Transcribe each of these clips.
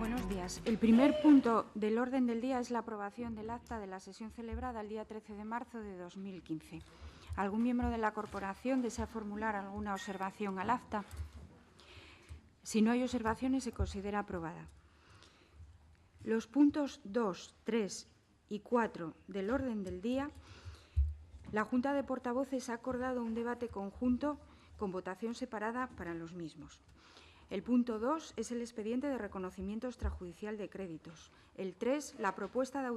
Buenos días. El primer punto del orden del día es la aprobación del acta de la sesión celebrada el día 13 de marzo de 2015. ¿Algún miembro de la corporación desea formular alguna observación al acta? Si no hay observaciones, se considera aprobada. Los puntos 2, 3 y 4 del orden del día, la Junta de Portavoces ha acordado un debate conjunto con votación separada para los mismos. El punto 2 es el expediente de reconocimiento extrajudicial de créditos. El 3, la propuesta de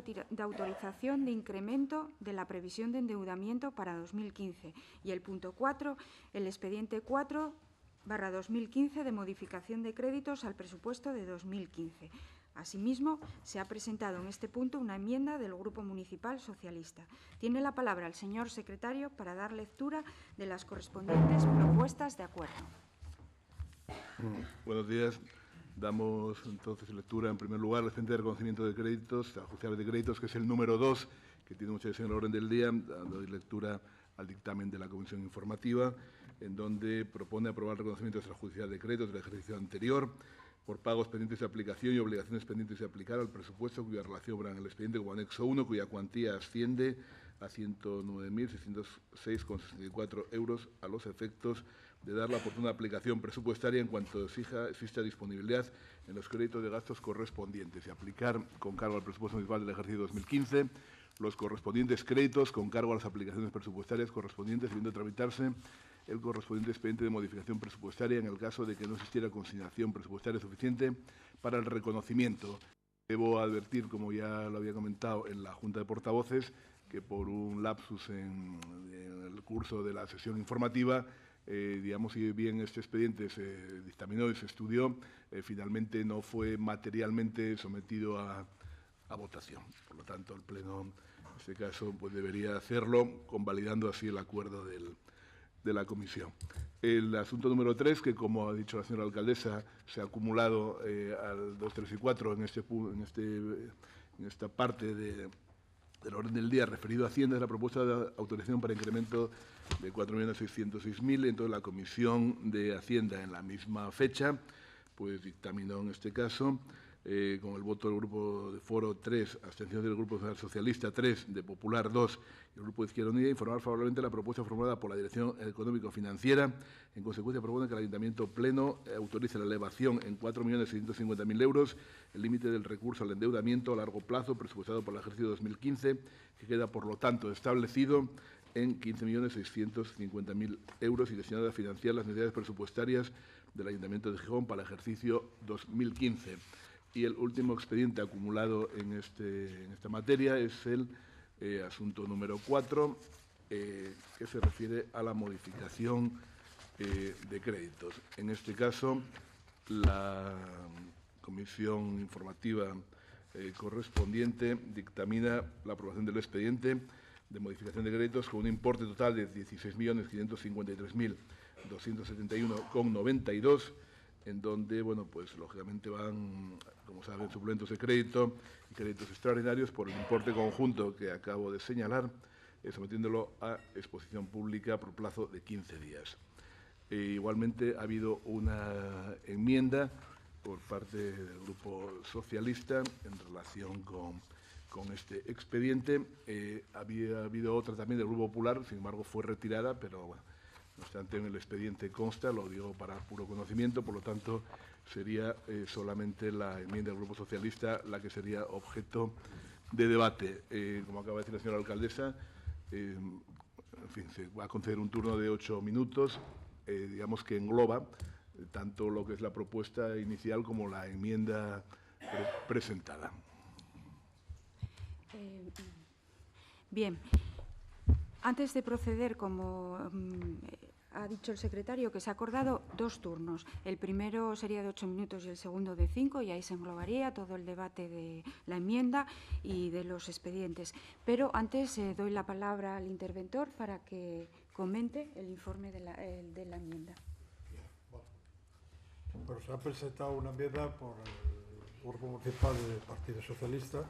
autorización de incremento de la previsión de endeudamiento para 2015. Y el punto 4, el expediente 4/2015 de modificación de créditos al presupuesto de 2015. Asimismo, se ha presentado en este punto una enmienda del Grupo Municipal Socialista. Tiene la palabra el señor secretario para dar lectura de las correspondientes propuestas de acuerdo. Buenos días. Damos entonces lectura, en primer lugar, al expediente de reconocimiento de créditos, extrajudiciales de créditos, que es el número 2, que tiene mucha visión en el orden del día, dando lectura al dictamen de la Comisión Informativa, en donde propone aprobar el reconocimiento extrajudicial de créditos del ejercicio anterior por pagos pendientes de aplicación y obligaciones pendientes de aplicar al presupuesto cuya relación habrá en el expediente como anexo 1, cuya cuantía asciende a 109.606,64 euros a los efectos de dar la oportuna aplicación presupuestaria en cuanto exista disponibilidad en los créditos de gastos correspondientes y aplicar con cargo al presupuesto municipal del ejercicio 2015 los correspondientes créditos con cargo a las aplicaciones presupuestarias correspondientes, debiendo tramitarse el correspondiente expediente de modificación presupuestaria en el caso de que no existiera consignación presupuestaria suficiente para el reconocimiento. Debo advertir, como ya lo había comentado en la Junta de Portavoces, que por un lapsus en el curso de la sesión informativa, digamos, si bien este expediente se dictaminó y se estudió, finalmente no fue materialmente sometido a votación. Por lo tanto, el Pleno, en este caso, pues debería hacerlo, convalidando así el acuerdo de la Comisión. El asunto número 3, que como ha dicho la señora alcaldesa, se ha acumulado al 2, 3 y 4 en esta parte del orden del día referido a Hacienda, es la propuesta de autorización para incremento de 4.606.000. Entonces, la Comisión de Hacienda, en la misma fecha, pues dictaminó en este caso, con el voto del Grupo de Foro 3, abstención del Grupo Socialista 3, de Popular 2 y el Grupo de Izquierda Unida, informar favorablemente la propuesta formulada por la Dirección Económico-Financiera. En consecuencia, propone que el Ayuntamiento Pleno autorice la elevación en 4.650.000 euros el límite del recurso al endeudamiento a largo plazo presupuestado por el ejercicio 2015, que queda, por lo tanto, establecido en 15.650.000 euros y destinado a financiar las necesidades presupuestarias del Ayuntamiento de Gijón para el ejercicio 2015. Y el último expediente acumulado en esta materia es el asunto número 4, que se refiere a la modificación de créditos. En este caso, la Comisión Informativa correspondiente dictamina la aprobación del expediente de modificación de créditos con un importe total de 16.553.271,92, en donde, bueno, pues lógicamente van, como saben, suplementos de crédito y créditos extraordinarios por el importe conjunto que acabo de señalar, sometiéndolo a exposición pública por plazo de 15 días. Igualmente, ha habido una enmienda por parte del Grupo Socialista en relación con este expediente. Había habido otra también del Grupo Popular, sin embargo, fue retirada, pero bueno, no obstante, en el expediente consta, lo digo para puro conocimiento, por lo tanto, sería solamente la enmienda del Grupo Socialista la que sería objeto de debate. Como acaba de decir la señora alcaldesa, en fin, se va a conceder un turno de 8 minutos, digamos que engloba tanto lo que es la propuesta inicial como la enmienda presentada. Bien. Antes de proceder, como ha dicho el secretario, que se ha acordado 2 turnos. El primero sería de 8 minutos y el segundo de 5, y ahí se englobaría todo el debate de la enmienda y de los expedientes. Pero antes doy la palabra al interventor para que comente el informe de la enmienda. Bueno, se ha presentado una enmienda por el Grupo Municipal del Partido Socialista.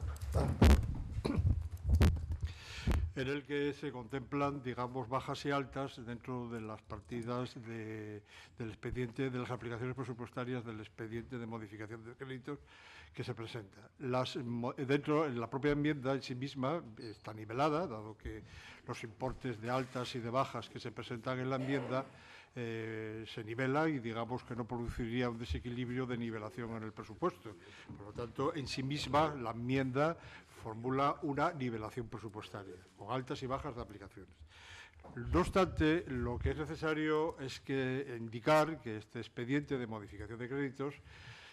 en el que se contemplan, digamos, bajas y altas dentro de las partidas del expediente, de las aplicaciones presupuestarias del expediente de modificación de créditos que se presenta. Dentro, en la propia enmienda en sí misma está nivelada, dado que los importes de altas y de bajas que se presentan en la enmienda se nivela y digamos que no produciría un desequilibrio de nivelación en el presupuesto. Por lo tanto, en sí misma la enmienda formula una nivelación presupuestaria, con altas y bajas de aplicaciones. No obstante, lo que es necesario es indicar que este expediente de modificación de créditos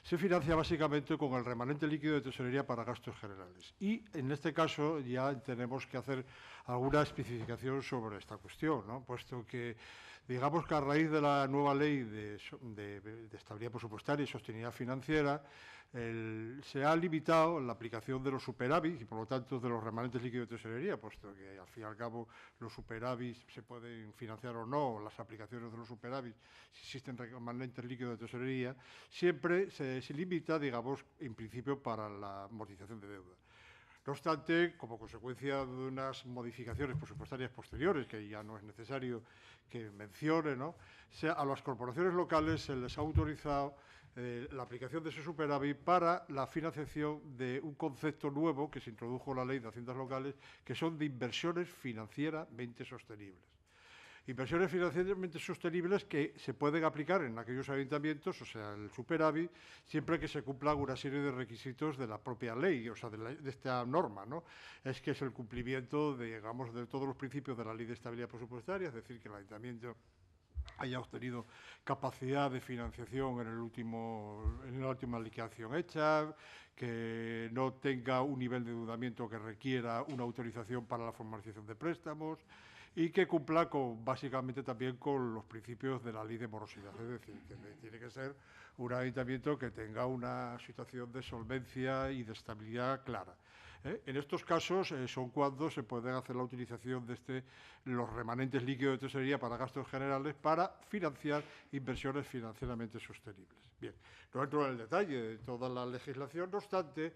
se financia básicamente con el remanente líquido de tesorería para gastos generales. Y en este caso ya tenemos que hacer alguna especificación sobre esta cuestión, ¿no? Puesto que, digamos que a raíz de la nueva ley de estabilidad presupuestaria y sostenibilidad financiera, se ha limitado la aplicación de los superávits y, por lo tanto, de los remanentes líquidos de tesorería, puesto que, al fin y al cabo, los superávits se pueden financiar o no, las aplicaciones de los superávits, si existen remanentes líquidos de tesorería, siempre se limita, digamos, en principio, para la amortización de deuda. No obstante, como consecuencia de unas modificaciones presupuestarias posteriores, que ya no es necesario que mencione, ¿no?, a las corporaciones locales se les ha autorizado la aplicación de ese superávit para la financiación de un concepto nuevo que se introdujo en la Ley de Haciendas Locales, que son de inversiones financieramente sostenibles. Inversiones financieramente sostenibles que se pueden aplicar en aquellos ayuntamientos, o sea, el superávit, siempre que se cumplan una serie de requisitos de la propia ley, o sea, de esta norma, ¿no? Es que es el cumplimiento, digamos, de todos los principios de la Ley de Estabilidad Presupuestaria, es decir, que el ayuntamiento haya obtenido capacidad de financiación en la última liquidación hecha, que no tenga un nivel de endeudamiento que requiera una autorización para la formalización de préstamos y que cumpla básicamente también con los principios de la ley de morosidad. Es decir, que tiene que ser un ayuntamiento que tenga una situación de solvencia y de estabilidad clara. En estos casos son cuando se puede hacer la utilización de los remanentes líquidos de tesorería para gastos generales para financiar inversiones financieramente sostenibles. Bien, no entro en el detalle de toda la legislación, no obstante,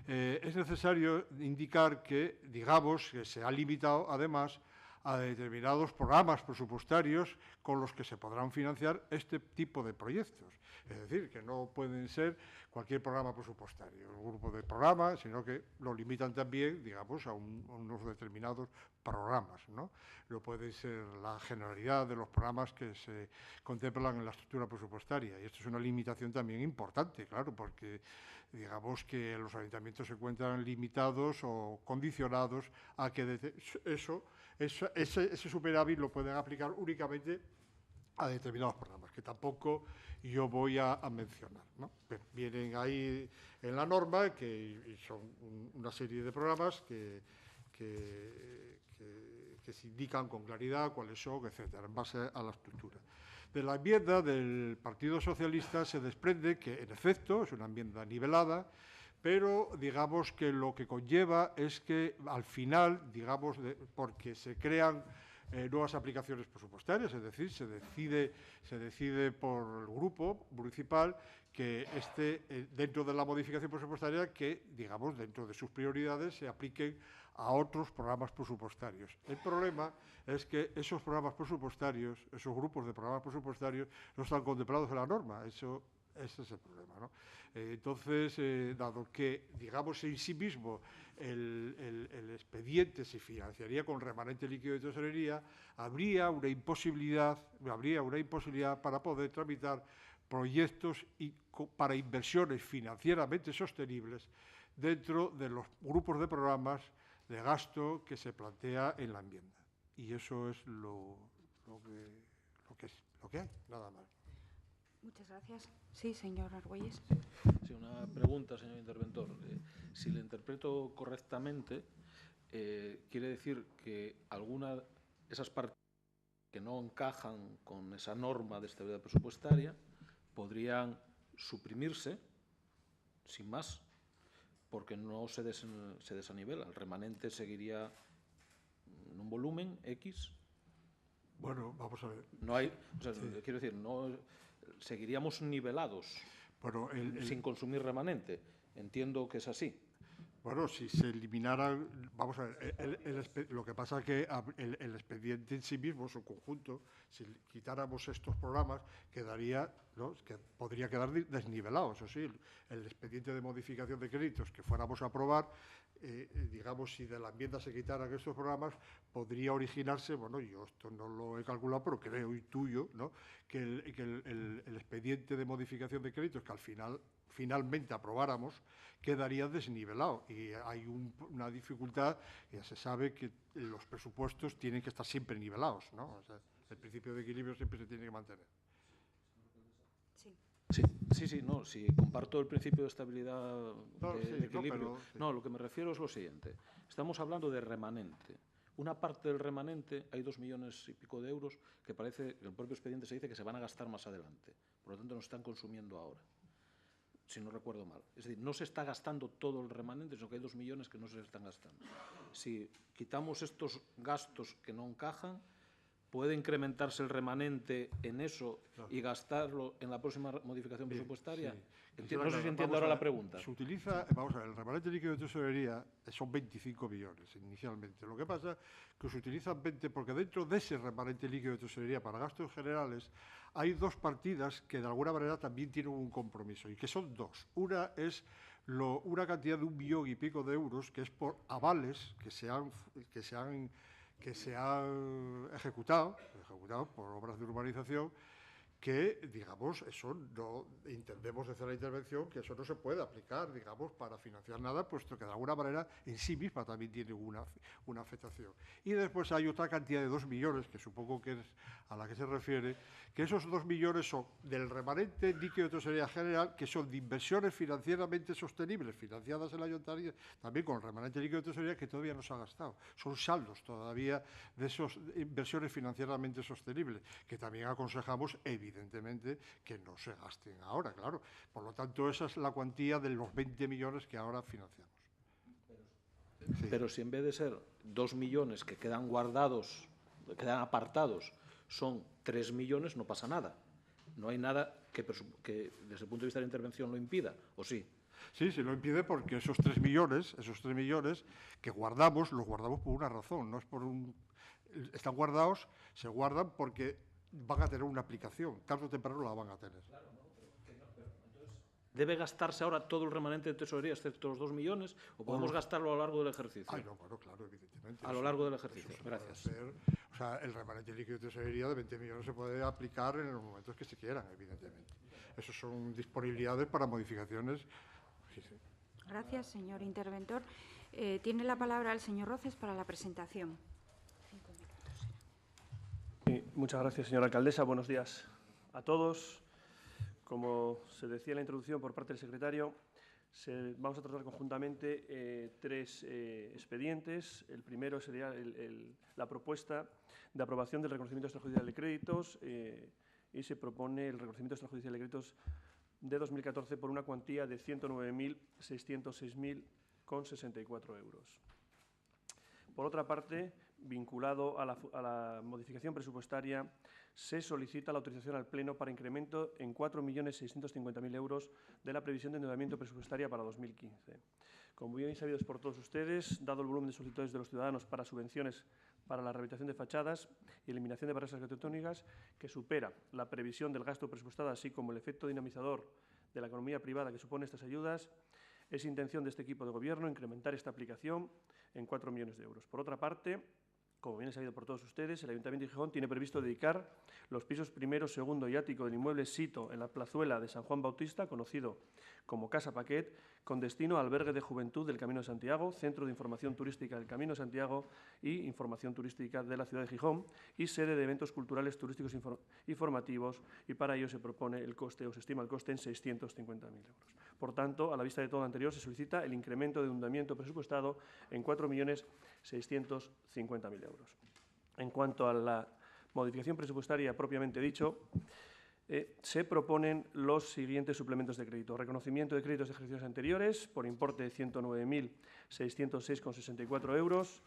es necesario indicar que, digamos, que se ha limitado además a determinados programas presupuestarios con los que se podrán financiar este tipo de proyectos. Es decir, que no pueden ser cualquier programa presupuestario, un grupo de programas, sino que lo limitan también, digamos, a unos determinados programas, ¿no? No puede ser la generalidad de los programas que se contemplan en la estructura presupuestaria. Y esto es una limitación también importante, claro, porque digamos que los ayuntamientos se encuentran limitados o condicionados a que ese superávit lo pueden aplicar únicamente a determinados programas, que tampoco yo voy a mencionar, ¿no? Vienen ahí en la norma, que son una serie de programas que se indican con claridad cuáles son, etcétera, en base a la estructura. De la enmienda del Partido Socialista se desprende que, en efecto, es una enmienda nivelada, pero digamos que lo que conlleva es que al final, digamos, porque se crean nuevas aplicaciones presupuestarias, es decir, se decide por el grupo municipal que dentro de la modificación presupuestaria, que, digamos, dentro de sus prioridades se apliquen a otros programas presupuestarios. El problema es que esos programas presupuestarios, esos grupos de programas presupuestarios, no están contemplados en la norma. Ese es el problema, ¿no? Entonces, dado que, digamos, en sí mismo el expediente se financiaría con remanente líquido de tesorería, habría una imposibilidad para poder tramitar proyectos para inversiones financieramente sostenibles dentro de los grupos de programas de gasto que se plantea en la enmienda. Y eso es lo que hay, nada más. Muchas gracias. Sí, señor Argüelles. Sí, una pregunta, señor interventor. Si le interpreto correctamente, quiere decir que esas partes que no encajan con esa norma de estabilidad presupuestaria podrían suprimirse, sin más, porque no se desanivela. El remanente seguiría en un volumen X. Bueno, vamos a ver. No hay, o sea, sí. Quiero decir, no seguiríamos nivelados, sin consumir remanente. Entiendo que es así. Bueno, si se eliminaran, vamos a ver, lo que pasa es que el expediente en sí mismo, su conjunto, si quitáramos estos programas, quedaría, ¿no?, que podría quedar desnivelado. Eso sí, el expediente de modificación de créditos que fuéramos a aprobar, digamos, si de la enmienda se quitaran estos programas, podría originarse, bueno, yo esto no lo he calculado, pero creo, intuyo, ¿no?, que el expediente de modificación de créditos que al finalmente aprobáramos, quedaría desnivelado. Y hay una dificultad, ya se sabe que los presupuestos tienen que estar siempre nivelados, ¿no? O sea, el principio de equilibrio siempre se tiene que mantener. Sí, no, si comparto el principio de estabilidad, de equilibrio. No, lo que me refiero es lo siguiente. Estamos hablando de remanente. Una parte del remanente, hay 2 millones y pico de euros, que parece, el propio expediente se dice que se van a gastar más adelante. Por lo tanto, nos están consumiendo ahora, si no recuerdo mal. Es decir, no se está gastando todo el remanente, sino que hay 2 millones que no se están gastando. Si quitamos estos gastos que no encajan, ¿puede incrementarse el remanente en eso y gastarlo en la próxima modificación presupuestaria? Sí. No sé si entiendo ahora la pregunta. Se utiliza, vamos a ver, el remanente líquido de tesorería son 25 millones inicialmente. Lo que pasa es que se utilizan 20 porque dentro de ese remanente líquido de tesorería para gastos generales hay 2 partidas que de alguna manera también tienen un compromiso y que son 2. Una es una cantidad de 1 millón y pico de euros que es por avales que se han ejecutado por obras de urbanización, que, digamos, eso no entendemos desde la intervención que eso no se puede aplicar, digamos, para financiar nada, puesto que de alguna manera en sí misma también tiene una afectación. Y después hay otra cantidad de 2 millones, que supongo que es a la que se refiere, que esos 2 millones son del remanente líquido de tesorería general, que son de inversiones financieramente sostenibles, financiadas en la ayuntamiento, también con el remanente líquido de tesorería, que todavía no se ha gastado. Son saldos todavía de esas inversiones financieramente sostenibles, que también aconsejamos, evidentemente, que no se gasten ahora, claro. Por lo tanto, esa es la cuantía de los 20 millones que ahora financiamos. Sí. Pero si en vez de ser 2 millones que quedan guardados, quedan apartados, son 3 millones, no pasa nada. No hay nada que desde el punto de vista de la intervención lo impida, ¿o sí? Sí, se lo impide porque esos 3 millones que guardamos, los guardamos por una razón, no es por un... Están guardados, se guardan porque van a tener una aplicación, tarde o temprano la van a tener. Claro, no, pero entonces, ¿debe gastarse ahora todo el remanente de tesorería, excepto los 2 millones, o podemos gastarlo a lo largo del ejercicio? Ay, no, bueno, claro, evidentemente. A lo largo del ejercicio, gracias. O sea, el remanente líquido de tesorería de 20 millones se puede aplicar en los momentos que se quieran, evidentemente. Esos son disponibilidades para modificaciones. Sí. Gracias, señor interventor. Tiene la palabra el señor Roces para la presentación. 5 minutos. Sí, muchas gracias, señora alcaldesa. Buenos días a todos. Como se decía en la introducción por parte del secretario, vamos a tratar conjuntamente 3 expedientes. El primero sería la propuesta de aprobación del reconocimiento extrajudicial de créditos y se propone el reconocimiento extrajudicial de créditos de 2014 por una cuantía de 109.606.064 euros. Por otra parte, vinculado a la modificación presupuestaria, se solicita la autorización al Pleno para incremento en 4.650.000 euros de la previsión de endeudamiento presupuestaria para 2015. Como bien sabidos por todos ustedes, dado el volumen de solicitudes de los ciudadanos para subvenciones para la rehabilitación de fachadas y eliminación de barreras arquitectónicas, que supera la previsión del gasto presupuestado, así como el efecto dinamizador de la economía privada que supone estas ayudas, es intención de este equipo de Gobierno incrementar esta aplicación en 4 millones de euros. Por otra parte, como bien es sabido por todos ustedes, el Ayuntamiento de Gijón tiene previsto dedicar los pisos primero, segundo y ático del inmueble sito en la plazuela de San Juan Bautista, conocido como Casa Paquet, con destino al albergue de juventud del Camino de Santiago, centro de información turística del Camino de Santiago y información turística de la ciudad de Gijón y sede de eventos culturales, turísticos y formativos, y para ello se propone el coste, o se estima el coste en 650.000 euros. Por tanto, a la vista de todo lo anterior, se solicita el incremento de endeudamiento presupuestado en 4.650.000 euros. En cuanto a la modificación presupuestaria propiamente dicho, se proponen los siguientes suplementos de crédito. Reconocimiento de créditos de ejercicios anteriores por importe de 109.606,64 euros.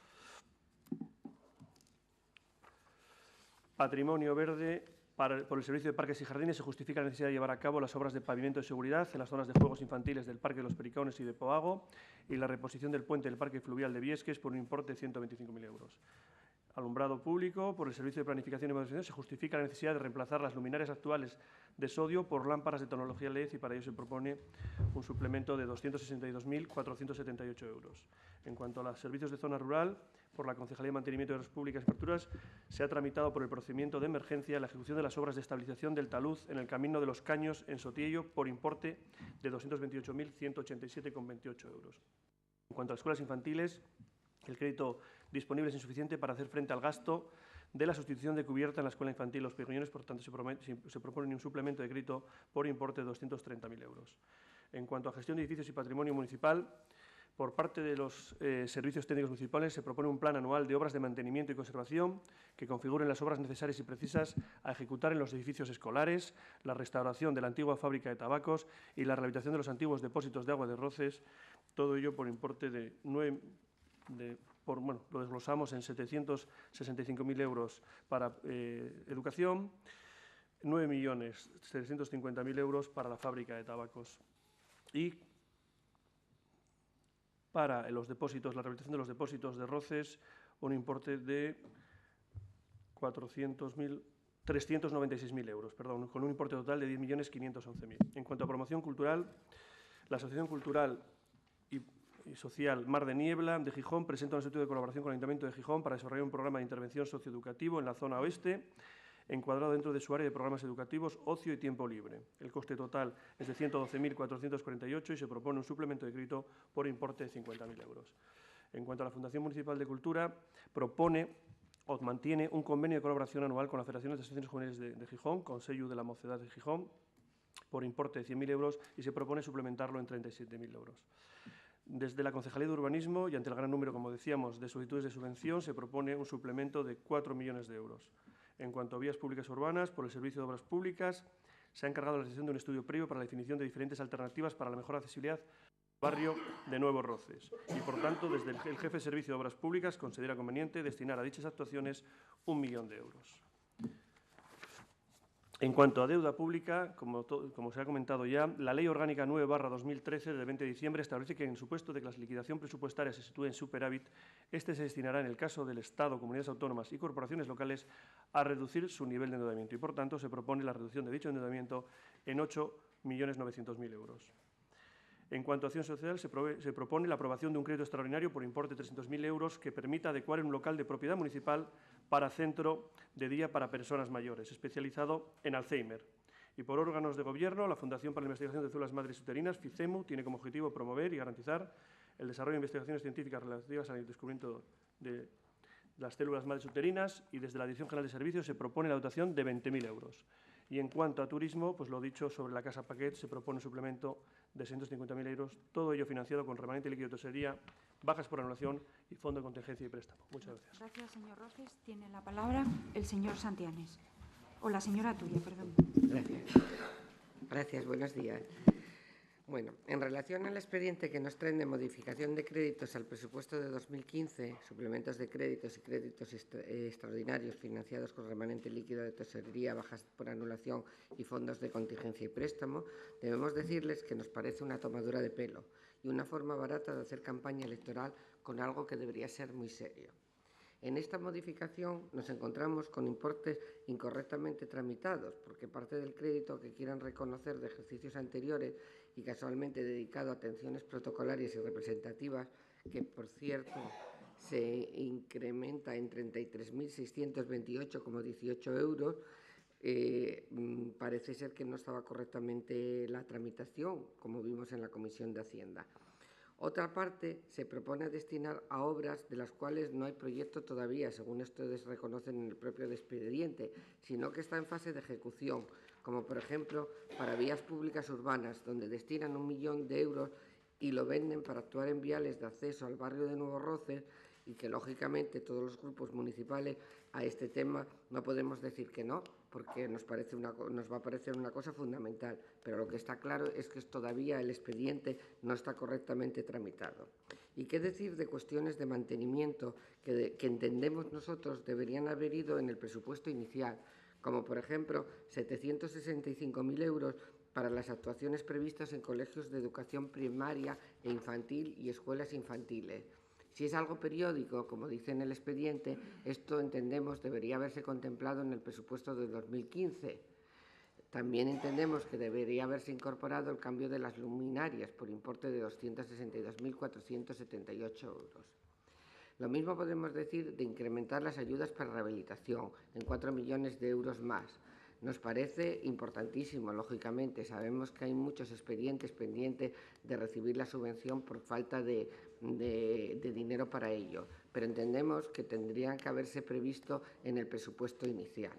Patrimonio verde Por el Servicio de Parques y Jardines se justifica la necesidad de llevar a cabo las obras de pavimento de seguridad en las zonas de juegos infantiles del Parque de los Pericones y de Poago y la reposición del puente del Parque Fluvial de Viesques por un importe de 125.000 euros. Alumbrado público, por el Servicio de Planificación y Modernización se justifica la necesidad de reemplazar las luminarias actuales de sodio por lámparas de tecnología LED y para ello se propone un suplemento de 262.478 euros. En cuanto a los servicios de zona rural, por la Concejalía de Mantenimiento de Obras Públicas y Infraestructuras, se ha tramitado por el procedimiento de emergencia la ejecución de las obras de estabilización del talud en el Camino de los Caños en Sotillo por importe de 228.187,28 euros. En cuanto a las escuelas infantiles, el crédito disponible es insuficiente para hacer frente al gasto de la sustitución de cubierta en la escuela infantil Los Pequeñones, por tanto, se propone un suplemento de crédito por importe de 230.000 euros. En cuanto a gestión de edificios y patrimonio municipal, por parte de los servicios técnicos municipales se propone un plan anual de obras de mantenimiento y conservación que configuren las obras necesarias y precisas a ejecutar en los edificios escolares, la restauración de la antigua fábrica de tabacos y la rehabilitación de los antiguos depósitos de agua de Roces, todo ello por importe de lo desglosamos en 765.000 euros para educación, 9.750.000 euros para la fábrica de tabacos y para los depósitos, la rehabilitación de los depósitos de Roces, un importe de 396.000 euros, perdón, con un importe total de 10.511.000. En cuanto a promoción cultural, la Asociación Cultural y Social Mar de Niebla de Gijón presenta un estudio de colaboración con el Ayuntamiento de Gijón para desarrollar un programa de intervención socioeducativo en la zona oeste, encuadrado dentro de su área de programas educativos, ocio y tiempo libre. El coste total es de 112.448 y se propone un suplemento de crédito por importe de 50.000 euros. En cuanto a la Fundación Municipal de Cultura, propone o mantiene un convenio de colaboración anual con la Federación de Asociaciones Juveniles de Gijón, Consello de la Mocedad de Gijón, por importe de 100.000 euros y se propone suplementarlo en 37.000 euros. Desde la Concejalía de Urbanismo y ante el gran número, como decíamos, de solicitudes de subvención, se propone un suplemento de 4 millones de euros. En cuanto a vías públicas urbanas, por el Servicio de Obras Públicas, se ha encargado la realización de un estudio previo para la definición de diferentes alternativas para la mejor accesibilidad del barrio de Nuevos Roces. Y, por tanto, desde el jefe de Servicio de Obras Públicas considera conveniente destinar a dichas actuaciones 1 millón de euros. En cuanto a deuda pública, como se ha comentado ya, la Ley Orgánica 9/2013 del 20 de diciembre establece que en el supuesto de que la liquidación presupuestaria se sitúe en superávit, este se destinará, en el caso del Estado, comunidades autónomas y corporaciones locales, a reducir su nivel de endeudamiento y, por tanto, se propone la reducción de dicho endeudamiento en 8.900.000 euros. En cuanto a acción social, se propone la aprobación de un crédito extraordinario por importe de 300.000 euros que permita adecuar un local de propiedad municipal para centro de día para personas mayores, especializado en Alzheimer. Y por órganos de gobierno, la Fundación para la Investigación de Células Madres Uterinas, FICEMU, tiene como objetivo promover y garantizar el desarrollo de investigaciones científicas relativas al descubrimiento de las células madres uterinas y desde la Dirección General de Servicios se propone la dotación de 20.000 euros. Y en cuanto a turismo, pues lo dicho sobre la Casa Paquet, se propone un suplemento de 650.000 euros, todo ello financiado con remanente líquido de tesorería, bajas por anulación y fondo de contingencia y préstamo. Muchas gracias. Gracias, señor Roces. Tiene la palabra el señor Santianes. O la señora Turia, perdón. Gracias, buenos días. Bueno, en relación al expediente que nos traen de modificación de créditos al presupuesto de 2015, suplementos de créditos y créditos extraordinarios financiados con remanente líquido de tesorería, bajas por anulación y fondos de contingencia y préstamo, debemos decirles que nos parece una tomadura de pelo y una forma barata de hacer campaña electoral con algo que debería ser muy serio. En esta modificación nos encontramos con importes incorrectamente tramitados, porque parte del crédito que quieran reconocer de ejercicios anteriores y casualmente dedicado a atenciones protocolarias y representativas, que por cierto se incrementa en 33.628,18 euros, parece ser que no estaba correctamente la tramitación, como vimos en la Comisión de Hacienda. Otra parte se propone destinar a obras de las cuales no hay proyecto todavía, según ustedes reconocen en el propio expediente, sino que está en fase de ejecución, como por ejemplo para vías públicas urbanas, donde destinan 1 millón de euros y lo venden para actuar en viales de acceso al barrio de Nuevos Roces y que, lógicamente, todos los grupos municipales a este tema no podemos decir que no, porque nos va a parecer una cosa fundamental, pero lo que está claro es que todavía el expediente no está correctamente tramitado. ¿Y qué decir de cuestiones de mantenimiento que entendemos nosotros deberían haber ido en el presupuesto inicial, como por ejemplo 765.000 euros para las actuaciones previstas en colegios de educación primaria e infantil y escuelas infantiles. Si es algo periódico, como dice en el expediente, esto entendemos debería haberse contemplado en el presupuesto de 2015. También entendemos que debería haberse incorporado el cambio de las luminarias por importe de 262.478 euros. Lo mismo podemos decir de incrementar las ayudas para rehabilitación en 4 millones de euros más. Nos parece importantísimo, lógicamente. Sabemos que hay muchos expedientes pendientes de recibir la subvención por falta de dinero para ello, pero entendemos que tendrían que haberse previsto en el presupuesto inicial.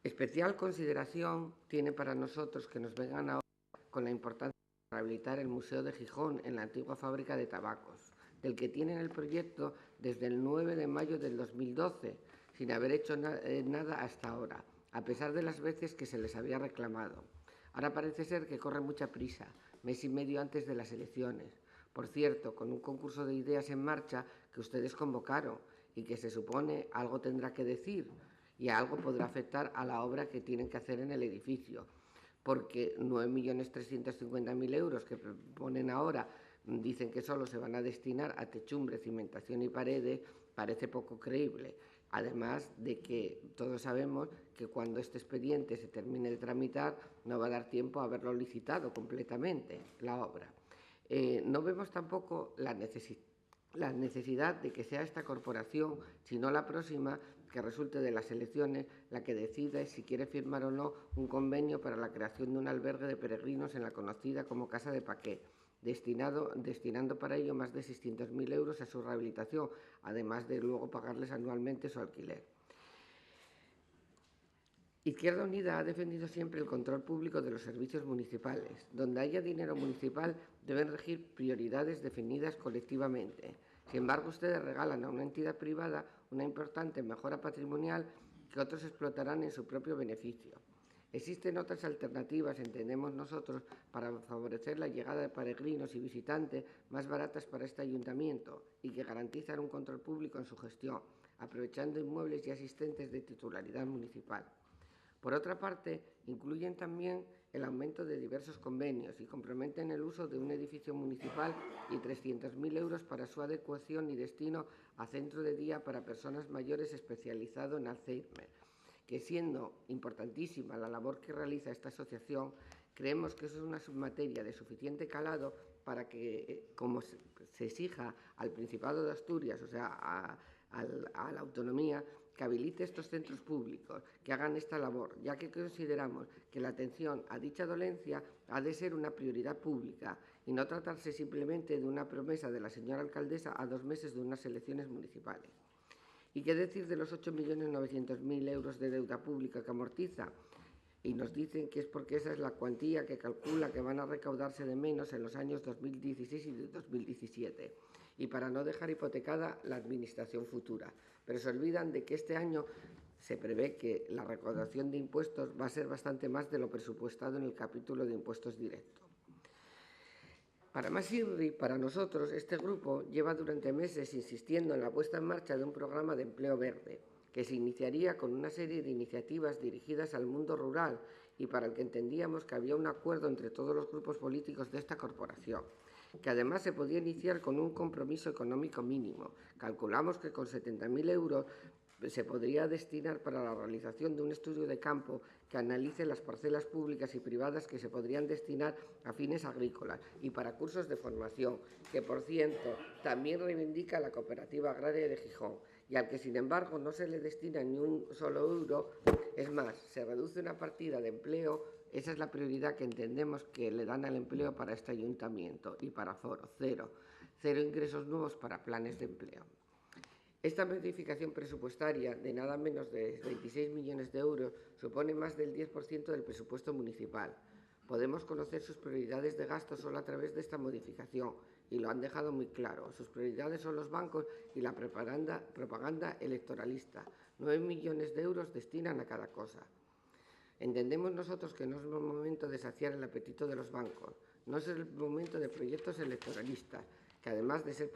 Especial consideración tiene para nosotros que nos vengan ahora con la importancia de rehabilitar el Museo de Gijón en la antigua fábrica de tabacos, del que tienen el proyecto desde el 9 de mayo del 2012, sin haber hecho nada hasta ahora, a pesar de las veces que se les había reclamado. Ahora parece ser que corre mucha prisa, mes y medio antes de las elecciones. Por cierto, con un concurso de ideas en marcha que ustedes convocaron y que se supone algo tendrá que decir y algo podrá afectar a la obra que tienen que hacer en el edificio, porque 9.350.000 euros que proponen ahora dicen que solo se van a destinar a techumbre, cimentación y paredes, parece poco creíble. Además de que todos sabemos que cuando este expediente se termine de tramitar no va a dar tiempo a haberlo licitado completamente, la obra. No vemos tampoco la necesidad de que sea esta corporación, sino la próxima, que resulte de las elecciones, la que decida si quiere firmar o no un convenio para la creación de un albergue de peregrinos en la conocida como Casa de Paqué, destinando para ello más de 600.000 euros a su rehabilitación, además de luego pagarles anualmente su alquiler. Izquierda Unida ha defendido siempre el control público de los servicios municipales. Donde haya dinero municipal deben regir prioridades definidas colectivamente. Sin embargo, ustedes regalan a una entidad privada una importante mejora patrimonial que otros explotarán en su propio beneficio. Existen otras alternativas, entendemos nosotros, para favorecer la llegada de peregrinos y visitantes más baratas para este ayuntamiento y que garantizan un control público en su gestión, aprovechando inmuebles y asistentes de titularidad municipal. Por otra parte, incluyen también el aumento de diversos convenios y comprometen el uso de un edificio municipal y 300.000 euros para su adecuación y destino a centro de día para personas mayores especializado en Alzheimer, que siendo importantísima la labor que realiza esta asociación, creemos que eso es una submateria de suficiente calado para que, como se exija al Principado de Asturias, o sea, a la autonomía, que habilite estos centros públicos, que hagan esta labor, ya que consideramos que la atención a dicha dolencia ha de ser una prioridad pública y no tratarse simplemente de una promesa de la señora alcaldesa a 2 meses de unas elecciones municipales. ¿Y qué decir de los 8.900.000 euros de deuda pública que amortiza? Y nos dicen que es porque esa es la cuantía que calcula que van a recaudarse de menos en los años 2016 y 2017, y para no dejar hipotecada la administración futura. Pero se olvidan de que este año se prevé que la recaudación de impuestos va a ser bastante más de lo presupuestado en el capítulo de impuestos directos. Para más IRRI, para nosotros, este grupo lleva durante meses insistiendo en la puesta en marcha de un programa de empleo verde, que se iniciaría con una serie de iniciativas dirigidas al mundo rural y para el que entendíamos que había un acuerdo entre todos los grupos políticos de esta corporación, que además se podía iniciar con un compromiso económico mínimo. Calculamos que con 70.000 euros se podría destinar para la realización de un estudio de campo que analice las parcelas públicas y privadas que se podrían destinar a fines agrícolas y para cursos de formación, que por cierto también reivindica la Cooperativa Agraria de Gijón y al que sin embargo no se le destina ni un solo euro. Es más, se reduce una partida de empleo. Esa es la prioridad que entendemos que le dan al empleo para este ayuntamiento y para Foro, cero ingresos nuevos para planes de empleo. Esta modificación presupuestaria de nada menos de 26 millones de euros supone más del 10% del presupuesto municipal. Podemos conocer sus prioridades de gasto solo a través de esta modificación y lo han dejado muy claro. Sus prioridades son los bancos y la propaganda electoralista. 9 millones de euros destinan a cada cosa. Entendemos nosotros que no es el momento de saciar el apetito de los bancos, no es el momento de proyectos electoralistas, que además de ser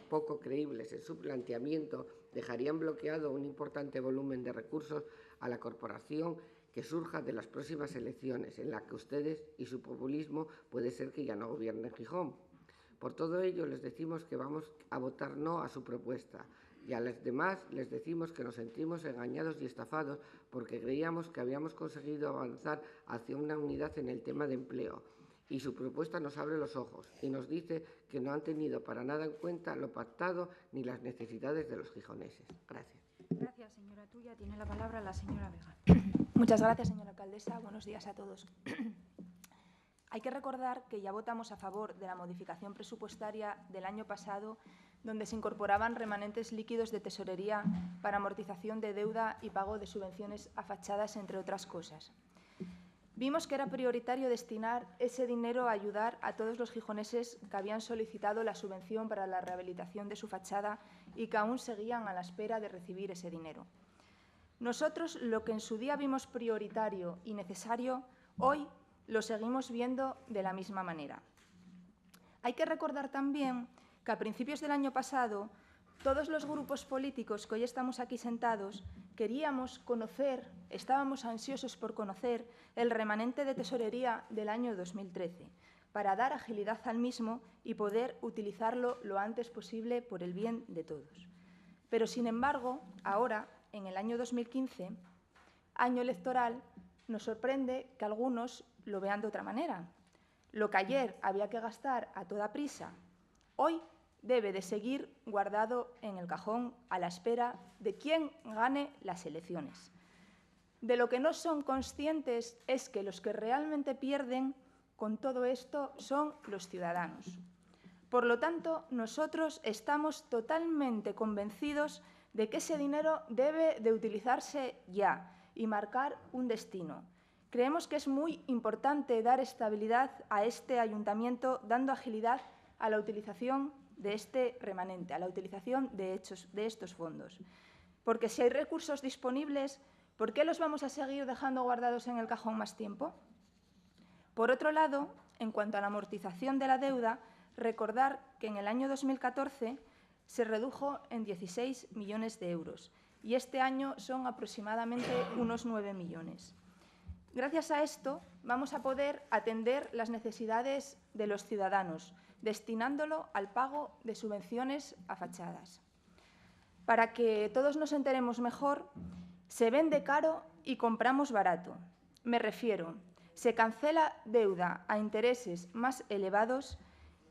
poco creíbles en su planteamiento, dejarían bloqueado un importante volumen de recursos a la corporación que surja de las próximas elecciones, en la que ustedes y su populismo puede ser que ya no gobiernen Gijón. Por todo ello, les decimos que vamos a votar no a su propuesta, y a los demás les decimos que nos sentimos engañados y estafados porque creíamos que habíamos conseguido avanzar hacia una unidad en el tema de empleo. Y su propuesta nos abre los ojos y nos dice que no han tenido para nada en cuenta lo pactado ni las necesidades de los gijoneses. Gracias. Gracias, señora Tuya. Tiene la palabra la señora Vega. Muchas gracias, señora alcaldesa. Buenos días a todos. Hay que recordar que ya votamos a favor de la modificación presupuestaria del año pasado, donde se incorporaban remanentes líquidos de tesorería para amortización de deuda y pago de subvenciones a fachadas, entre otras cosas. Vimos que era prioritario destinar ese dinero a ayudar a todos los gijoneses que habían solicitado la subvención para la rehabilitación de su fachada y que aún seguían a la espera de recibir ese dinero. Nosotros, lo que en su día vimos prioritario y necesario, hoy lo seguimos viendo de la misma manera. Hay que recordar también que a principios del año pasado, todos los grupos políticos que hoy estamos aquí sentados queríamos conocer, estábamos ansiosos por conocer el remanente de tesorería del año 2013, para dar agilidad al mismo y poder utilizarlo lo antes posible por el bien de todos. Pero, sin embargo, ahora, en el año 2015, año electoral, nos sorprende que algunos lo vean de otra manera. Lo que ayer había que gastar a toda prisa, hoy debe de seguir guardado en el cajón a la espera de quién gane las elecciones. De lo que no son conscientes es que los que realmente pierden con todo esto son los ciudadanos. Por lo tanto, nosotros estamos totalmente convencidos de que ese dinero debe de utilizarse ya y marcar un destino. Creemos que es muy importante dar estabilidad a este ayuntamiento, dando agilidad a la utilización de este remanente, a la utilización de estos fondos. Porque si hay recursos disponibles, ¿por qué los vamos a seguir dejando guardados en el cajón más tiempo? Por otro lado, en cuanto a la amortización de la deuda, recordar que en el año 2014 se redujo en 16 millones de euros y este año son aproximadamente unos 9 millones. Gracias a esto vamos a poder atender las necesidades de los ciudadanos, destinándolo al pago de subvenciones a fachadas. Para que todos nos enteremos mejor, se vende caro y compramos barato. Me refiero, se cancela deuda a intereses más elevados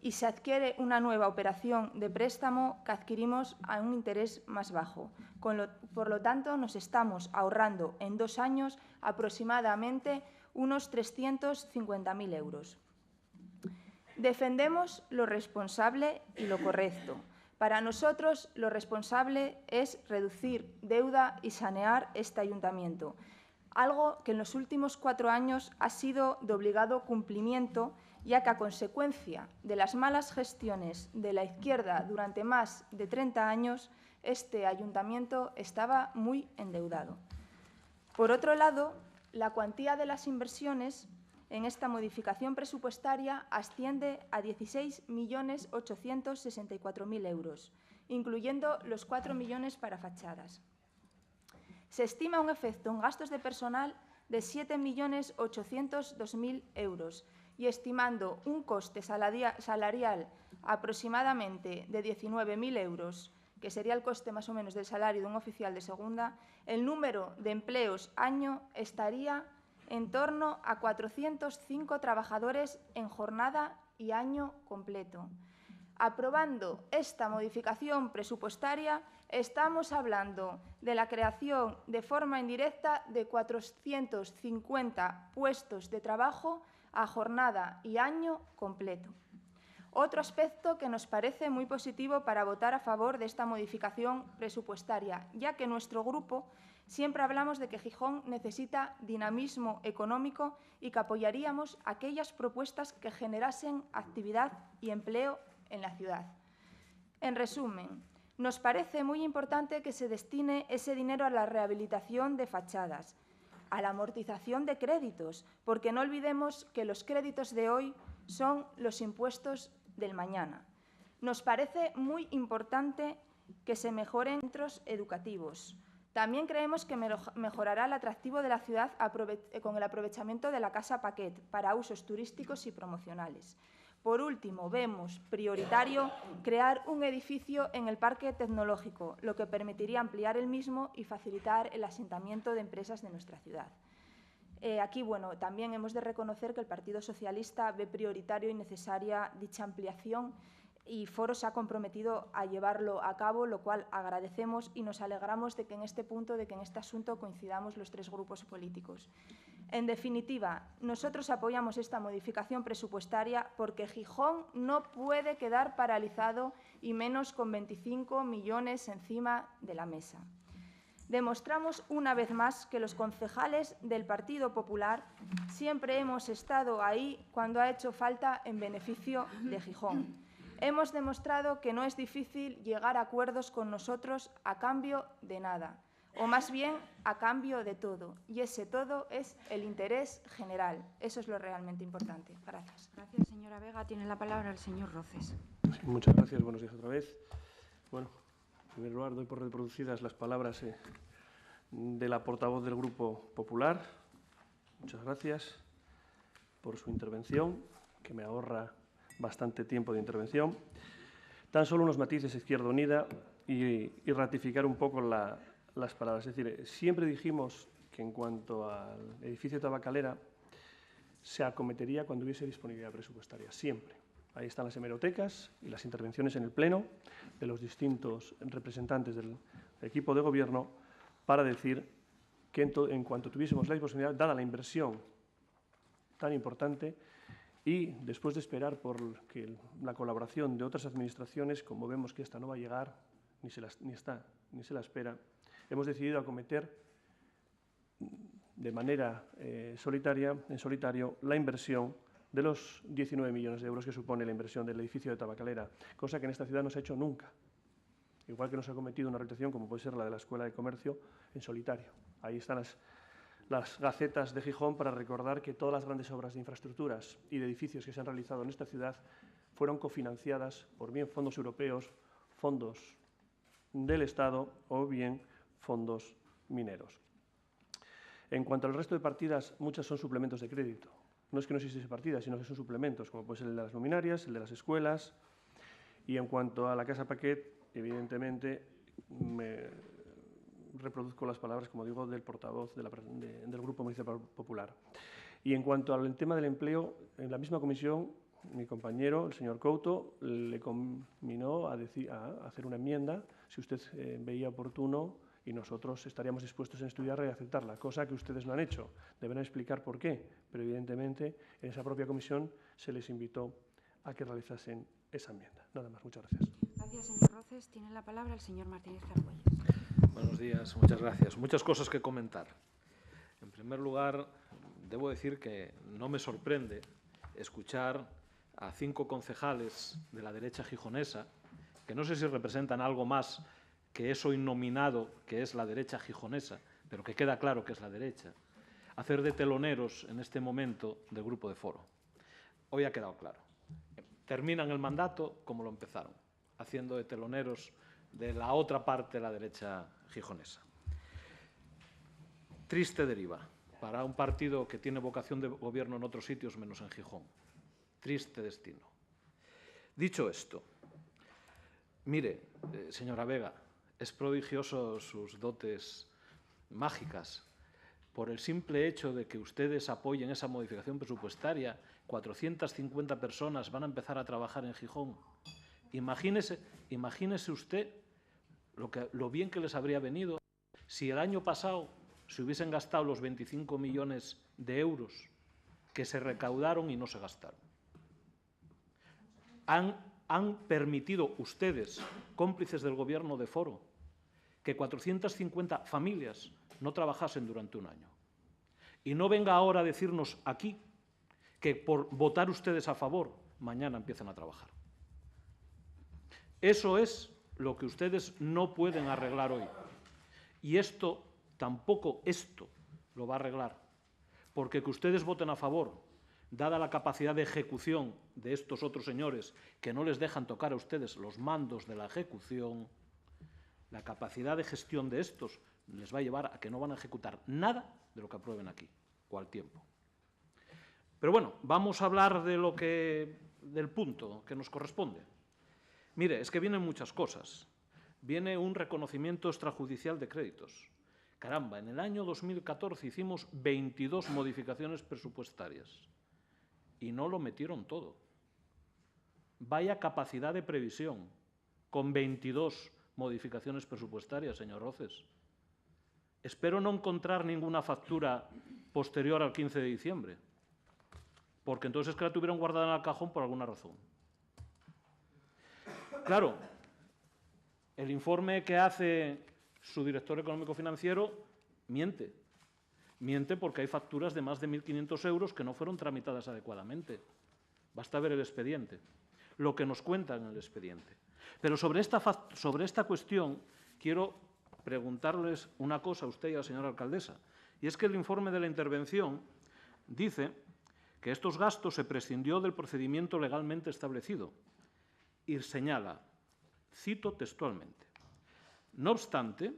y se adquiere una nueva operación de préstamo que adquirimos a un interés más bajo. Por lo tanto, nos estamos ahorrando en 2 años aproximadamente unos 350.000 euros. Defendemos lo responsable y lo correcto. Para nosotros, lo responsable es reducir deuda y sanear este ayuntamiento, algo que en los últimos 4 años ha sido de obligado cumplimiento, ya que a consecuencia de las malas gestiones de la izquierda durante más de 30 años, este ayuntamiento estaba muy endeudado. Por otro lado, la cuantía de las inversiones en esta modificación presupuestaria asciende a 16.864.000 euros, incluyendo los 4 millones para fachadas. Se estima un efecto en gastos de personal de 7.802.000 euros y estimando un coste salarial aproximadamente de 19.000 euros, que sería el coste más o menos del salario de un oficial de segunda, el número de empleos año estaría en torno a 405 trabajadores en jornada y año completo. Aprobando esta modificación presupuestaria, estamos hablando de la creación de forma indirecta de 450 puestos de trabajo a jornada y año completo. Otro aspecto que nos parece muy positivo para votar a favor de esta modificación presupuestaria, ya que nuestro grupo siempre hablamos de que Gijón necesita dinamismo económico y que apoyaríamos aquellas propuestas que generasen actividad y empleo en la ciudad. En resumen, nos parece muy importante que se destine ese dinero a la rehabilitación de fachadas, a la amortización de créditos, porque no olvidemos que los créditos de hoy son los impuestos del mañana. Nos parece muy importante que se mejoren centros educativos, También creemos que mejorará el atractivo de la ciudad con el aprovechamiento de la Casa Paquet para usos turísticos y promocionales. Por último, vemos prioritario crear un edificio en el Parque Tecnológico, lo que permitiría ampliar el mismo y facilitar el asentamiento de empresas de nuestra ciudad. Aquí, bueno, también hemos de reconocer que el Partido Socialista ve prioritario y necesaria dicha ampliación y Foro se ha comprometido a llevarlo a cabo, lo cual agradecemos y nos alegramos de que en este punto, de que en este asunto coincidamos los tres grupos políticos. En definitiva, nosotros apoyamos esta modificación presupuestaria porque Gijón no puede quedar paralizado y menos con 25 millones encima de la mesa. Demostramos una vez más que los concejales del Partido Popular siempre hemos estado ahí cuando ha hecho falta en beneficio de Gijón. Hemos demostrado que no es difícil llegar a acuerdos con nosotros a cambio de nada, o más bien a cambio de todo, y ese todo es el interés general. Eso es lo realmente importante. Gracias. Gracias, señora Vega. Tiene la palabra el señor Roces. Sí, muchas gracias. Buenos días otra vez. Bueno, en primer lugar, doy por reproducidas las palabras de la portavoz del Grupo Popular. Muchas gracias por su intervención, que me ahorra bastante tiempo de intervención. Tan solo unos matices, Izquierda Unida, y ratificar un poco las palabras. Es decir, siempre dijimos que en cuanto al edificio Tabacalera se acometería cuando hubiese disponibilidad presupuestaria, siempre. Ahí están las hemerotecas y las intervenciones en el Pleno de los distintos representantes del equipo de Gobierno para decir que en cuanto tuviésemos la disponibilidad, dada la inversión tan importante, y después de esperar por la colaboración de otras administraciones, como vemos que esta no va a llegar, ni se la espera, hemos decidido acometer de manera en solitario la inversión de los 19 millones de euros que supone la inversión del edificio de Tabacalera, cosa que en esta ciudad no se ha hecho nunca. Igual que no se ha cometido una rehabilitación como puede ser la de la Escuela de Comercio en solitario. Ahí están las gacetas de Gijón para recordar que todas las grandes obras de infraestructuras y de edificios que se han realizado en esta ciudad fueron cofinanciadas por bien fondos europeos, fondos del Estado o bien fondos mineros. En cuanto al resto de partidas, muchas son suplementos de crédito. No es que no existiesen partidas, sino que son suplementos, como puede ser el de las luminarias, el de las escuelas. Y en cuanto a la Casa Paquet, evidentemente, me reproduzco las palabras, como digo, del portavoz del Grupo Municipal Popular. Y en cuanto al tema del empleo, en la misma comisión, mi compañero, el señor Couto, le conminó a hacer una enmienda, si usted veía oportuno, y nosotros estaríamos dispuestos a estudiarla y aceptarla, cosa que ustedes no han hecho. Deberán explicar por qué, pero evidentemente en esa propia comisión se les invitó a que realizasen esa enmienda. Nada más, muchas gracias. Gracias, señor Roces. Tiene la palabra el señor Martínez Argüelles. Buenos días, muchas gracias. Muchas cosas que comentar. En primer lugar, debo decir que no me sorprende escuchar a 5 concejales de la derecha gijonesa, que no sé si representan algo más que eso innominado que es la derecha gijonesa, pero que queda claro que es la derecha, hacer de teloneros en este momento del Grupo de Foro. Hoy ha quedado claro. Terminan el mandato como lo empezaron, haciendo de teloneros de la otra parte de la derecha gijonesa. Triste deriva para un partido que tiene vocación de gobierno en otros sitios menos en Gijón. Triste destino. Dicho esto, mire, señora Vega, es prodigioso sus dotes mágicas. Por el simple hecho de que ustedes apoyen esa modificación presupuestaria, 450 personas van a empezar a trabajar en Gijón. Imagínese usted lo bien que les habría venido si el año pasado se hubiesen gastado los 25 millones de euros que se recaudaron y no se gastaron. Han permitido ustedes, cómplices del Gobierno de Foro, que 450 familias no trabajasen durante un año. Y no venga ahora a decirnos aquí que por votar ustedes a favor, mañana empiezan a trabajar. Eso es lo que ustedes no pueden arreglar hoy. Y tampoco esto lo va a arreglar. Porque que ustedes voten a favor, dada la capacidad de ejecución de estos otros señores que no les dejan tocar a ustedes los mandos de la ejecución, la capacidad de gestión de estos les va a llevar a que no van a ejecutar nada de lo que aprueben aquí, o al tiempo. Pero bueno, vamos a hablar del punto que nos corresponde. Mire, es que vienen muchas cosas. Viene un reconocimiento extrajudicial de créditos. Caramba, en el año 2014 hicimos 22 modificaciones presupuestarias y no lo metieron todo. Vaya capacidad de previsión con 22 modificaciones presupuestarias, señor Roces. Espero no encontrar ninguna factura posterior al 15 de diciembre, porque entonces es que la tuvieron guardada en el cajón por alguna razón. Claro, el informe que hace su director económico-financiero miente. Miente porque hay facturas de más de 1.500 euros que no fueron tramitadas adecuadamente. Basta ver el expediente, lo que nos cuentan en el expediente. Pero sobre esta cuestión quiero preguntarles una cosa a usted y a la señora alcaldesa, y es que el informe de la intervención dice que estos gastos se prescindió del procedimiento legalmente establecido y señala, cito textualmente, no obstante,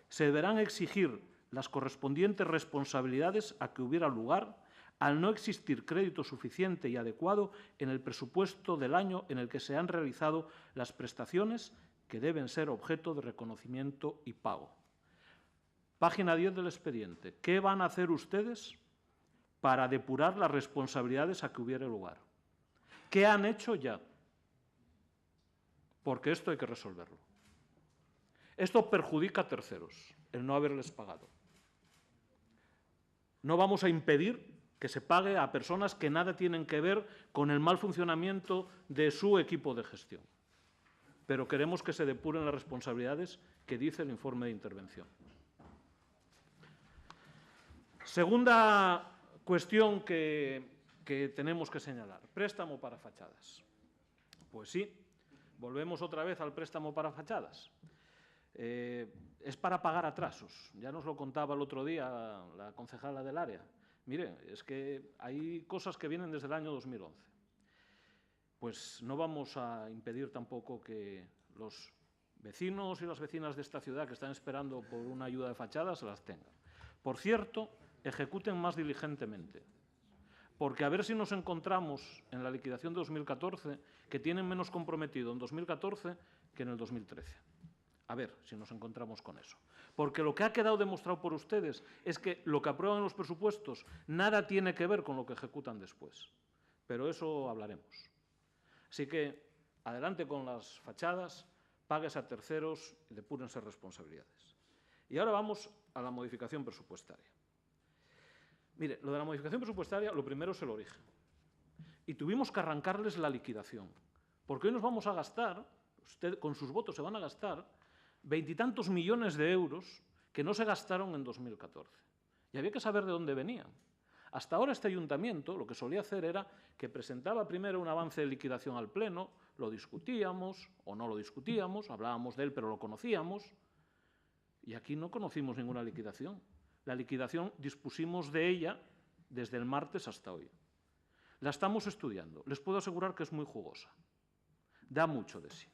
se deberán exigir las correspondientes responsabilidades a que hubiera lugar al no existir crédito suficiente y adecuado en el presupuesto del año en el que se han realizado las prestaciones que deben ser objeto de reconocimiento y pago. Página 10 del expediente. ¿Qué van a hacer ustedes para depurar las responsabilidades a que hubiera lugar? ¿Qué han hecho ya? Porque esto hay que resolverlo. Esto perjudica a terceros, el no haberles pagado. No vamos a impedir que se pague a personas que nada tienen que ver con el mal funcionamiento de su equipo de gestión. Pero queremos que se depuren las responsabilidades que dice el informe de intervención. Segunda cuestión que tenemos que señalar, préstamo para fachadas. Pues sí, volvemos otra vez al préstamo para fachadas. Es para pagar atrasos. Ya nos lo contaba el otro día la concejala del área. Mire, es que hay cosas que vienen desde el año 2011. Pues no vamos a impedir tampoco que los vecinos y las vecinas de esta ciudad que están esperando por una ayuda de fachadas se las tengan. Por cierto, ejecuten más diligentemente, porque a ver si nos encontramos en la liquidación de 2014 que tienen menos comprometido en 2014 que en el 2013. A ver si nos encontramos con eso. Porque lo que ha quedado demostrado por ustedes es que lo que aprueban en los presupuestos nada tiene que ver con lo que ejecutan después. Pero eso hablaremos. Así que adelante con las fachadas, pagues a terceros y depúrense responsabilidades. Y ahora vamos a la modificación presupuestaria. Mire, lo de la modificación presupuestaria, lo primero es el origen. Y tuvimos que arrancarles la liquidación. Porque hoy nos vamos a gastar, usted con sus votos se van a gastar, 20 y tantos millones de euros que no se gastaron en 2014. Y había que saber de dónde venían. Hasta ahora este ayuntamiento lo que solía hacer era que presentaba primero un avance de liquidación al Pleno, lo discutíamos o no lo discutíamos, hablábamos de él pero lo conocíamos, y aquí no conocimos ninguna liquidación. La liquidación dispusimos de ella desde el martes hasta hoy. La estamos estudiando. Les puedo asegurar que es muy jugosa. Da mucho de sí.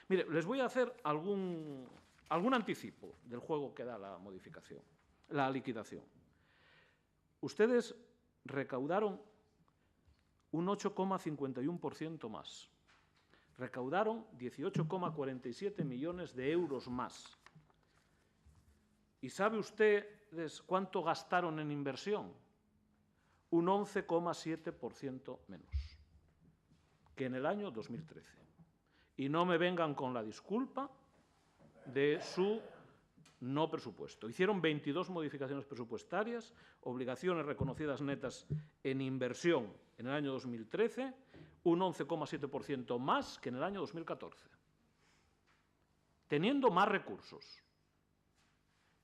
Mire, les voy a hacer algún anticipo del juego que da la modificación, la liquidación. Ustedes recaudaron un 8,51% más. Recaudaron 18,47 millones de euros más. ¿Y sabe ustedes cuánto gastaron en inversión? Un 11,7% menos que en el año 2013. Y no me vengan con la disculpa de su no presupuesto. Hicieron 22 modificaciones presupuestarias, obligaciones reconocidas netas en inversión en el año 2013, un 11,7% más que en el año 2014. Teniendo más recursos,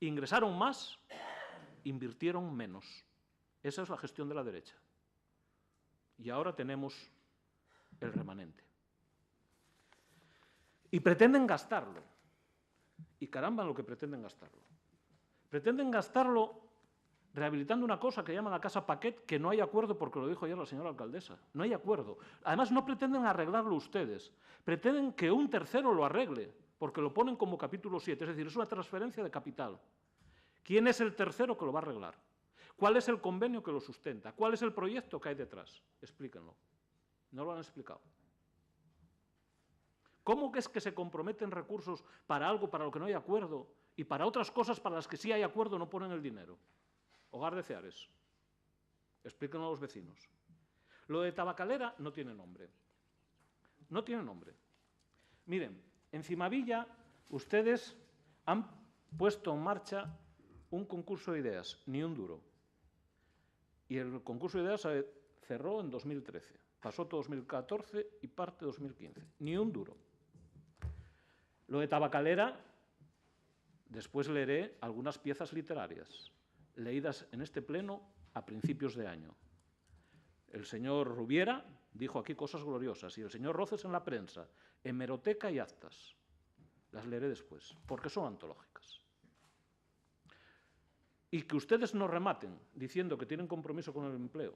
ingresaron más, invirtieron menos. Esa es la gestión de la derecha. Y ahora tenemos el remanente. Y pretenden gastarlo. Y caramba, lo que pretenden gastarlo. Pretenden gastarlo rehabilitando una cosa que llaman la Casa Paquet, que no hay acuerdo, porque lo dijo ayer la señora alcaldesa. No hay acuerdo. Además, no pretenden arreglarlo ustedes. Pretenden que un tercero lo arregle, porque lo ponen como capítulo 7. Es decir, es una transferencia de capital. ¿Quién es el tercero que lo va a arreglar? ¿Cuál es el convenio que lo sustenta? ¿Cuál es el proyecto que hay detrás? Explíquenlo. No lo han explicado. ¿Cómo es que se comprometen recursos para algo para lo que no hay acuerdo y para otras cosas para las que sí hay acuerdo no ponen el dinero? Hogar de Ceares. Explíquenlo a los vecinos. Lo de Tabacalera no tiene nombre. No tiene nombre. Miren, en Cimavilla ustedes han puesto en marcha un concurso de ideas, ni un duro. Y el concurso de ideas se cerró en 2013. Pasó todo 2014 y parte de 2015. Ni un duro. Lo de Tabacalera, después leeré algunas piezas literarias, leídas en este pleno a principios de año. El señor Rubiera dijo aquí cosas gloriosas y el señor Roces en la prensa, hemeroteca y actas. Las leeré después, porque son antológicas. Y que ustedes nos rematen diciendo que tienen compromiso con el empleo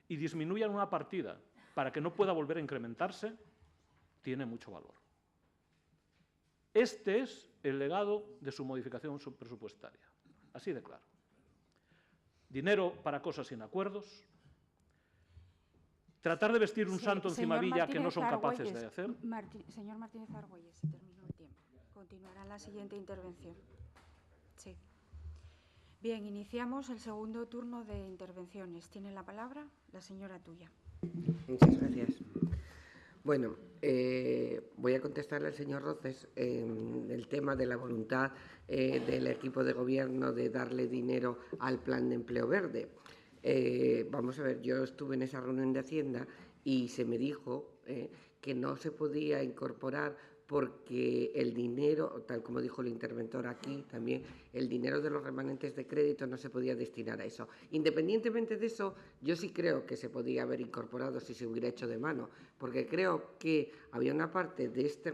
y disminuyan una partida para que no pueda volver a incrementarse, tiene mucho valor. Este es el legado de su modificación presupuestaria. Así de claro. Dinero para cosas sin acuerdos. Tratar de vestir un santo en Cimavilla que no son capaces de hacer. Señor Martínez Argüelles, se terminó el tiempo. Continuará la siguiente intervención. Sí. Bien, iniciamos el segundo turno de intervenciones. Tiene la palabra la señora Tuya. Muchas gracias. Bueno, voy a contestarle al señor Roces el tema de la voluntad del equipo de gobierno de darle dinero al plan de empleo verde. Vamos a ver, yo estuve en esa reunión de Hacienda y se me dijo que no se podía incorporar porque el dinero, tal como dijo el interventor aquí también, el dinero de los remanentes de crédito no se podía destinar a eso. Independientemente de eso, yo sí creo que se podía haber incorporado si se hubiera hecho de mano, porque creo que había una parte de este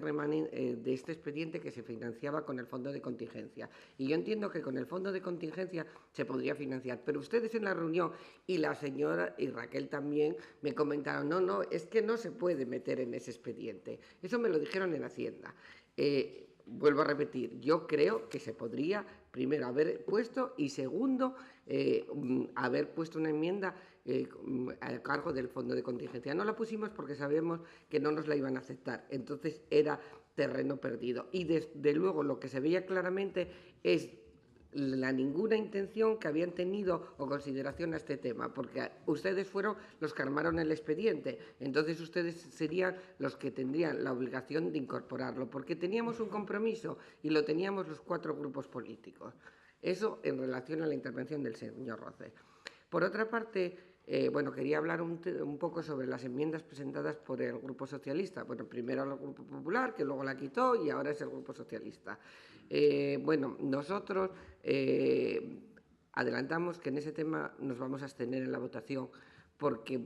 expediente que se financiaba con el fondo de contingencia. Y yo entiendo que con el fondo de contingencia se podría financiar, pero ustedes en la reunión y la señora y Raquel también me comentaron, no, es que no se puede meter en ese expediente. Eso me lo dijeron en Hacienda. Vuelvo a repetir, yo creo que se podría, primero, haber puesto y segundo, haber puesto una enmienda a cargo del fondo de contingencia. No la pusimos porque sabemos que no nos la iban a aceptar, entonces era terreno perdido. Y desde luego lo que se veía claramente es la ninguna intención que habían tenido o consideración a este tema, porque ustedes fueron los que armaron el expediente, entonces ustedes serían los que tendrían la obligación de incorporarlo, porque teníamos un compromiso y lo teníamos los 4 grupos políticos. Eso en relación a la intervención del señor Roces. Por otra parte, quería hablar un poco sobre las enmiendas presentadas por el Grupo Socialista. Bueno, primero el Grupo Popular, que luego la quitó, y ahora es el Grupo Socialista. Nosotros adelantamos que en ese tema nos vamos a abstener en la votación, porque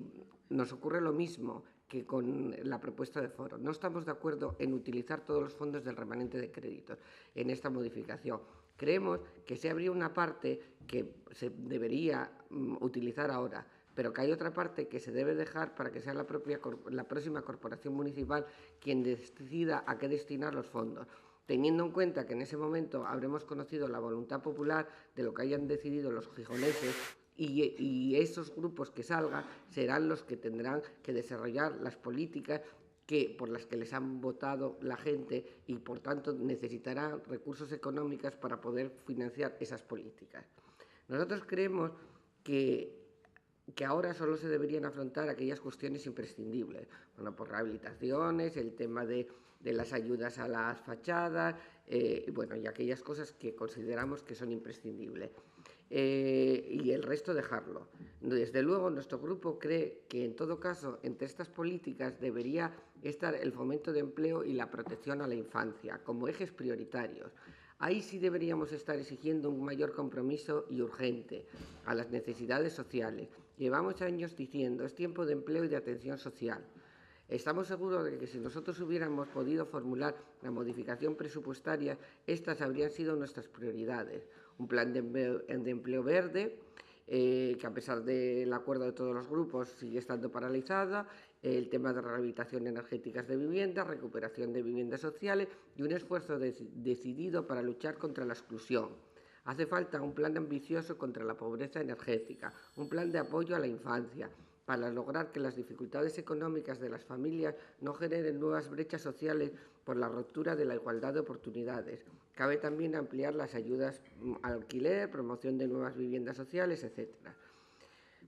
nos ocurre lo mismo que con la propuesta de foro. No estamos de acuerdo en utilizar todos los fondos del remanente de créditos en esta modificación. Creemos que se habría una parte que se debería utilizar ahora, pero que hay otra parte que se debe dejar para que sea la próxima corporación municipal quien decida a qué destinar los fondos, teniendo en cuenta que en ese momento habremos conocido la voluntad popular de lo que hayan decidido los gijoneses y esos grupos que salgan serán los que tendrán que desarrollar las políticas por las que les han votado la gente y, por tanto, necesitarán recursos económicos para poder financiar esas políticas. Nosotros creemos que ahora solo se deberían afrontar aquellas cuestiones imprescindibles, por rehabilitaciones, el tema de las ayudas a las fachadas, y aquellas cosas que consideramos que son imprescindibles. Y el resto dejarlo. Desde luego, nuestro grupo cree que, en todo caso, entre estas políticas debería estar el fomento de empleo y la protección a la infancia como ejes prioritarios. Ahí sí deberíamos estar exigiendo un mayor compromiso y urgente a las necesidades sociales. Llevamos años diciendo, es tiempo de empleo y de atención social. Estamos seguros de que si nosotros hubiéramos podido formular la modificación presupuestaria, estas habrían sido nuestras prioridades. Un plan de empleo verde, que a pesar del acuerdo de todos los grupos sigue estando paralizada, el tema de rehabilitación energéticas de viviendas, recuperación de viviendas sociales y un esfuerzo decidido para luchar contra la exclusión. Hace falta un plan ambicioso contra la pobreza energética, un plan de apoyo a la infancia, para lograr que las dificultades económicas de las familias no generen nuevas brechas sociales por la ruptura de la igualdad de oportunidades. Cabe también ampliar las ayudas al alquiler, promoción de nuevas viviendas sociales, etc.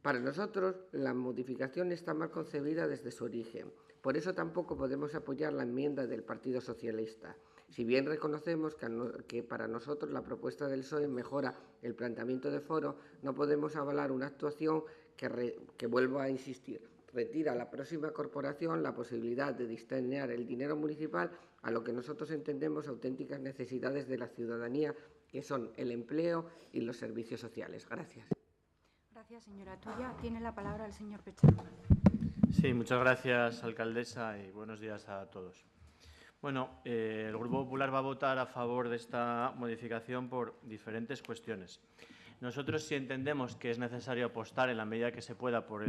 Para nosotros, la modificación está mal concebida desde su origen. Por eso tampoco podemos apoyar la enmienda del Partido Socialista. Si bien reconocemos que para nosotros la propuesta del PSOE mejora el planteamiento de foro, no podemos avalar una actuación que vuelvo a insistir, retira a la próxima corporación la posibilidad de destinar el dinero municipal a lo que nosotros entendemos auténticas necesidades de la ciudadanía, que son el empleo y los servicios sociales. Gracias. Gracias, señora Tuya. Tiene la palabra el señor Pecharro. Sí, muchas gracias, alcaldesa, y buenos días a todos. Bueno, el Grupo Popular va a votar a favor de esta modificación por diferentes cuestiones. Nosotros sí entendemos que es necesario apostar en la medida que se pueda por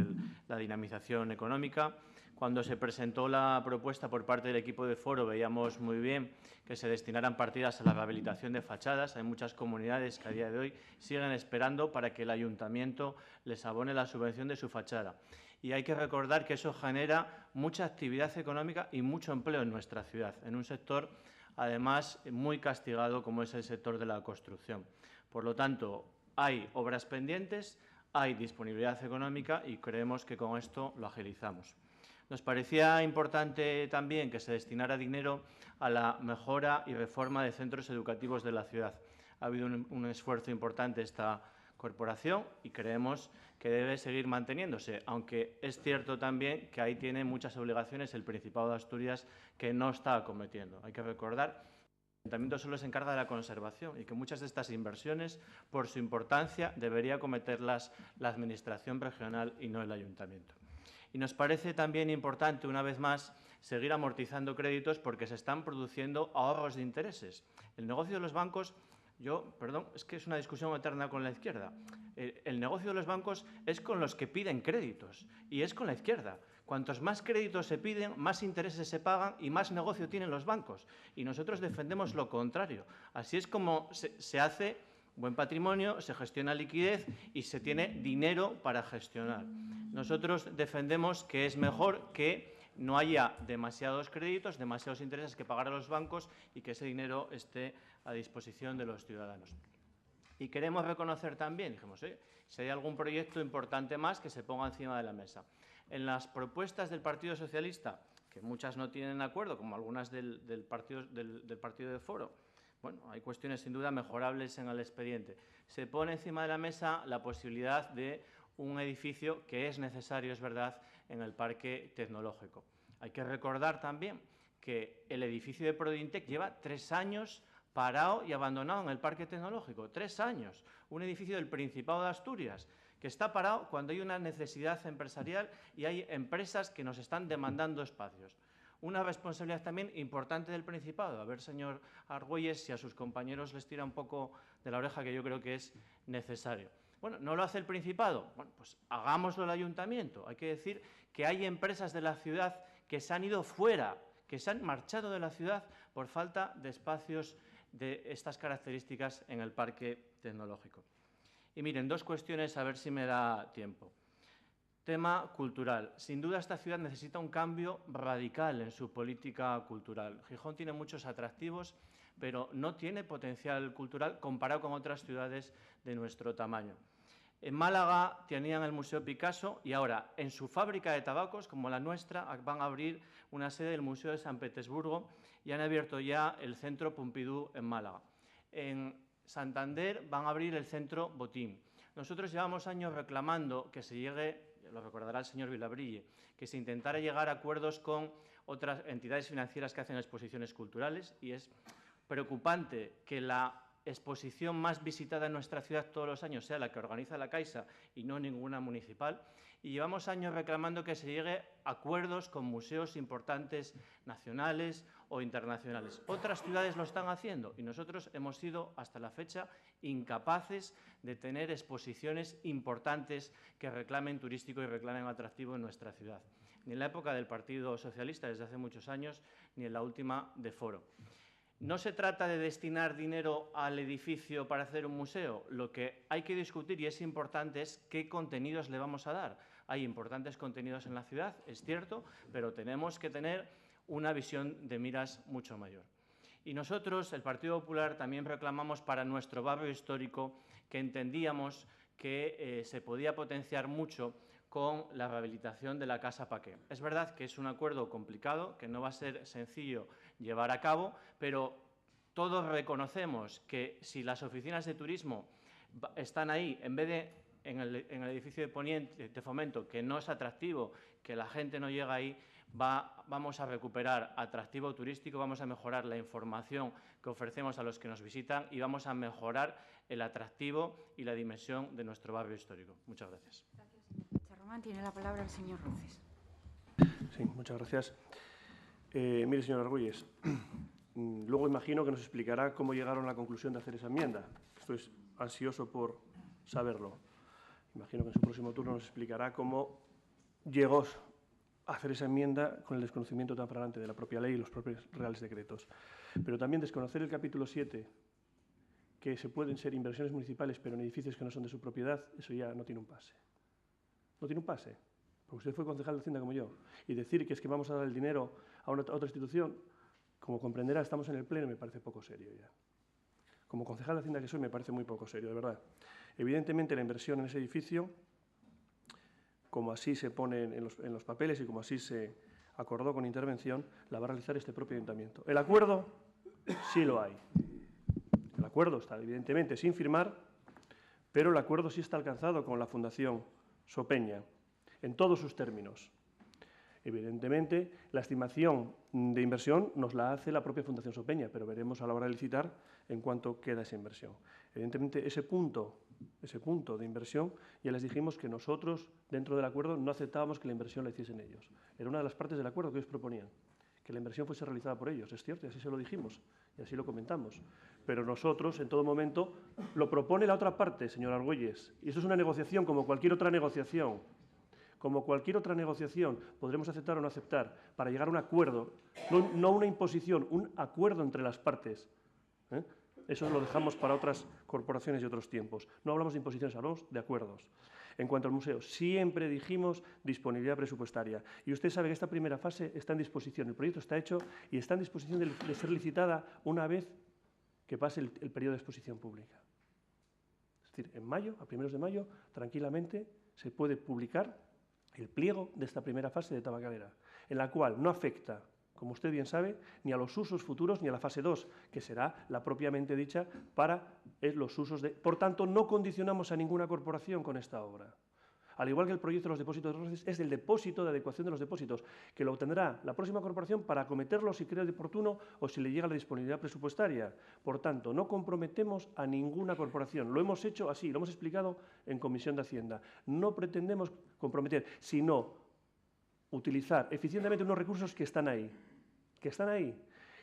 la dinamización económica. Cuando se presentó la propuesta por parte del equipo de foro veíamos muy bien que se destinaran partidas a la rehabilitación de fachadas. Hay muchas comunidades que a día de hoy siguen esperando para que el ayuntamiento les abone la subvención de su fachada. Y hay que recordar que eso genera mucha actividad económica y mucho empleo en nuestra ciudad, en un sector, además, muy castigado como es el sector de la construcción. Por lo tanto, hay obras pendientes, hay disponibilidad económica y creemos que con esto lo agilizamos. Nos parecía importante también que se destinara dinero a la mejora y reforma de centros educativos de la ciudad. Ha habido un esfuerzo importante esta corporación y creemos que debe seguir manteniéndose, aunque es cierto también que ahí tiene muchas obligaciones el Principado de Asturias que no está acometiendo. Hay que recordar que el Ayuntamiento solo se encarga de la conservación y que muchas de estas inversiones, por su importancia, debería acometerlas la Administración regional y no el Ayuntamiento. Y nos parece también importante, una vez más, seguir amortizando créditos porque se están produciendo ahorros de intereses. El negocio de los bancos, es que es una discusión eterna con la izquierda. El negocio de los bancos es con los que piden créditos y es con la izquierda. Cuantos más créditos se piden, más intereses se pagan y más negocio tienen los bancos. Y nosotros defendemos lo contrario. Así es como se hace buen patrimonio, se gestiona liquidez y se tiene dinero para gestionar. Nosotros defendemos que es mejor que no haya demasiados créditos, demasiados intereses que pagar a los bancos y que ese dinero esté a disposición de los ciudadanos. Y queremos reconocer también, dijimos, si hay algún proyecto importante más que se ponga encima de la mesa. En las propuestas del Partido Socialista, que muchas no tienen acuerdo, como algunas del partido de foro, bueno, hay cuestiones sin duda mejorables en el expediente. Se pone encima de la mesa la posibilidad de un edificio que es necesario, es verdad, en el Parque Tecnológico. Hay que recordar también que el edificio de Prodintec lleva 3 años parado y abandonado en el Parque Tecnológico. 3 años. Un edificio del Principado de Asturias que está parado cuando hay una necesidad empresarial y hay empresas que nos están demandando espacios. Una responsabilidad también importante del Principado. A ver, señor Argüelles, si a sus compañeros les tira un poco de la oreja, que yo creo que es necesario. Bueno, ¿no lo hace el Principado? Bueno, pues hagámoslo el Ayuntamiento. Hay que decir que hay empresas de la ciudad que se han ido fuera, que se han marchado de la ciudad por falta de espacios de estas características en el Parque Tecnológico. Y miren, 2 cuestiones, a ver si me da tiempo. Tema cultural. Sin duda esta ciudad necesita un cambio radical en su política cultural. Gijón tiene muchos atractivos, pero no tiene potencial cultural comparado con otras ciudades de nuestro tamaño. En Málaga tenían el Museo Picasso y ahora en su fábrica de tabacos, como la nuestra, van a abrir una sede del Museo de San Petersburgo y han abierto ya el Centro Pompidou en Málaga. En Santander van a abrir el Centro Botín. Nosotros llevamos años reclamando que se llegue, lo recordará el señor Vilabrille, que se intentara llegar a acuerdos con otras entidades financieras que hacen exposiciones culturales y es preocupante que la exposición más visitada en nuestra ciudad todos los años sea la que organiza la Caixa y no ninguna municipal. Y llevamos años reclamando que se llegue a acuerdos con museos importantes nacionales o internacionales. Otras ciudades lo están haciendo y nosotros hemos sido hasta la fecha incapaces de tener exposiciones importantes que reclamen turístico y reclamen atractivo en nuestra ciudad. Ni en la época del Partido Socialista, desde hace muchos años, ni en la última de Foro. No se trata de destinar dinero al edificio para hacer un museo. Lo que hay que discutir, y es importante, es qué contenidos le vamos a dar. Hay importantes contenidos en la ciudad, es cierto, pero tenemos que tener una visión de miras mucho mayor. Y nosotros, el Partido Popular, también reclamamos para nuestro barrio histórico que entendíamos que se podía potenciar mucho con la rehabilitación de la Casa Paqué. Es verdad que es un acuerdo complicado, que no va a ser sencillo llevar a cabo, pero todos reconocemos que si las oficinas de turismo están ahí, en vez de en el edificio de Poniente, de Fomento, que no es atractivo, que la gente no llega ahí, vamos a recuperar atractivo turístico, vamos a mejorar la información que ofrecemos a los que nos visitan y vamos a mejorar el atractivo y la dimensión de nuestro barrio histórico. Muchas gracias. Román, tiene la palabra el señor Roces. Sí, muchas gracias. Mire, señor Argüelles, luego imagino que nos explicará cómo llegaron a la conclusión de hacer esa enmienda. Estoy ansioso por saberlo. Imagino que en su próximo turno nos explicará cómo llegó a hacer esa enmienda con el desconocimiento tan flagrante de la propia ley y los propios reales decretos. Pero también desconocer el capítulo 7, que se pueden ser inversiones municipales, pero en edificios que no son de su propiedad, eso ya no tiene un pase. No tiene un pase, porque usted fue concejal de Hacienda como yo. Y decir que es que vamos a dar el dinero a otra institución, como comprenderá, estamos en el Pleno, me parece poco serio ya. Como concejal de Hacienda que soy, me parece muy poco serio, de verdad. Evidentemente, la inversión en ese edificio, como así se pone en los papeles y como así se acordó con intervención, la va a realizar este propio ayuntamiento. El acuerdo sí lo hay. El acuerdo está, evidentemente, sin firmar, pero el acuerdo sí está alcanzado con la Fundación Sopeña, en todos sus términos. Evidentemente, la estimación de inversión nos la hace la propia Fundación Sopeña, pero veremos a la hora de licitar en cuánto queda esa inversión. Evidentemente, ese punto de inversión, ya les dijimos que nosotros, dentro del acuerdo, no aceptábamos que la inversión la hiciesen ellos. Era una de las partes del acuerdo que ellos proponían, que la inversión fuese realizada por ellos, es cierto, y así se lo dijimos, y así lo comentamos. Pero nosotros, en todo momento, lo propone la otra parte, señor Argüelles, y eso es una negociación como cualquier otra negociación. Como cualquier otra negociación, podremos aceptar o no aceptar para llegar a un acuerdo, no una imposición, un acuerdo entre las partes. Eso lo dejamos para otras corporaciones y otros tiempos. No hablamos de imposiciones, hablamos de acuerdos. En cuanto al museo, siempre dijimos disponibilidad presupuestaria. Y usted sabe que esta primera fase está en disposición, el proyecto está hecho y está en disposición de ser licitada una vez que pase el periodo de exposición pública. Es decir, en mayo, a primeros de mayo, tranquilamente se puede publicar el pliego de esta primera fase de Tabacalera, en la cual no afecta, como usted bien sabe, ni a los usos futuros ni a la fase 2, que será la propiamente dicha para los usos de... Por tanto, no condicionamos a ninguna corporación con esta obra. Al igual que el proyecto de los depósitos de Roces, es el depósito de adecuación de los depósitos, que lo obtendrá la próxima corporación para acometerlo si cree oportuno o si le llega la disponibilidad presupuestaria. Por tanto, no comprometemos a ninguna corporación. Lo hemos hecho así, lo hemos explicado en Comisión de Hacienda. No pretendemos comprometer, sino utilizar eficientemente unos recursos que están ahí,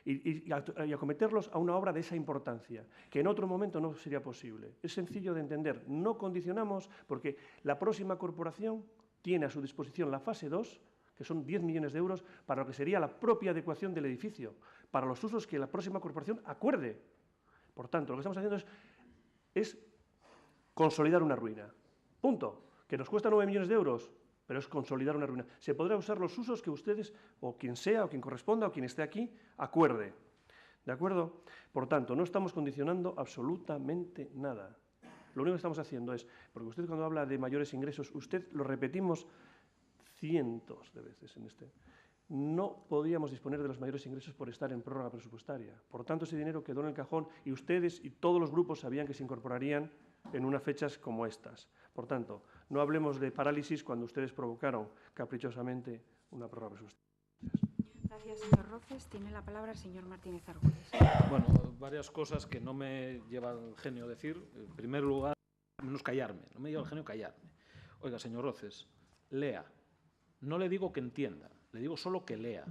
y acometerlos a una obra de esa importancia, que en otro momento no sería posible. Es sencillo de entender, no condicionamos porque la próxima corporación tiene a su disposición la fase 2, que son 10 millones de euros, para lo que sería la propia adecuación del edificio, para los usos que la próxima corporación acuerde. Por tanto, lo que estamos haciendo es consolidar una ruina. Punto. ¿Que nos cuesta 9 millones de euros? Pero es consolidar una ruina. Se podrá usar los usos que ustedes, o quien sea, o quien corresponda, o quien esté aquí, acuerde. ¿De acuerdo? Por tanto, no estamos condicionando absolutamente nada. Lo único que estamos haciendo es, porque usted cuando habla de mayores ingresos, usted lo repetimos cientos de veces en este. No podíamos disponer de los mayores ingresos por estar en prórroga presupuestaria. Por tanto, ese dinero quedó en el cajón y ustedes y todos los grupos sabían que se incorporarían en unas fechas como estas. Por tanto, no hablemos de parálisis cuando ustedes provocaron caprichosamente una prórroga presupuestaria. Gracias, señor Roces. Tiene la palabra el señor Martínez Argüelles. Bueno, varias cosas que no me lleva el genio decir. En primer lugar, menos callarme. No me lleva el genio callarme. Oiga, señor Roces, lea. No le digo que entienda, le digo solo que lea.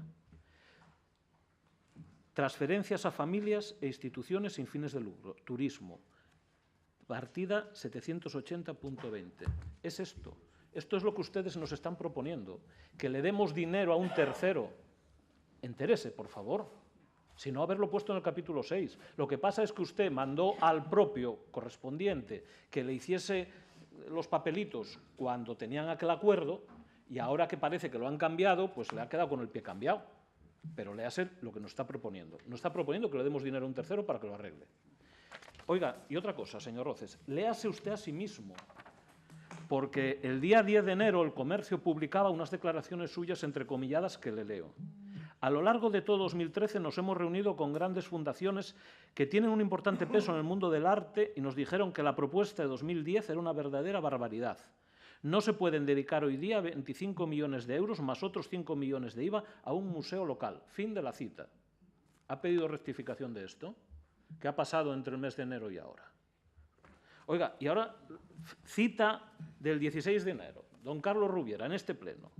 Transferencias a familias e instituciones sin fines de lucro. Turismo. Partida 780.20. Es esto. Esto es lo que ustedes nos están proponiendo. Que le demos dinero a un tercero. Entérese, por favor. sino haberlo puesto en el capítulo 6. Lo que pasa es que usted mandó al propio correspondiente que le hiciese los papelitos cuando tenían aquel acuerdo y ahora que parece que lo han cambiado, pues le ha quedado con el pie cambiado. Pero léase lo que nos está proponiendo. Nos está proponiendo que le demos dinero a un tercero para que lo arregle. Oiga, y otra cosa, señor Roces, léase usted a sí mismo, porque el día 10 de enero el Comercio publicaba unas declaraciones suyas entrecomilladas que le leo. A lo largo de todo 2013 nos hemos reunido con grandes fundaciones que tienen un importante peso en el mundo del arte y nos dijeron que la propuesta de 2010 era una verdadera barbaridad. No se pueden dedicar hoy día 25 millones de euros más otros 5 millones de IVA a un museo local. Fin de la cita. ¿Ha pedido rectificación de esto? ¿Qué ha pasado entre el mes de enero y ahora? Oiga, y ahora cita del 16 de enero. Don Carlos Rubiera, en este pleno.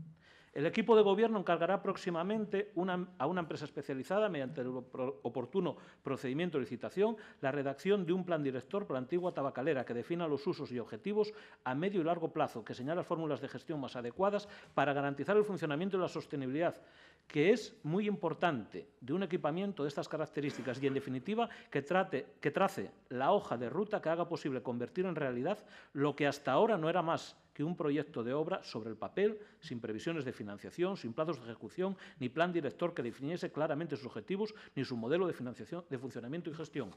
El equipo de gobierno encargará próximamente a una empresa especializada, mediante el oportuno procedimiento de licitación, la redacción de un plan director para la antigua tabacalera que defina los usos y objetivos a medio y largo plazo, que señala fórmulas de gestión más adecuadas para garantizar el funcionamiento y la sostenibilidad, que es muy importante de un equipamiento de estas características y, en definitiva, que trace la hoja de ruta que haga posible convertir en realidad lo que hasta ahora no era más que un proyecto de obra sobre el papel, sin previsiones de financiación, sin plazos de ejecución, ni plan director que definiese claramente sus objetivos, ni su modelo de financiación, de funcionamiento y gestión.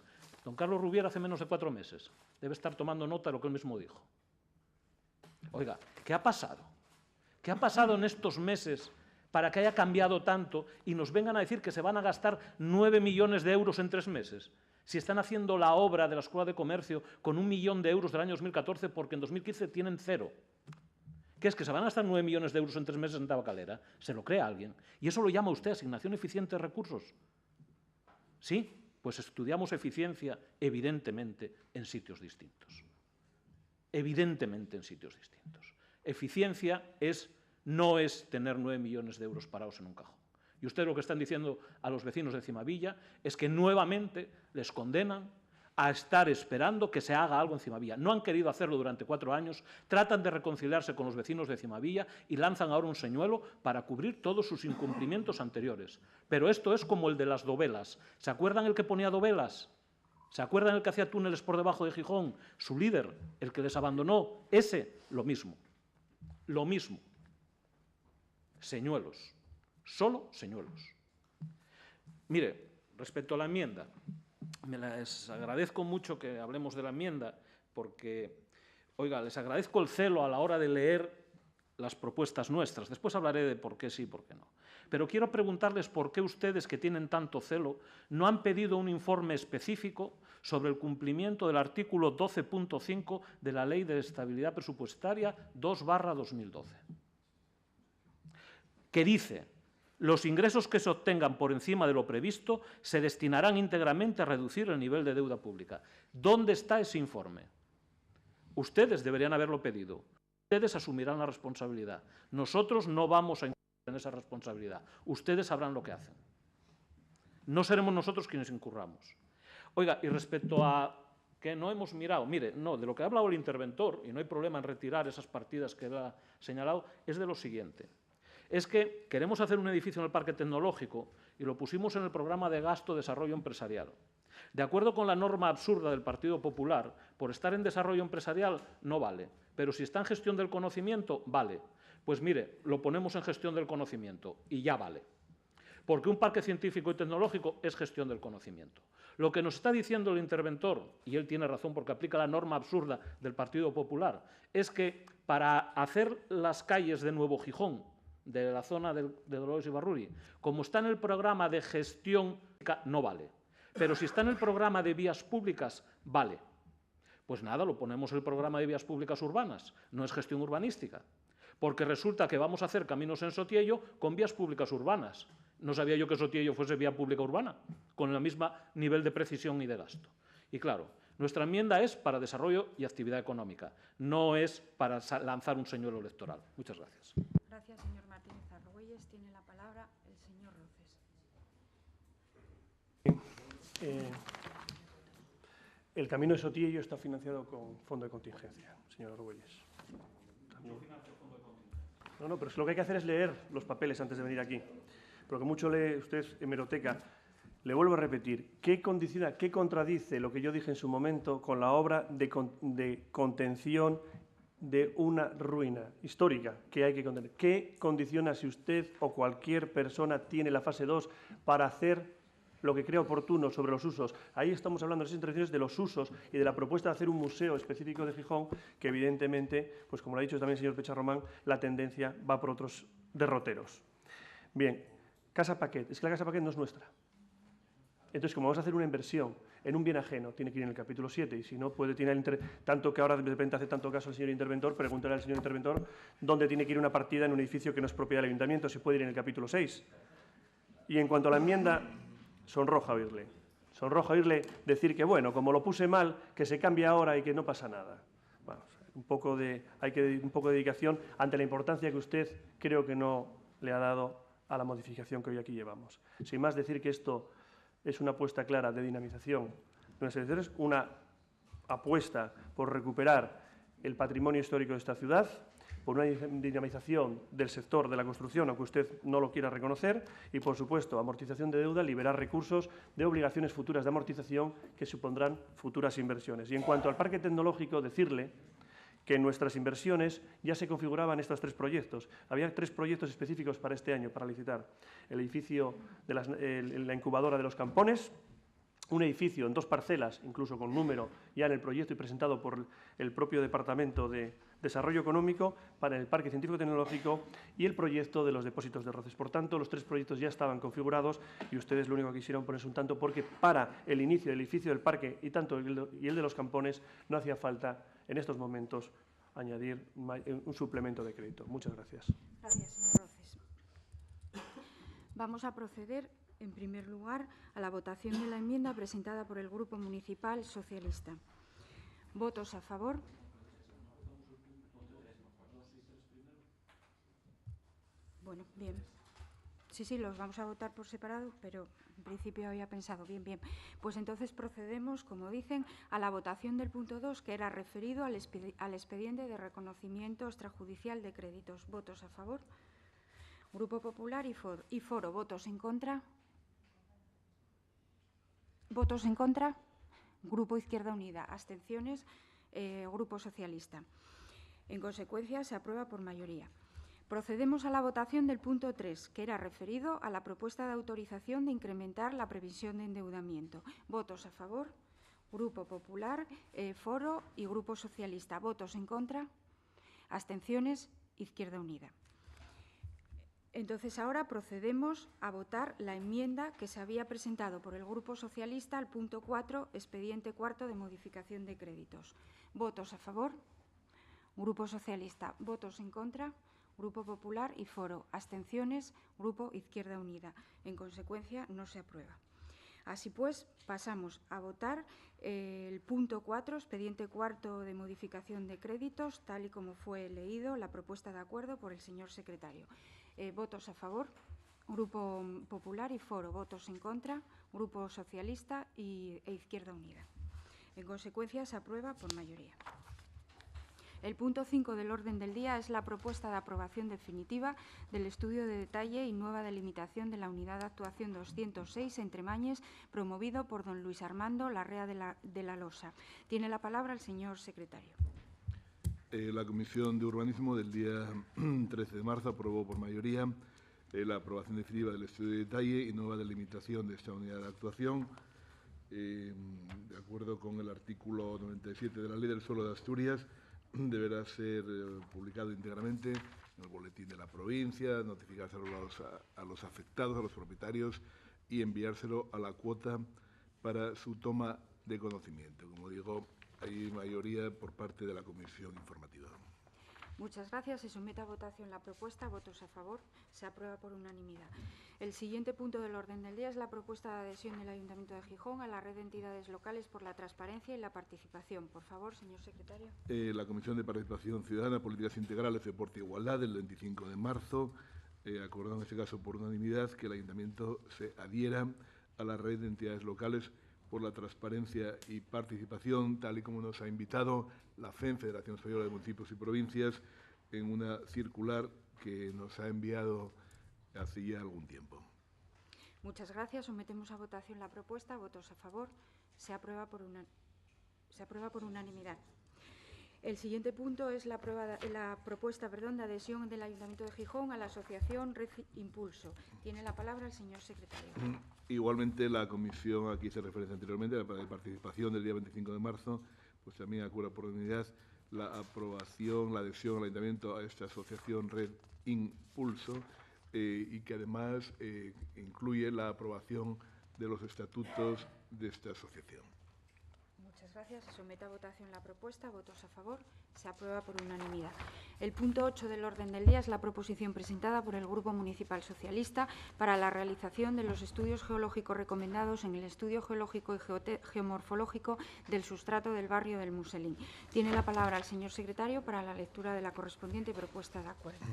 Don Carlos Rubiera hace menos de 4 meses. Debe estar tomando nota de lo que él mismo dijo. Oiga, ¿qué ha pasado? ¿Qué ha pasado en estos meses para que haya cambiado tanto y nos vengan a decir que se van a gastar 9 millones de euros en 3 meses? Si están haciendo la obra de la Escuela de Comercio con 1 millón de euros del año 2014 porque en 2015 tienen 0. ¿Qué es, que se van a gastar 9 millones de euros en 3 meses en tabacalera? ¿Se lo cree alguien? ¿Y eso lo llama usted asignación eficiente de recursos? ¿Sí? Pues estudiamos eficiencia, evidentemente, en sitios distintos. Evidentemente en sitios distintos. Eficiencia no es tener 9 millones de euros parados en un cajón. Y ustedes lo que están diciendo a los vecinos de Cimavilla es que nuevamente les condenan a estar esperando que se haga algo en Cimavilla. No han querido hacerlo durante 4 años, tratan de reconciliarse con los vecinos de Cimavilla y lanzan ahora un señuelo para cubrir todos sus incumplimientos anteriores. Pero esto es como el de las dovelas. ¿Se acuerdan el que ponía dovelas? ¿Se acuerdan el que hacía túneles por debajo de Gijón? Su líder, el que les abandonó, ese, lo mismo. Lo mismo. Señuelos. Solo señuelos. Mire, respecto a la enmienda, les agradezco mucho que hablemos de la enmienda porque, oiga, les agradezco el celo a la hora de leer las propuestas nuestras. Después hablaré de por qué sí y por qué no. Pero quiero preguntarles por qué ustedes, que tienen tanto celo, no han pedido un informe específico sobre el cumplimiento del artículo 12.5 de la Ley de Estabilidad Presupuestaria 2/2012, que dice: los ingresos que se obtengan por encima de lo previsto se destinarán íntegramente a reducir el nivel de deuda pública. ¿Dónde está ese informe? Ustedes deberían haberlo pedido. Ustedes asumirán la responsabilidad. Nosotros no vamos a incurrir en esa responsabilidad. Ustedes sabrán lo que hacen. No seremos nosotros quienes incurramos. Oiga, y respecto a que no hemos mirado, mire, no, de lo que ha hablado el interventor, y no hay problema en retirar esas partidas que él ha señalado, es de lo siguiente. Es que queremos hacer un edificio en el Parque Tecnológico y lo pusimos en el programa de gasto desarrollo empresarial. De acuerdo con la norma absurda del Partido Popular, por estar en desarrollo empresarial no vale, pero si está en gestión del conocimiento, vale. Pues mire, lo ponemos en gestión del conocimiento y ya vale. Porque un parque científico y tecnológico es gestión del conocimiento. Lo que nos está diciendo el interventor, y él tiene razón porque aplica la norma absurda del Partido Popular, es que para hacer las calles de Nuevo Gijón, de la zona de Dolores y Barruri, como está en el programa de gestión, no vale. Pero si está en el programa de vías públicas, vale. Pues nada, lo ponemos en el programa de vías públicas urbanas, no es gestión urbanística. Porque resulta que vamos a hacer caminos en Sotiello con vías públicas urbanas. No sabía yo que Sotiello fuese vía pública urbana, con el mismo nivel de precisión y de gasto. Y claro, nuestra enmienda es para desarrollo y actividad económica, no es para lanzar un señuelo electoral. Muchas gracias. Gracias, señor Martínez Argüelles. Tiene la palabra el señor Roces. El camino de Sotillo está financiado con fondo de contingencia, señor Argüelles. No, pero lo que hay que hacer es leer los papeles antes de venir aquí. Porque mucho lee usted hemeroteca. Le vuelvo a repetir, ¿qué condiciona, qué contradice lo que yo dije en su momento con la obra de contención de una ruina histórica que hay que contener? ¿Qué condiciona si usted o cualquier persona tiene la fase 2 para hacer lo que crea oportuno sobre los usos? Ahí estamos hablando en esas intervenciones de los usos y de la propuesta de hacer un museo específico de Gijón, que evidentemente, pues como lo ha dicho también el señor Pecharromán, la tendencia va por otros derroteros. Bien, Casa Paquet. Es que la Casa Paquet no es nuestra. Entonces, como vamos a hacer una inversión en un bien ajeno, tiene que ir en el capítulo 7, y si no, puede tener tanto que ahora de repente hace tanto caso al señor interventor, pregúntale al señor interventor dónde tiene que ir una partida en un edificio que no es propiedad del ayuntamiento, si puede ir en el capítulo 6. Y en cuanto a la enmienda, sonroja oírle decir que, bueno, como lo puse mal, que se cambia ahora y que no pasa nada. Bueno, un poco de dedicación ante la importancia que usted creo que no le ha dado a la modificación que hoy aquí llevamos. Sin más, decir que esto es una apuesta clara de dinamización de nuestras elecciones, una apuesta por recuperar el patrimonio histórico de esta ciudad, por una dinamización del sector de la construcción, aunque usted no lo quiera reconocer, y, por supuesto, amortización de deuda, liberar recursos de obligaciones futuras de amortización que supondrán futuras inversiones. Y en cuanto al parque tecnológico, decirle que en nuestras inversiones ya se configuraban estos 3 proyectos. Había 3 proyectos específicos para este año, para licitar. El edificio de la incubadora de los Campones, un edificio en 2 parcelas, incluso con número ya en el proyecto y presentado por el propio Departamento de Desarrollo Económico, para el Parque Científico-Tecnológico, y el proyecto de los depósitos de roces. Por tanto, los 3 proyectos ya estaban configurados y ustedes lo único que quisieron ponerse un tanto porque para el inicio del edificio del parque y el de los Campones no hacía falta en estos momentos añadir un suplemento de crédito. Muchas gracias. Gracias, señor Roces. Vamos a proceder, en primer lugar, a la votación de la enmienda presentada por el Grupo Municipal Socialista. ¿Votos a favor? Bueno, bien. Sí, los vamos a votar por separado, pero en principio había pensado, bien. Pues entonces procedemos, como dicen, a la votación del punto 2, que era referido al expediente de reconocimiento extrajudicial de créditos. ¿Votos a favor? Grupo Popular y Foro. ¿Votos en contra? ¿Votos en contra? Grupo Izquierda Unida. ¿Abstenciones? Grupo Socialista. En consecuencia, se aprueba por mayoría. Procedemos a la votación del punto 3, que era referido a la propuesta de autorización de incrementar la previsión de endeudamiento. ¿Votos a favor? Grupo Popular, Foro y Grupo Socialista. ¿Votos en contra? Abstenciones, Izquierda Unida. Entonces, ahora procedemos a votar la enmienda que se había presentado por el Grupo Socialista al punto 4, expediente cuarto de modificación de créditos. ¿Votos a favor? Grupo Socialista. ¿Votos en contra? Grupo Popular y Foro. Abstenciones, Grupo Izquierda Unida. En consecuencia, no se aprueba. Así pues, pasamos a votar el punto 4, expediente cuarto de modificación de créditos, tal y como fue leído la propuesta de acuerdo por el señor secretario. ¿Votos a favor? Grupo Popular y Foro. ¿Votos en contra? Grupo Socialista e Izquierda Unida. En consecuencia, se aprueba por mayoría. El punto 5 del orden del día es la propuesta de aprobación definitiva del estudio de detalle y nueva delimitación de la unidad de actuación 206 Entremañes, promovido por don Luis Armando Larrea de la Losa. Tiene la palabra el señor secretario. La Comisión de Urbanismo del día 13 de marzo aprobó por mayoría la aprobación definitiva del estudio de detalle y nueva delimitación de esta unidad de actuación. De acuerdo con el artículo 97 de la Ley del Suelo de Asturias, deberá ser publicado íntegramente en el boletín de la provincia, notificárselo a los afectados, a los propietarios y enviárselo a la cuota para su toma de conocimiento. Como digo, hay mayoría por parte de la Comisión Informativa. Muchas gracias. Se somete a votación la propuesta. ¿Votos a favor? Se aprueba por unanimidad. El siguiente punto del orden del día es la propuesta de adhesión del Ayuntamiento de Gijón a la red de entidades locales por la transparencia y la participación. Por favor, señor secretario. La Comisión de Participación Ciudadana, Políticas Integrales, Deporte e Igualdad, del 25 de marzo, acordó en este caso por unanimidad que el Ayuntamiento se adhiera a la red de entidades locales por la transparencia y participación, tal y como nos ha invitado la FEM, Federación Española de Municipios y Provincias, en una circular que nos ha enviado hace ya algún tiempo. Muchas gracias. Sometemos a votación la propuesta. Votos a favor. Se aprueba por unanimidad. El siguiente punto es la propuesta de adhesión del Ayuntamiento de Gijón a la asociación Red Impulso. Tiene la palabra el señor secretario. Igualmente, la comisión, aquí se referencia anteriormente, a la participación del día 25 de marzo, pues también acuerda por unanimidad la aprobación, la adhesión al Ayuntamiento a esta asociación Red Impulso y que además incluye la aprobación de los estatutos de esta asociación. Muchas gracias. Se somete a votación la propuesta. Votos a favor. Se aprueba por unanimidad. El punto 8 del orden del día es la proposición presentada por el Grupo Municipal Socialista para la realización de los estudios geológicos recomendados en el estudio geológico y geomorfológico del sustrato del barrio del Muselín. Tiene la palabra el señor secretario para la lectura de la correspondiente propuesta de acuerdo.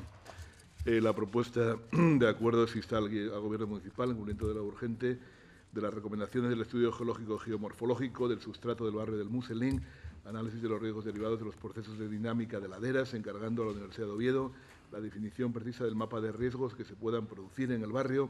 La propuesta de acuerdo se insta al Gobierno Municipal en cumplimiento de lo urgente de las recomendaciones del estudio geológico geomorfológico del sustrato del barrio del Muselín, análisis de los riesgos derivados de los procesos de dinámica de laderas, encargando a la Universidad de Oviedo la definición precisa del mapa de riesgos que se puedan producir en el barrio,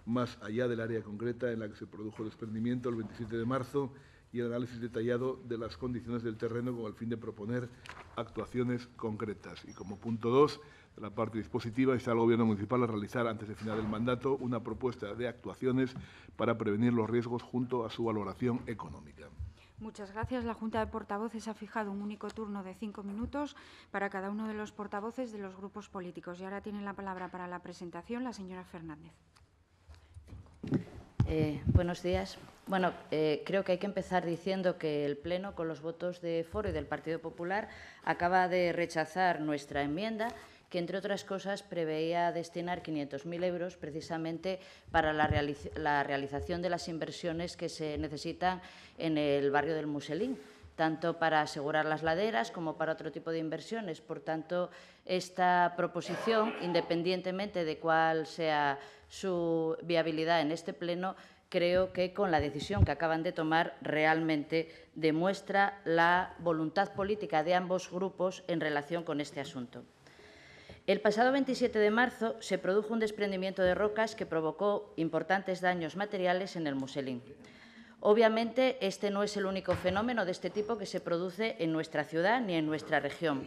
más allá del área concreta en la que se produjo el desprendimiento el 27 de marzo, y el análisis detallado de las condiciones del terreno con el fin de proponer actuaciones concretas. Y como punto 2, de la parte dispositiva, insta al Gobierno Municipal a realizar, antes de final del mandato, una propuesta de actuaciones para prevenir los riesgos junto a su valoración económica. Muchas gracias. La Junta de Portavoces ha fijado un único turno de 5 minutos para cada uno de los portavoces de los grupos políticos. Y ahora tiene la palabra para la presentación la señora Fernández. Buenos días. Bueno, creo que hay que empezar diciendo que el Pleno, con los votos de Foro y del Partido Popular, acaba de rechazar nuestra enmienda, que, entre otras cosas, preveía destinar 500.000 euros precisamente para la realización de las inversiones que se necesitan en el barrio del Muselín, tanto para asegurar las laderas como para otro tipo de inversiones. Por tanto, esta proposición, independientemente de cuál sea su viabilidad en este Pleno, creo que con la decisión que acaban de tomar realmente demuestra la voluntad política de ambos grupos en relación con este asunto. El pasado 27 de marzo se produjo un desprendimiento de rocas que provocó importantes daños materiales en el Muselín. Obviamente, este no es el único fenómeno de este tipo que se produce en nuestra ciudad ni en nuestra región,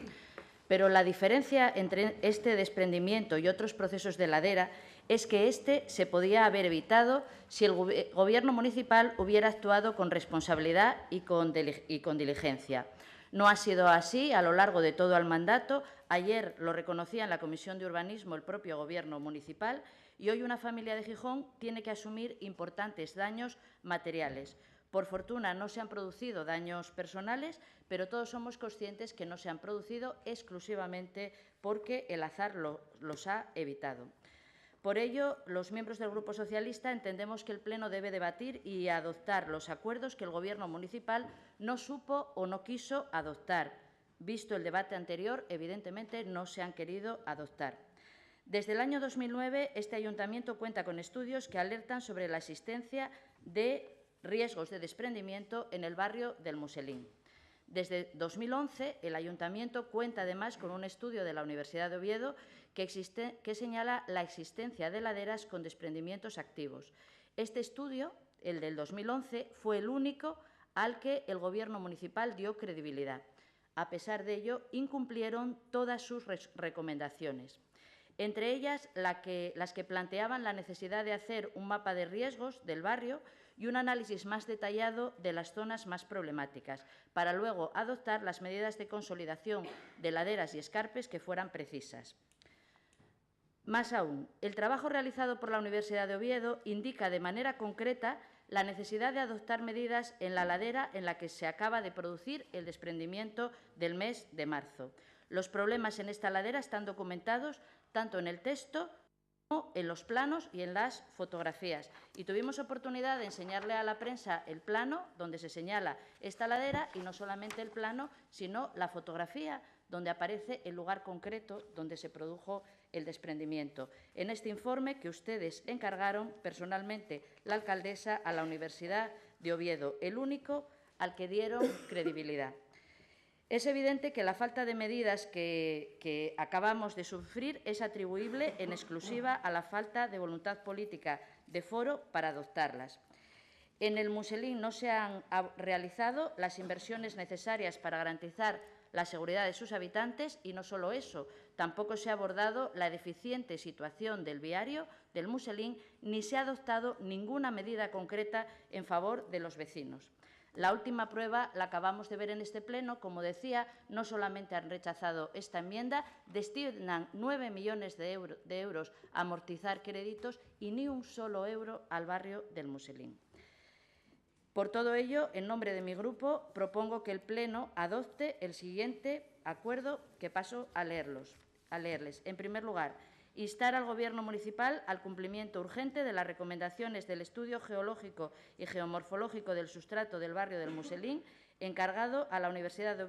pero la diferencia entre este desprendimiento y otros procesos de ladera es que este se podía haber evitado si el Gobierno municipal hubiera actuado con responsabilidad y con diligencia. No ha sido así a lo largo de todo el mandato. Ayer lo reconocía en la Comisión de Urbanismo el propio Gobierno municipal y hoy una familia de Gijón tiene que asumir importantes daños materiales. Por fortuna no se han producido daños personales, pero todos somos conscientes que no se han producido exclusivamente porque el azar los ha evitado. Por ello, los miembros del Grupo Socialista entendemos que el Pleno debe debatir y adoptar los acuerdos que el Gobierno municipal no supo o no quiso adoptar. Visto el debate anterior, evidentemente no se han querido adoptar. Desde el año 2009, este ayuntamiento cuenta con estudios que alertan sobre la existencia de riesgos de desprendimiento en el barrio del Muselín. Desde 2011, el ayuntamiento cuenta además con un estudio de la Universidad de Oviedo que señala la existencia de laderas con desprendimientos activos. Este estudio, el del 2011, fue el único al que el Gobierno municipal dio credibilidad. A pesar de ello, incumplieron todas sus recomendaciones, entre ellas las que planteaban la necesidad de hacer un mapa de riesgos del barrio y un análisis más detallado de las zonas más problemáticas, para luego adoptar las medidas de consolidación de laderas y escarpes que fueran precisas. Más aún, el trabajo realizado por la Universidad de Oviedo indica de manera concreta la necesidad de adoptar medidas en la ladera en la que se acaba de producir el desprendimiento del mes de marzo. Los problemas en esta ladera están documentados tanto en el texto como en los planos y en las fotografías. Y tuvimos oportunidad de enseñarle a la prensa el plano donde se señala esta ladera, y no solamente el plano, sino la fotografía donde aparece el lugar concreto donde se produjo el desprendimiento. En este informe que ustedes encargaron personalmente la alcaldesa a la Universidad de Oviedo, el único al que dieron credibilidad. Es evidente que la falta de medidas que acabamos de sufrir es atribuible en exclusiva a la falta de voluntad política de Foro para adoptarlas. En el Muselín no se han realizado las inversiones necesarias para garantizar la seguridad de sus habitantes y no solo eso, tampoco se ha abordado la deficiente situación del viario del Muselín ni se ha adoptado ninguna medida concreta en favor de los vecinos. La última prueba la acabamos de ver en este pleno. Como decía, no solamente han rechazado esta enmienda, destinan 9 millones de euros a amortizar créditos y ni un solo euro al barrio del Muselín. Por todo ello, en nombre de mi grupo, propongo que el Pleno adopte el siguiente acuerdo, que paso a leerles. En primer lugar, instar al Gobierno municipal al cumplimiento urgente de las recomendaciones del estudio geológico y geomorfológico del sustrato del barrio del Muselín, encargando a la Universidad de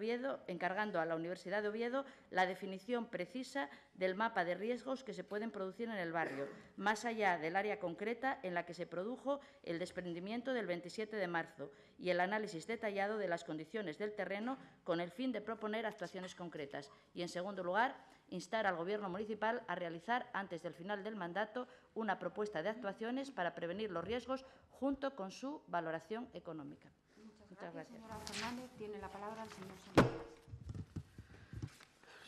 Oviedo la definición precisa del mapa de riesgos que se pueden producir en el barrio, más allá del área concreta en la que se produjo el desprendimiento del 27 de marzo y el análisis detallado de las condiciones del terreno con el fin de proponer actuaciones concretas. Y, en segundo lugar, instar al Gobierno municipal a realizar, antes del final del mandato, una propuesta de actuaciones para prevenir los riesgos junto con su valoración económica. Muchas gracias. Señora Fernández, tiene la palabra el señor Sánchez.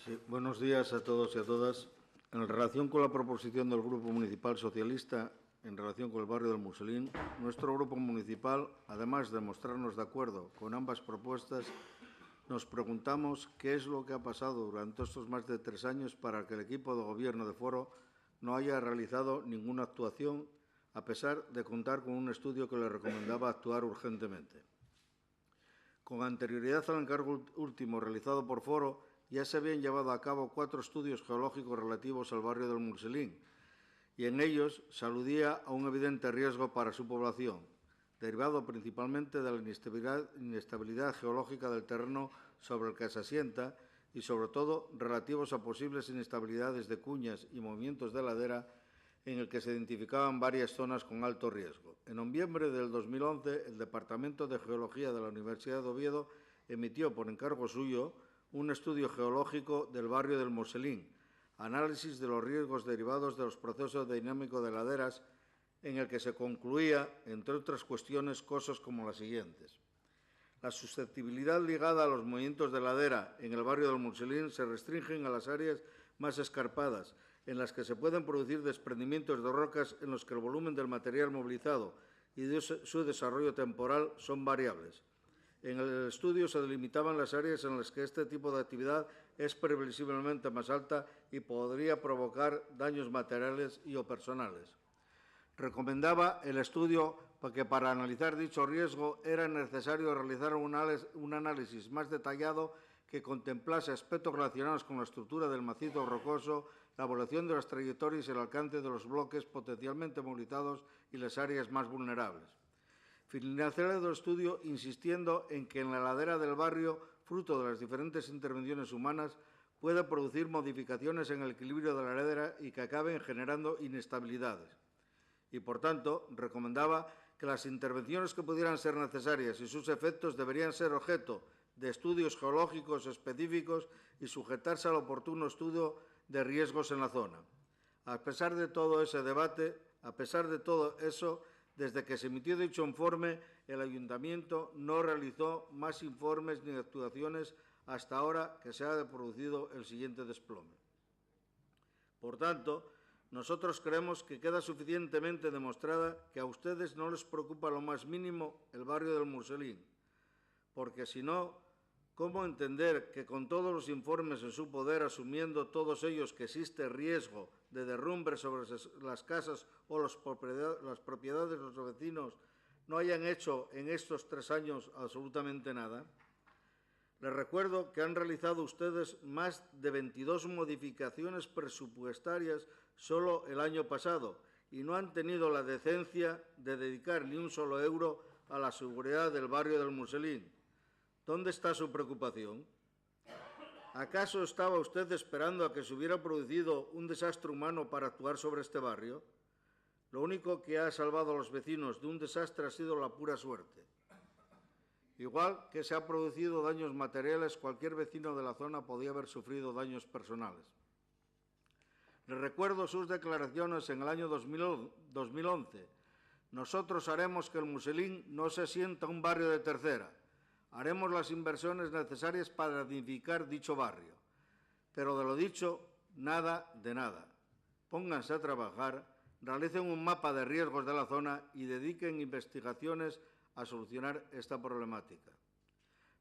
Sí, buenos días a todos y a todas. En relación con la proposición del Grupo Municipal Socialista en relación con el barrio del Muselín, nuestro Grupo Municipal, además de mostrarnos de acuerdo con ambas propuestas, nos preguntamos qué es lo que ha pasado durante estos más de 3 años para que el equipo de gobierno de Foro no haya realizado ninguna actuación, a pesar de contar con un estudio que le recomendaba actuar urgentemente. Con anterioridad al encargo último realizado por Foro, ya se habían llevado a cabo 4 estudios geológicos relativos al barrio del Muselín, y en ellos se aludía a un evidente riesgo para su población, derivado principalmente de la inestabilidad geológica del terreno sobre el que se asienta y, sobre todo, relativos a posibles inestabilidades de cuñas y movimientos de ladera en el que se identificaban varias zonas con alto riesgo. En noviembre del 2011, el Departamento de Geología de la Universidad de Oviedo emitió, por encargo suyo, un estudio geológico del barrio del Muselín, análisis de los riesgos derivados de los procesos dinámicos de laderas, en el que se concluía, entre otras cuestiones, cosas como las siguientes. La susceptibilidad ligada a los movimientos de ladera en el barrio del Muselín se restringen a las áreas más escarpadas, en las que se pueden producir desprendimientos de rocas en los que el volumen del material movilizado y de su desarrollo temporal son variables. En el estudio se delimitaban las áreas en las que este tipo de actividad es previsiblemente más alta y podría provocar daños materiales y o personales. Recomendaba el estudio que para analizar dicho riesgo era necesario realizar un análisis más detallado que contemplase aspectos relacionados con la estructura del macizo rocoso, la evaluación de las trayectorias y el alcance de los bloques potencialmente movilizados y las áreas más vulnerables. Finalizar el estudio insistiendo en que en la ladera del barrio, fruto de las diferentes intervenciones humanas, puede producir modificaciones en el equilibrio de la ladera y que acaben generando inestabilidades. Y, por tanto, recomendaba que las intervenciones que pudieran ser necesarias y sus efectos deberían ser objeto de estudios geológicos específicos y sujetarse al oportuno estudio de riesgos en la zona. A pesar de todo ese debate, a pesar de todo eso, desde que se emitió dicho informe, el Ayuntamiento no realizó más informes ni actuaciones hasta ahora que se ha producido el siguiente desplome. Por tanto, nosotros creemos que queda suficientemente demostrada que a ustedes no les preocupa lo más mínimo el barrio del Muselín, porque si no, ¿cómo entender que con todos los informes en su poder, asumiendo todos ellos que existe riesgo de derrumbe sobre las casas o las propiedades de los vecinos, no hayan hecho en estos 3 años absolutamente nada? Les recuerdo que han realizado ustedes más de 22 modificaciones presupuestarias solo el año pasado y no han tenido la decencia de dedicar ni un solo euro a la seguridad del barrio del Muselín. ¿Dónde está su preocupación? ¿Acaso estaba usted esperando a que se hubiera producido un desastre humano para actuar sobre este barrio? Lo único que ha salvado a los vecinos de un desastre ha sido la pura suerte. Igual que se han producido daños materiales, cualquier vecino de la zona podía haber sufrido daños personales. Les recuerdo sus declaraciones en el año 2011. Nosotros haremos que el Muselín no se sienta un barrio de tercera. Haremos las inversiones necesarias para dignificar dicho barrio. Pero de lo dicho, nada de nada. Pónganse a trabajar, realicen un mapa de riesgos de la zona y dediquen investigaciones a solucionar esta problemática.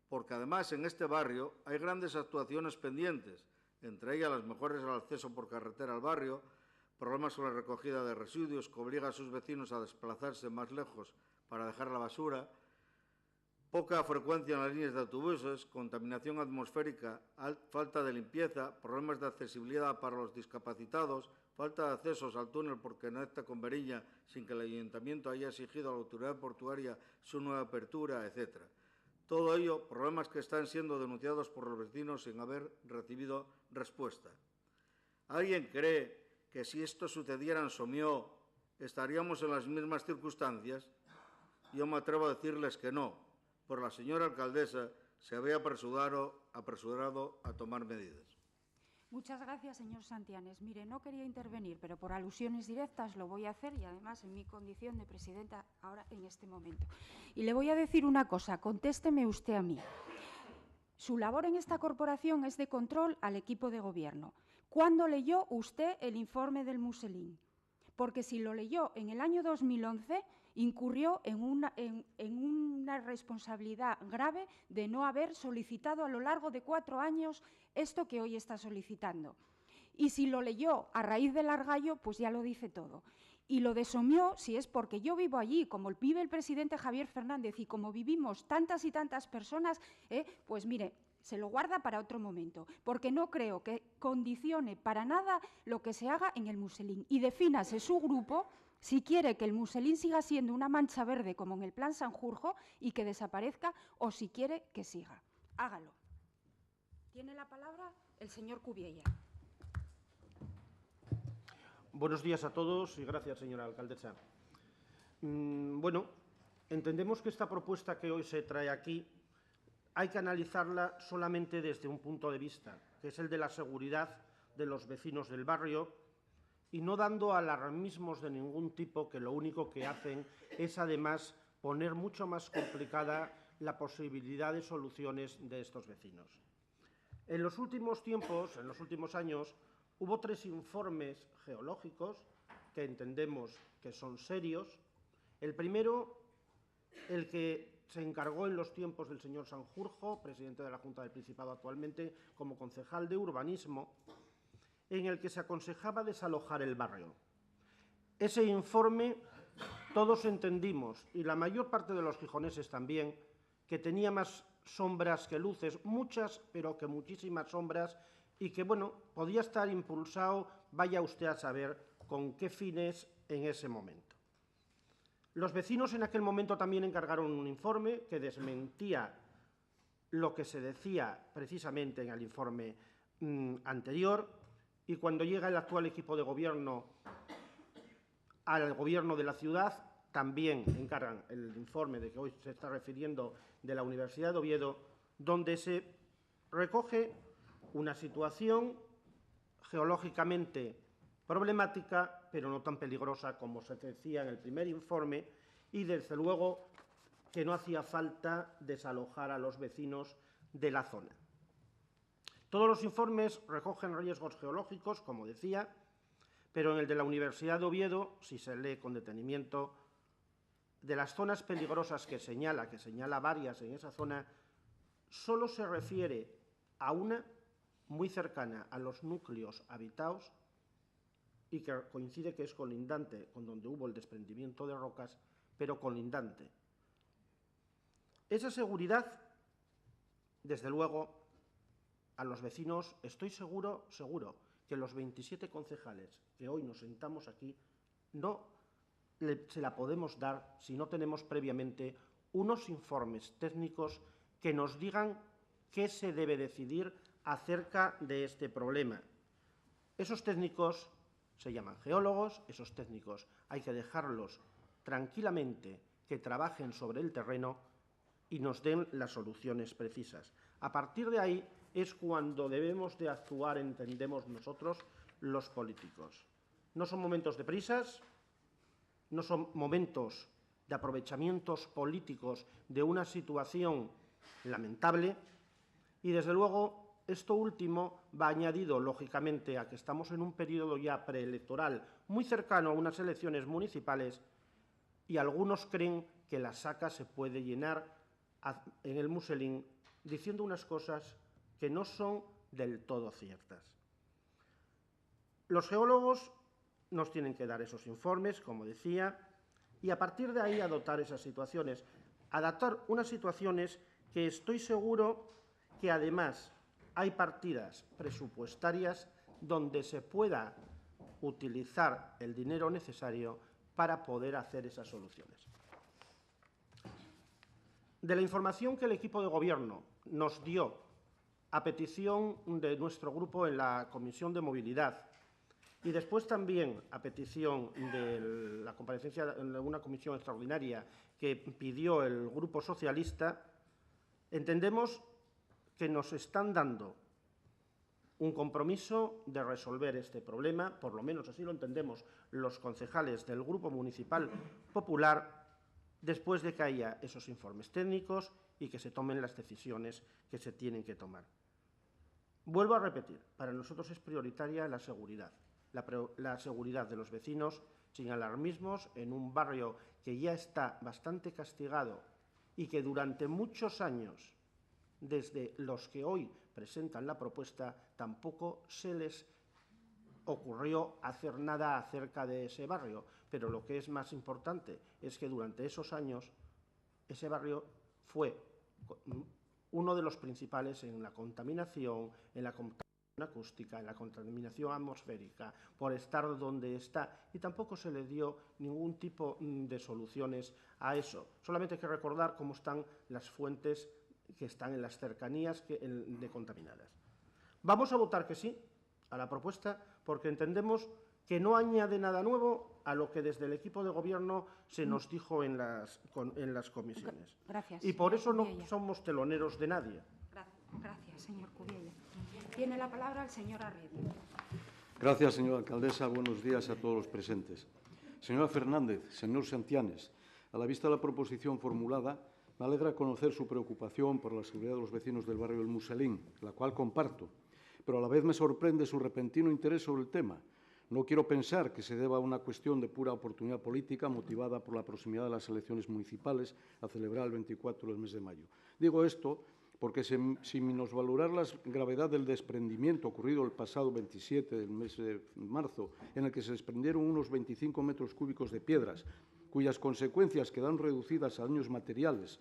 Porque además en este barrio hay grandes actuaciones pendientes, entre ellas las mejoras al acceso por carretera al barrio, problemas con la recogida de residuos que obliga a sus vecinos a desplazarse más lejos para dejar la basura, poca frecuencia en las líneas de autobuses, contaminación atmosférica, falta de limpieza, problemas de accesibilidad para los discapacitados, falta de accesos al túnel por conecta con Veriña sin que el Ayuntamiento haya exigido a la autoridad portuaria su nueva apertura, etc. Todo ello, problemas que están siendo denunciados por los vecinos sin haber recibido respuesta. ¿Alguien cree que si esto sucediera en Somió estaríamos en las mismas circunstancias? Yo me atrevo a decirles que no, pues la señora alcaldesa se había apresurado a tomar medidas. Muchas gracias, señor Santianes. Mire, no quería intervenir, pero por alusiones directas lo voy a hacer y además en mi condición de presidenta ahora en este momento. Y le voy a decir una cosa, contésteme usted a mí. Su labor en esta corporación es de control al equipo de gobierno. ¿Cuándo leyó usted el informe del Muselín? Porque si lo leyó en el año 2011, incurrió en una responsabilidad grave de no haber solicitado a lo largo de 4 años esto que hoy está solicitando. Y si lo leyó a raíz del Argallo, pues ya lo dice todo. Y lo de Somió, si es porque yo vivo allí, como vive el presidente Javier Fernández y como vivimos tantas y tantas personas, pues mire, se lo guarda para otro momento, porque no creo que condicione para nada lo que se haga en el Muselín. Y defínase su grupo si quiere que el Muselín siga siendo una mancha verde como en el Plan Sanjurjo y que desaparezca, o si quiere que siga. Hágalo. Tiene la palabra el señor Cubiella. Buenos días a todos y gracias, señora alcaldesa. Bueno, entendemos que esta propuesta que hoy se trae aquí hay que analizarla solamente desde un punto de vista, que es el de la seguridad de los vecinos del barrio, y no dando alarmismos de ningún tipo que lo único que hacen es, además, poner mucho más complicada la posibilidad de soluciones de estos vecinos. En los últimos tiempos, en los últimos años, hubo 3 informes geológicos que entendemos que son serios. El primero, el que se encargó en los tiempos del señor Sanjurjo, presidente de la Junta del Principado actualmente, como concejal de urbanismo, en el que se aconsejaba desalojar el barrio. Ese informe todos entendimos, y la mayor parte de los gijoneses también, que tenía más sombras que luces, muchas, pero que muchísimas sombras, y que, bueno, podía estar impulsado, vaya usted a saber con qué fines en ese momento. Los vecinos en aquel momento también encargaron un informe que desmentía lo que se decía precisamente en el informe anterior, y cuando llega el actual equipo de gobierno al gobierno de la ciudad, también encargan el informe de que hoy se está refiriendo de la Universidad de Oviedo, donde se recoge una situación geológicamente problemática, pero no tan peligrosa como se decía en el primer informe, y desde luego que no hacía falta desalojar a los vecinos de la zona. Todos los informes recogen riesgos geológicos, como decía, pero en el de la Universidad de Oviedo, si se lee con detenimiento, de las zonas peligrosas que señala varias en esa zona, solo se refiere a una muy cercana a los núcleos habitados y que coincide que es colindante con donde hubo el desprendimiento de rocas, pero colindante. Esa seguridad, desde luego, a los vecinos, estoy seguro que los 27 concejales que hoy nos sentamos aquí no se la podemos dar si no tenemos previamente unos informes técnicos que nos digan qué se debe decidir acerca de este problema. Esos técnicos se llaman geólogos, esos técnicos hay que dejarlos tranquilamente que trabajen sobre el terreno y nos den las soluciones precisas. A partir de ahí es cuando debemos de actuar, entendemos nosotros, los políticos. No son momentos de prisas, no son momentos de aprovechamientos políticos de una situación lamentable y, desde luego, esto último va añadido, lógicamente, a que estamos en un periodo ya preelectoral muy cercano a unas elecciones municipales y algunos creen que la saca se puede llenar en el Muselín diciendo unas cosas que no son del todo ciertas. Los geólogos nos tienen que dar esos informes, como decía, y a partir de ahí adoptar esas situaciones. Adaptar unas situaciones que estoy seguro que además hay partidas presupuestarias donde se pueda utilizar el dinero necesario para poder hacer esas soluciones. De la información que el equipo de Gobierno nos dio a petición de nuestro grupo en la Comisión de Movilidad y después también a petición de la comparecencia en una comisión extraordinaria que pidió el Grupo Socialista, entendemos que nos están dando un compromiso de resolver este problema, por lo menos así lo entendemos los concejales del Grupo Municipal Popular, después de que haya esos informes técnicos y que se tomen las decisiones que se tienen que tomar. Vuelvo a repetir, para nosotros es prioritaria la seguridad. La seguridad de los vecinos sin alarmismos en un barrio que ya está bastante castigado y que durante muchos años, desde los que hoy presentan la propuesta, tampoco se les ocurrió hacer nada acerca de ese barrio. Pero lo que es más importante es que durante esos años ese barrio fue uno de los principales en la contaminación, en la contaminación acústica, en la contaminación atmosférica, por estar donde está, y tampoco se le dio ningún tipo de soluciones a eso. Solamente hay que recordar cómo están las fuentes que están en las cercanías de contaminadas. Vamos a votar que sí a la propuesta porque entendemos que no añade nada nuevo a lo que desde el equipo de Gobierno se nos dijo en las comisiones. Gracias. Y por eso no somos teloneros de nadie. Gracias, señor Cubiella. Tiene la palabra el señor Arredi. Gracias, señora alcaldesa. Buenos días a todos los presentes. Señora Fernández, señor Santianes, a la vista de la proposición formulada, me alegra conocer su preocupación por la seguridad de los vecinos del barrio del Muselín, la cual comparto, pero a la vez me sorprende su repentino interés sobre el tema. No quiero pensar que se deba a una cuestión de pura oportunidad política motivada por la proximidad de las elecciones municipales a celebrar el 24 del mes de mayo. Digo esto porque sin minusvalorar la gravedad del desprendimiento ocurrido el pasado 27 del mes de marzo, en el que se desprendieron unos 25 metros cúbicos de piedras, cuyas consecuencias quedan reducidas a daños materiales,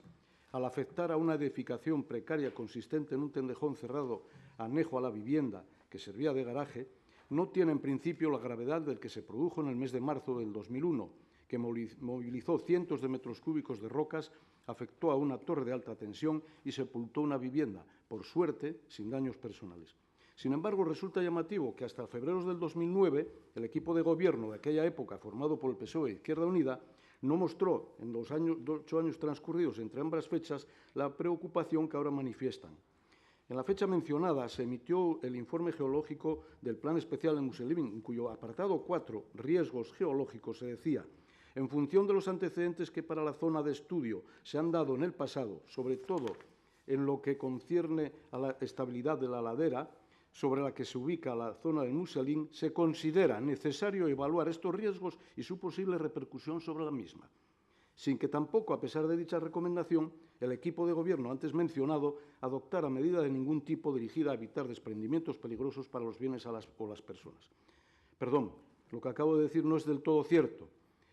al afectar a una edificación precaria consistente en un tendejón cerrado anejo a la vivienda que servía de garaje, no tiene en principio la gravedad del que se produjo en el mes de marzo del 2001, que movilizó cientos de metros cúbicos de rocas, afectó a una torre de alta tensión y sepultó una vivienda, por suerte, sin daños personales. Sin embargo, resulta llamativo que hasta febrero del 2009 el equipo de Gobierno de aquella época, formado por el PSOE e Izquierda Unida, no mostró, en los 8 años transcurridos entre ambas fechas, la preocupación que ahora manifiestan. En la fecha mencionada se emitió el informe geológico del Plan Especial de Muselín, en cuyo apartado 4, riesgos geológicos, se decía: en función de los antecedentes que para la zona de estudio se han dado en el pasado, sobre todo en lo que concierne a la estabilidad de la ladera sobre la que se ubica la zona del Muselín, se considera necesario evaluar estos riesgos y su posible repercusión sobre la misma, sin que tampoco, a pesar de dicha recomendación, el equipo de Gobierno antes mencionado adoptara medida de ningún tipo dirigida a evitar desprendimientos peligrosos para los bienes o las personas. Perdón, lo que acabo de decir no es del todo cierto.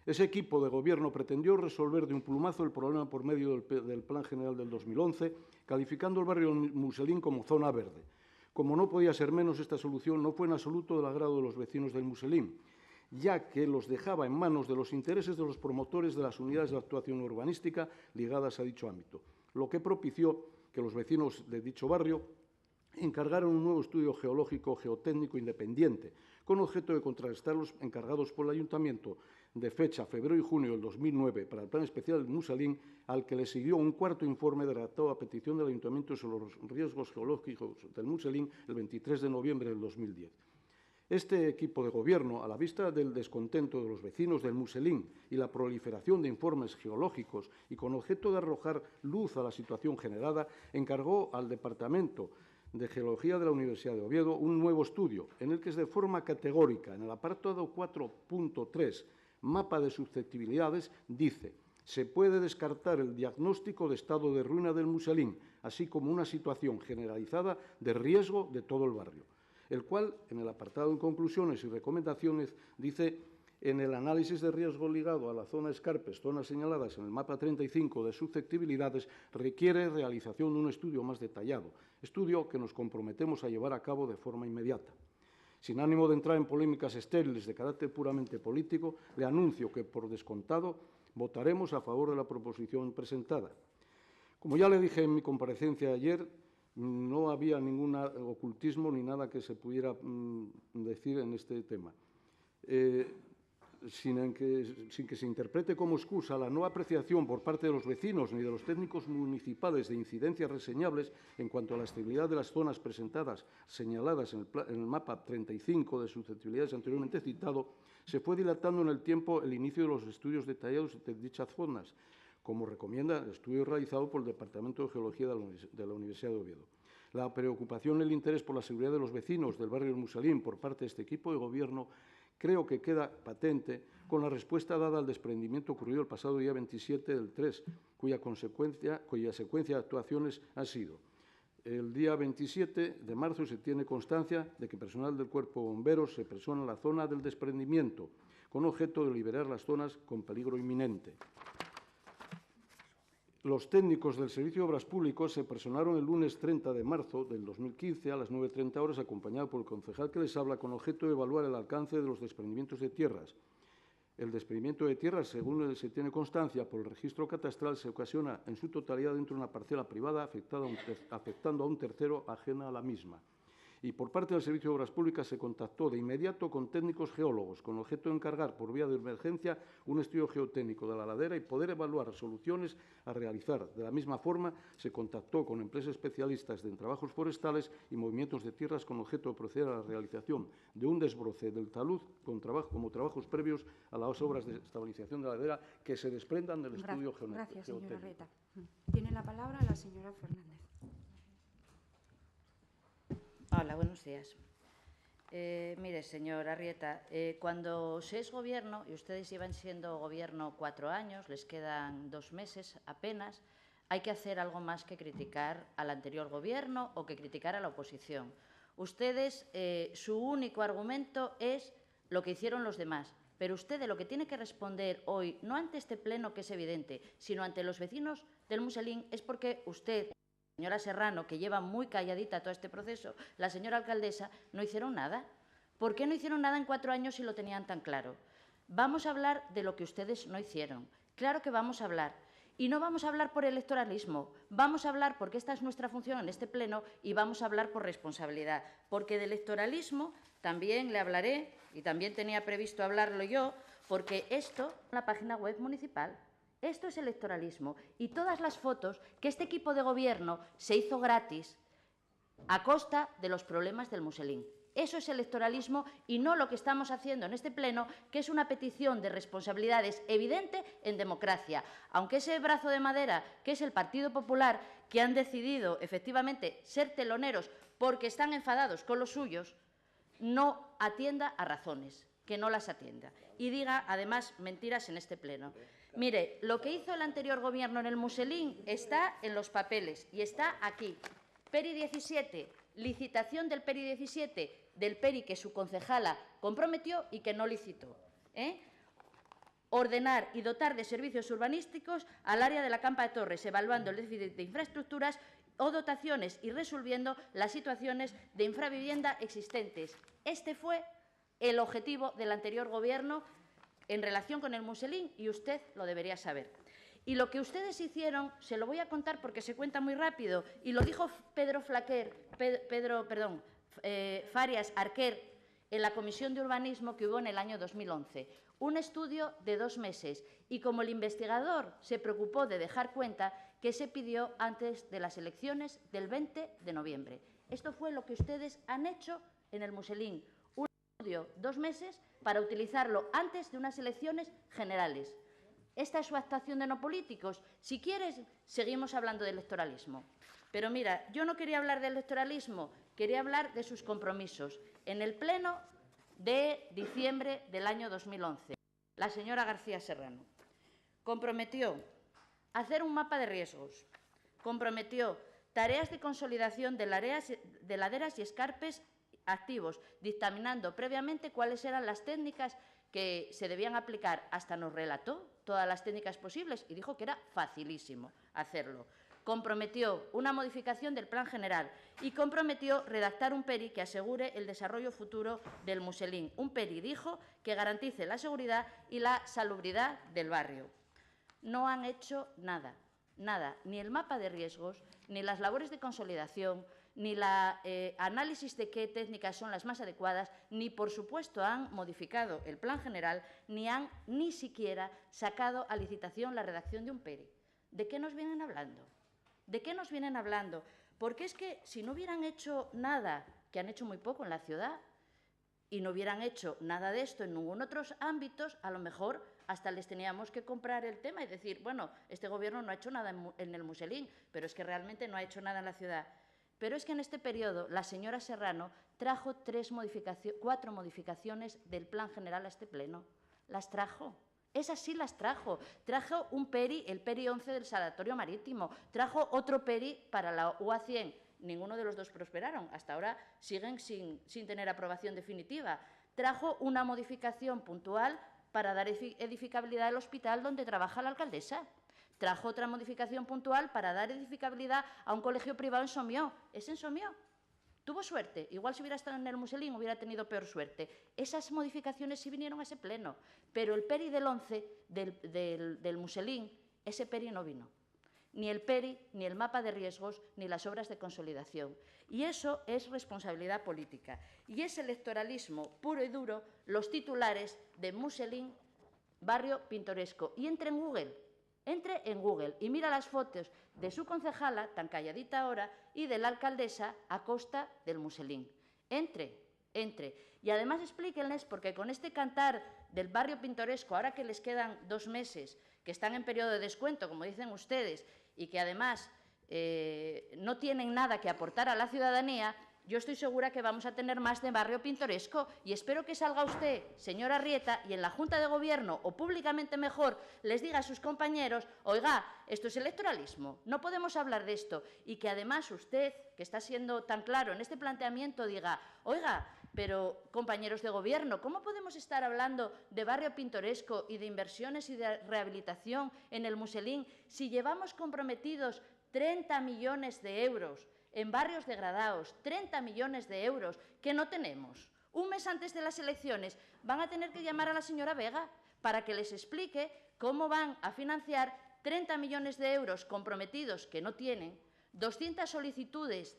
Ese equipo de Gobierno pretendió resolver de un plumazo el problema por medio del Plan General del 2011, calificando el barrio Muselín como zona verde. Como no podía ser menos, esta solución no fue en absoluto del agrado de los vecinos del Muselín, ya que los dejaba en manos de los intereses de los promotores de las unidades de actuación urbanística ligadas a dicho ámbito, lo que propició que los vecinos de dicho barrio encargaron un nuevo estudio geológico geotécnico independiente, con objeto de contrarrestar los encargados por el Ayuntamiento de fecha febrero y junio del 2009 para el Plan Especial del Muselín, al que le siguió un cuarto informe redactado a petición del Ayuntamiento sobre los riesgos geológicos del Muselín el 23 de noviembre del 2010. Este equipo de gobierno, a la vista del descontento de los vecinos del Muselín y la proliferación de informes geológicos y con objeto de arrojar luz a la situación generada, encargó al Departamento de Geología de la Universidad de Oviedo un nuevo estudio en el que de forma categórica, en el apartado 4.3, mapa de susceptibilidades, dice: se puede descartar el diagnóstico de estado de ruina del Muselín, así como una situación generalizada de riesgo de todo el barrio, el cual, en el apartado en conclusiones y recomendaciones, dice: en el análisis de riesgo ligado a la zona escarpes, zonas señaladas en el mapa 35 de susceptibilidades, requiere realización de un estudio más detallado, estudio que nos comprometemos a llevar a cabo de forma inmediata. Sin ánimo de entrar en polémicas estériles de carácter puramente político, le anuncio que, por descontado, votaremos a favor de la proposición presentada. Como ya le dije en mi comparecencia ayer, no había ningún ocultismo ni nada que se pudiera decir en este tema. Sin que se interprete como excusa la no apreciación por parte de los vecinos ni de los técnicos municipales de incidencias reseñables en cuanto a la estabilidad de las zonas señaladas en el mapa 35 de susceptibilidades anteriormente citado, se fue dilatando en el tiempo el inicio de los estudios detallados de dichas zonas, como recomienda el estudio realizado por el Departamento de Geología de la Universidad de Oviedo. La preocupación y el interés por la seguridad de los vecinos del barrio del Muselín por parte de este equipo de gobierno creo que queda patente con la respuesta dada al desprendimiento ocurrido el pasado día 27 del 3, cuya secuencia de actuaciones ha sido: el día 27 de marzo se tiene constancia de que personal del Cuerpo de Bomberos se persona en la zona del desprendimiento, con objeto de liberar las zonas con peligro inminente. Los técnicos del Servicio de Obras Públicas se personaron el lunes 30 de marzo del 2015 a las 9:30 horas, acompañado por el concejal que les habla, con objeto de evaluar el alcance de los desprendimientos de tierras. El desprendimiento de tierras, según se tiene constancia por el registro catastral, se ocasiona en su totalidad dentro de una parcela privada afectando a un tercero ajena a la misma. Y por parte del Servicio de Obras Públicas se contactó de inmediato con técnicos geólogos, con objeto de encargar por vía de emergencia un estudio geotécnico de la ladera y poder evaluar soluciones a realizar. De la misma forma, se contactó con empresas especialistas en trabajos forestales y movimientos de tierras con objeto de proceder a la realización de un desbroce del talud como trabajos previos a las obras de estabilización de la ladera que se desprendan del estudio geotécnico. Gracias, señora Reta. Tiene la palabra la señora Fernández. Hola, buenos días. Mire, señor Arrieta, cuando se es gobierno, y ustedes llevan siendo gobierno 4 años, les quedan 2 meses apenas, hay que hacer algo más que criticar al anterior gobierno o que criticar a la oposición. Ustedes, su único argumento es lo que hicieron los demás, pero usted de lo que tiene que responder hoy, no ante este pleno, que es evidente, sino ante los vecinos del Muselín, es porque usted, señora Serrano, que lleva muy calladita todo este proceso, la señora alcaldesa, no hicieron nada. ¿Por qué no hicieron nada en 4 años si lo tenían tan claro? Vamos a hablar de lo que ustedes no hicieron. Claro que vamos a hablar. Y no vamos a hablar por electoralismo, vamos a hablar porque esta es nuestra función en este pleno y vamos a hablar por responsabilidad. Porque de electoralismo también le hablaré, y también tenía previsto hablarlo yo, porque esto es la página web municipal. Esto es electoralismo y todas las fotos que este equipo de gobierno se hizo gratis a costa de los problemas del Muselín. Eso es electoralismo y no lo que estamos haciendo en este pleno, que es una petición de responsabilidades evidente en democracia. Aunque ese brazo de madera, que es el Partido Popular, que han decidido efectivamente ser teloneros porque están enfadados con los suyos, no atienda a razones, que no las atienda. Y diga, además, mentiras en este pleno. Mire, lo que hizo el anterior gobierno en el Muselín está en los papeles y está aquí. PERI 17, licitación del PERI 17, del PERI que su concejala comprometió y que no licitó. Ordenar y dotar de servicios urbanísticos al área de la Campa de Torres, evaluando el déficit de infraestructuras o dotaciones y resolviendo las situaciones de infravivienda existentes. Este fue el objetivo del anterior gobierno en relación con el Muselín y usted lo debería saber. Y lo que ustedes hicieron, se lo voy a contar porque se cuenta muy rápido, y lo dijo Farias Arquer en la Comisión de Urbanismo que hubo en el año 2011. un estudio de 2 meses y como el investigador se preocupó de dejar cuenta que se pidió antes de las elecciones del 20 de noviembre. Esto fue lo que ustedes han hecho en el Muselín, un estudio 2 meses para utilizarlo antes de unas elecciones generales. Esta es su actuación de no políticos. Si quieres, seguimos hablando de electoralismo. Pero mira, yo no quería hablar de electoralismo, quería hablar de sus compromisos. En el Pleno de diciembre del año 2011, la señora García Serrano comprometió hacer un mapa de riesgos, comprometió tareas de consolidación de laderas y escarpes activos, dictaminando previamente cuáles eran las técnicas que se debían aplicar. Hasta nos relató todas las técnicas posibles y dijo que era facilísimo hacerlo. Comprometió una modificación del Plan General y comprometió redactar un PERI que asegure el desarrollo futuro del Muselín. Un PERI, dijo, que garantice la seguridad y la salubridad del barrio. No han hecho nada, nada, ni el mapa de riesgos, ni las labores de consolidación, ni el análisis de qué técnicas son las más adecuadas, ni, por supuesto, han modificado el Plan General, ni siquiera sacado a licitación la redacción de un PERI. ¿De qué nos vienen hablando? ¿De qué nos vienen hablando? Porque es que si no hubieran hecho nada, que han hecho muy poco en la ciudad, y no hubieran hecho nada de esto en ningún otro ámbito, a lo mejor hasta les teníamos que comprar el tema y decir, bueno, este Gobierno no ha hecho nada en el Muselín, pero es que realmente no ha hecho nada en la ciudad. Pero es que en este periodo la señora Serrano trajo 4 modificaciones del Plan General a este Pleno. Las trajo. Esas sí las trajo. Trajo un PERI, el PERI 11 del Sanatorio Marítimo. Trajo otro PERI para la UA 100. Ninguno de los dos prosperaron. Hasta ahora siguen sin tener aprobación definitiva. Trajo una modificación puntual para dar edificabilidad al hospital donde trabaja la alcaldesa. Trajo otra modificación puntual para dar edificabilidad a un colegio privado en Sommió. ¿Es en Sommió? Tuvo suerte. Igual si hubiera estado en el Muselín hubiera tenido peor suerte. Esas modificaciones sí vinieron a ese pleno. Pero el PERI del 11, del Muselín, ese PERI no vino. Ni el PERI, ni el mapa de riesgos, ni las obras de consolidación. Y eso es responsabilidad política. Y es electoralismo puro y duro los titulares de Muselín, barrio pintoresco. Y entre en Google y mira las fotos de su concejala, tan calladita ahora, y de la alcaldesa a costa del Muselín. Entre. Y además explíquenles, porque con este cantar del barrio pintoresco, ahora que les quedan 2 meses, que están en periodo de descuento, como dicen ustedes, y que además no tienen nada que aportar a la ciudadanía, yo estoy segura que vamos a tener más de barrio pintoresco y espero que salga usted, señora Arrieta, y en la Junta de Gobierno, o públicamente mejor, les diga a sus compañeros, oiga, esto es electoralismo, no podemos hablar de esto. Y que además usted, que está siendo tan claro en este planteamiento, diga, oiga, pero compañeros de Gobierno, ¿cómo podemos estar hablando de barrio pintoresco y de inversiones y de rehabilitación en el Muselín si llevamos comprometidos 30 millones de euros en barrios degradados, 30 millones de euros que no tenemos? Un mes antes de las elecciones van a tener que llamar a la señora Vega para que les explique cómo van a financiar 30 millones de euros comprometidos que no tienen, 200 solicitudes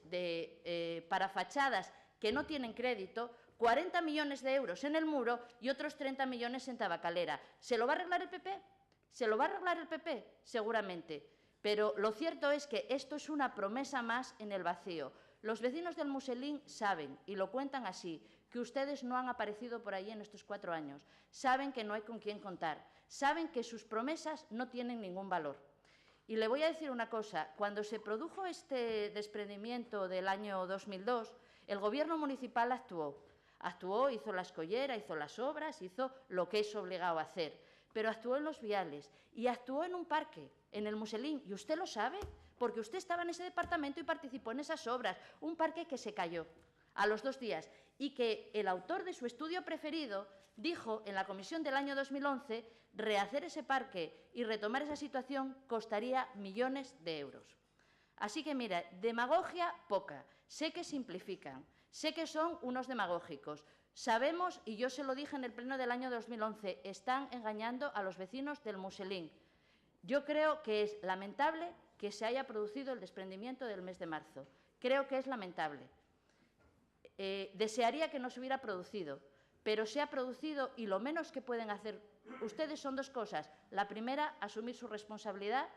para fachadas que no tienen crédito, 40 millones de euros en el muro y otros 30 millones en Tabacalera. ¿Se lo va a arreglar el PP? ¿Se lo va a arreglar el PP? Seguramente. Pero lo cierto es que esto es una promesa más en el vacío. Los vecinos del Muselín saben, y lo cuentan así, que ustedes no han aparecido por ahí en estos 4 años. Saben que no hay con quién contar. Saben que sus promesas no tienen ningún valor. Y le voy a decir una cosa. Cuando se produjo este desprendimiento del año 2002, el Gobierno municipal actuó, hizo la escollera, hizo las obras, hizo lo que es obligado a hacer. Pero actuó en los viales y actuó en un parque, en el Muselín, y usted lo sabe, porque usted estaba en ese departamento y participó en esas obras. Un parque que se cayó a los 2 días y que el autor de su estudio preferido dijo en la comisión del año 2011 rehacer ese parque y retomar esa situación costaría millones de euros. Así que, mira, demagogia poca. Sé que simplifican, sé que son unos demagógicos. Sabemos, y yo se lo dije en el pleno del año 2011, están engañando a los vecinos del Muselín. Yo creo que es lamentable que se haya producido el desprendimiento del mes de marzo. Creo que es lamentable. Desearía que no se hubiera producido, pero se ha producido y lo menos que pueden hacer ustedes son dos cosas. La primera, asumir su responsabilidad.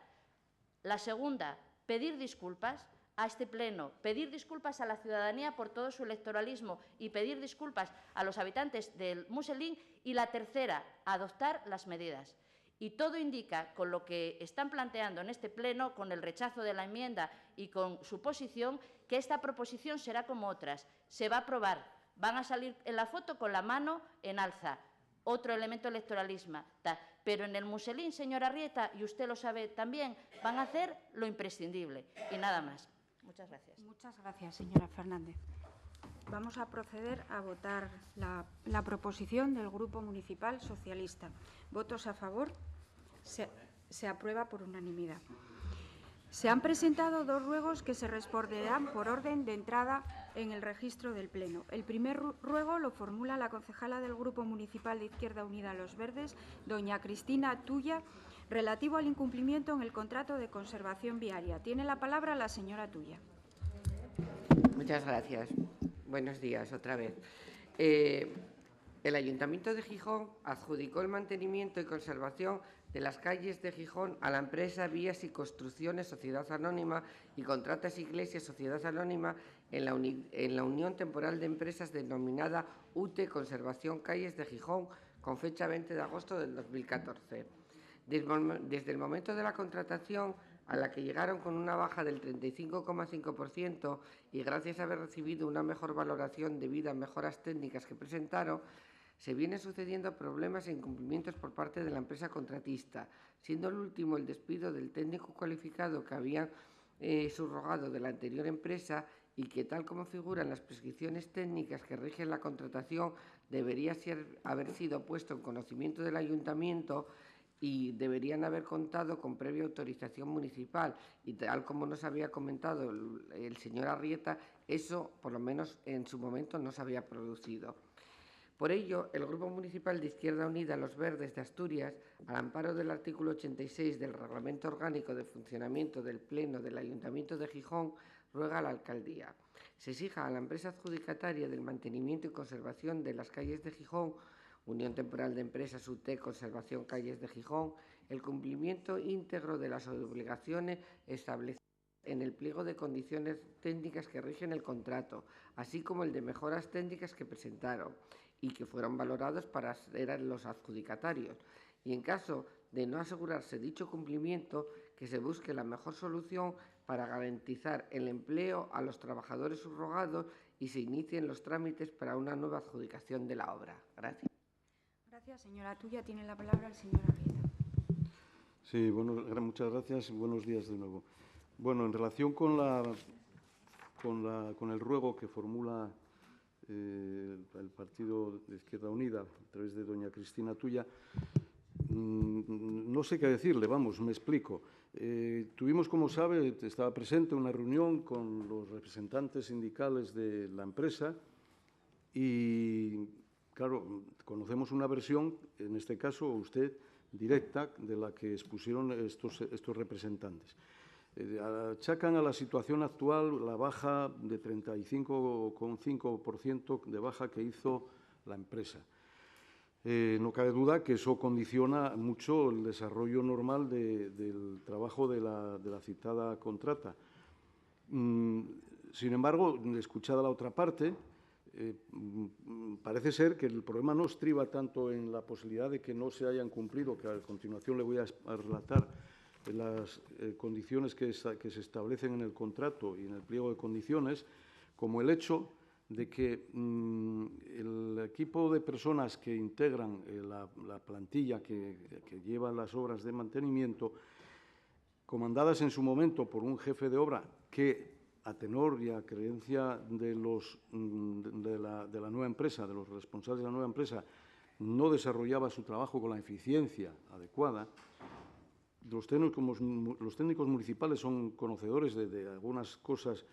La segunda, pedir disculpas a este Pleno, pedir disculpas a la ciudadanía por todo su electoralismo y pedir disculpas a los habitantes del Muselín. Y la tercera, adoptar las medidas. Y todo indica, con lo que están planteando en este Pleno, con el rechazo de la enmienda y con su posición, que esta proposición será como otras. Se va a aprobar. Van a salir en la foto con la mano en alza. Otro elemento electoralismo. Pero en el Muselín, señora Arrieta, y usted lo sabe también, van a hacer lo imprescindible. Y nada más. Muchas gracias. Muchas gracias, señora Fernández. Vamos a proceder a votar la proposición del Grupo Municipal Socialista. ¿Votos a favor? Se aprueba por unanimidad. Se han presentado dos ruegos que se responderán por orden de entrada en el registro del Pleno. El primer ruego lo formula la concejala del Grupo Municipal de Izquierda Unida Los Verdes, doña Cristina Tuya, relativo al incumplimiento en el contrato de conservación viaria. Tiene la palabra la señora Tuya. Muchas gracias. Buenos días otra vez. El Ayuntamiento de Gijón adjudicó el mantenimiento y conservación de las calles de Gijón a la empresa Vías y Construcciones Sociedad Anónima y Contratas Iglesias Sociedad Anónima en la Unión Temporal de Empresas denominada UTE Conservación Calles de Gijón con fecha 20 de agosto del 2014. Desde el momento de la contratación, a la que llegaron con una baja del 35,5% y gracias a haber recibido una mejor valoración debido a mejoras técnicas que presentaron, se vienen sucediendo problemas e incumplimientos por parte de la empresa contratista, siendo el último el despido del técnico cualificado que habían subrogado de la anterior empresa y que, tal como figuran las prescripciones técnicas que rigen la contratación, debería haber sido puesto en conocimiento del Ayuntamiento y deberían haber contado con previa autorización municipal. Y tal como nos había comentado el señor Arrieta, eso, por lo menos en su momento, no se había producido. Por ello, el Grupo Municipal de Izquierda Unida Los Verdes de Asturias, al amparo del artículo 86 del Reglamento Orgánico de Funcionamiento del Pleno del Ayuntamiento de Gijón, ruega a la Alcaldía: se exija a la empresa adjudicataria del mantenimiento y conservación de las calles de Gijón, Unión Temporal de Empresas UT Conservación Calles de Gijón, el cumplimiento íntegro de las obligaciones establecidas en el pliego de condiciones técnicas que rigen el contrato, así como el de mejoras técnicas que presentaron y que fueron valorados para ser los adjudicatarios. Y en caso de no asegurarse dicho cumplimiento, que se busque la mejor solución para garantizar el empleo a los trabajadores subrogados y se inicien los trámites para una nueva adjudicación de la obra. Gracias. Gracias, señora Tuya. Tiene la palabra el señor Arrieta. Sí, muchas gracias. Buenos días de nuevo. Bueno, en relación con el ruego que formula el Partido de Izquierda Unida a través de doña Cristina Tuya, no sé qué decirle, vamos, me explico. Tuvimos, como sabe, estaba presente una reunión con los representantes sindicales de la empresa y, claro, conocemos una versión, en este caso usted, directa, de la que expusieron estos representantes. Achacan a la situación actual la baja de 35,5% de baja que hizo la empresa. No cabe duda que eso condiciona mucho el desarrollo normal del trabajo de la citada contrata. Sin embargo, escuchada la otra parte, parece ser que el problema no estriba tanto en la posibilidad de que no se hayan cumplido, que a continuación le voy a relatar, las condiciones que se establecen en el contrato y en el pliego de condiciones, como el hecho de que el equipo de personas que integran la plantilla que lleva las obras de mantenimiento, comandadas en su momento por un jefe de obra que, a tenor y a creencia de la nueva empresa, de los responsables de la nueva empresa, no desarrollaba su trabajo con la eficiencia adecuada. Los técnicos municipales son conocedores de algunas cosas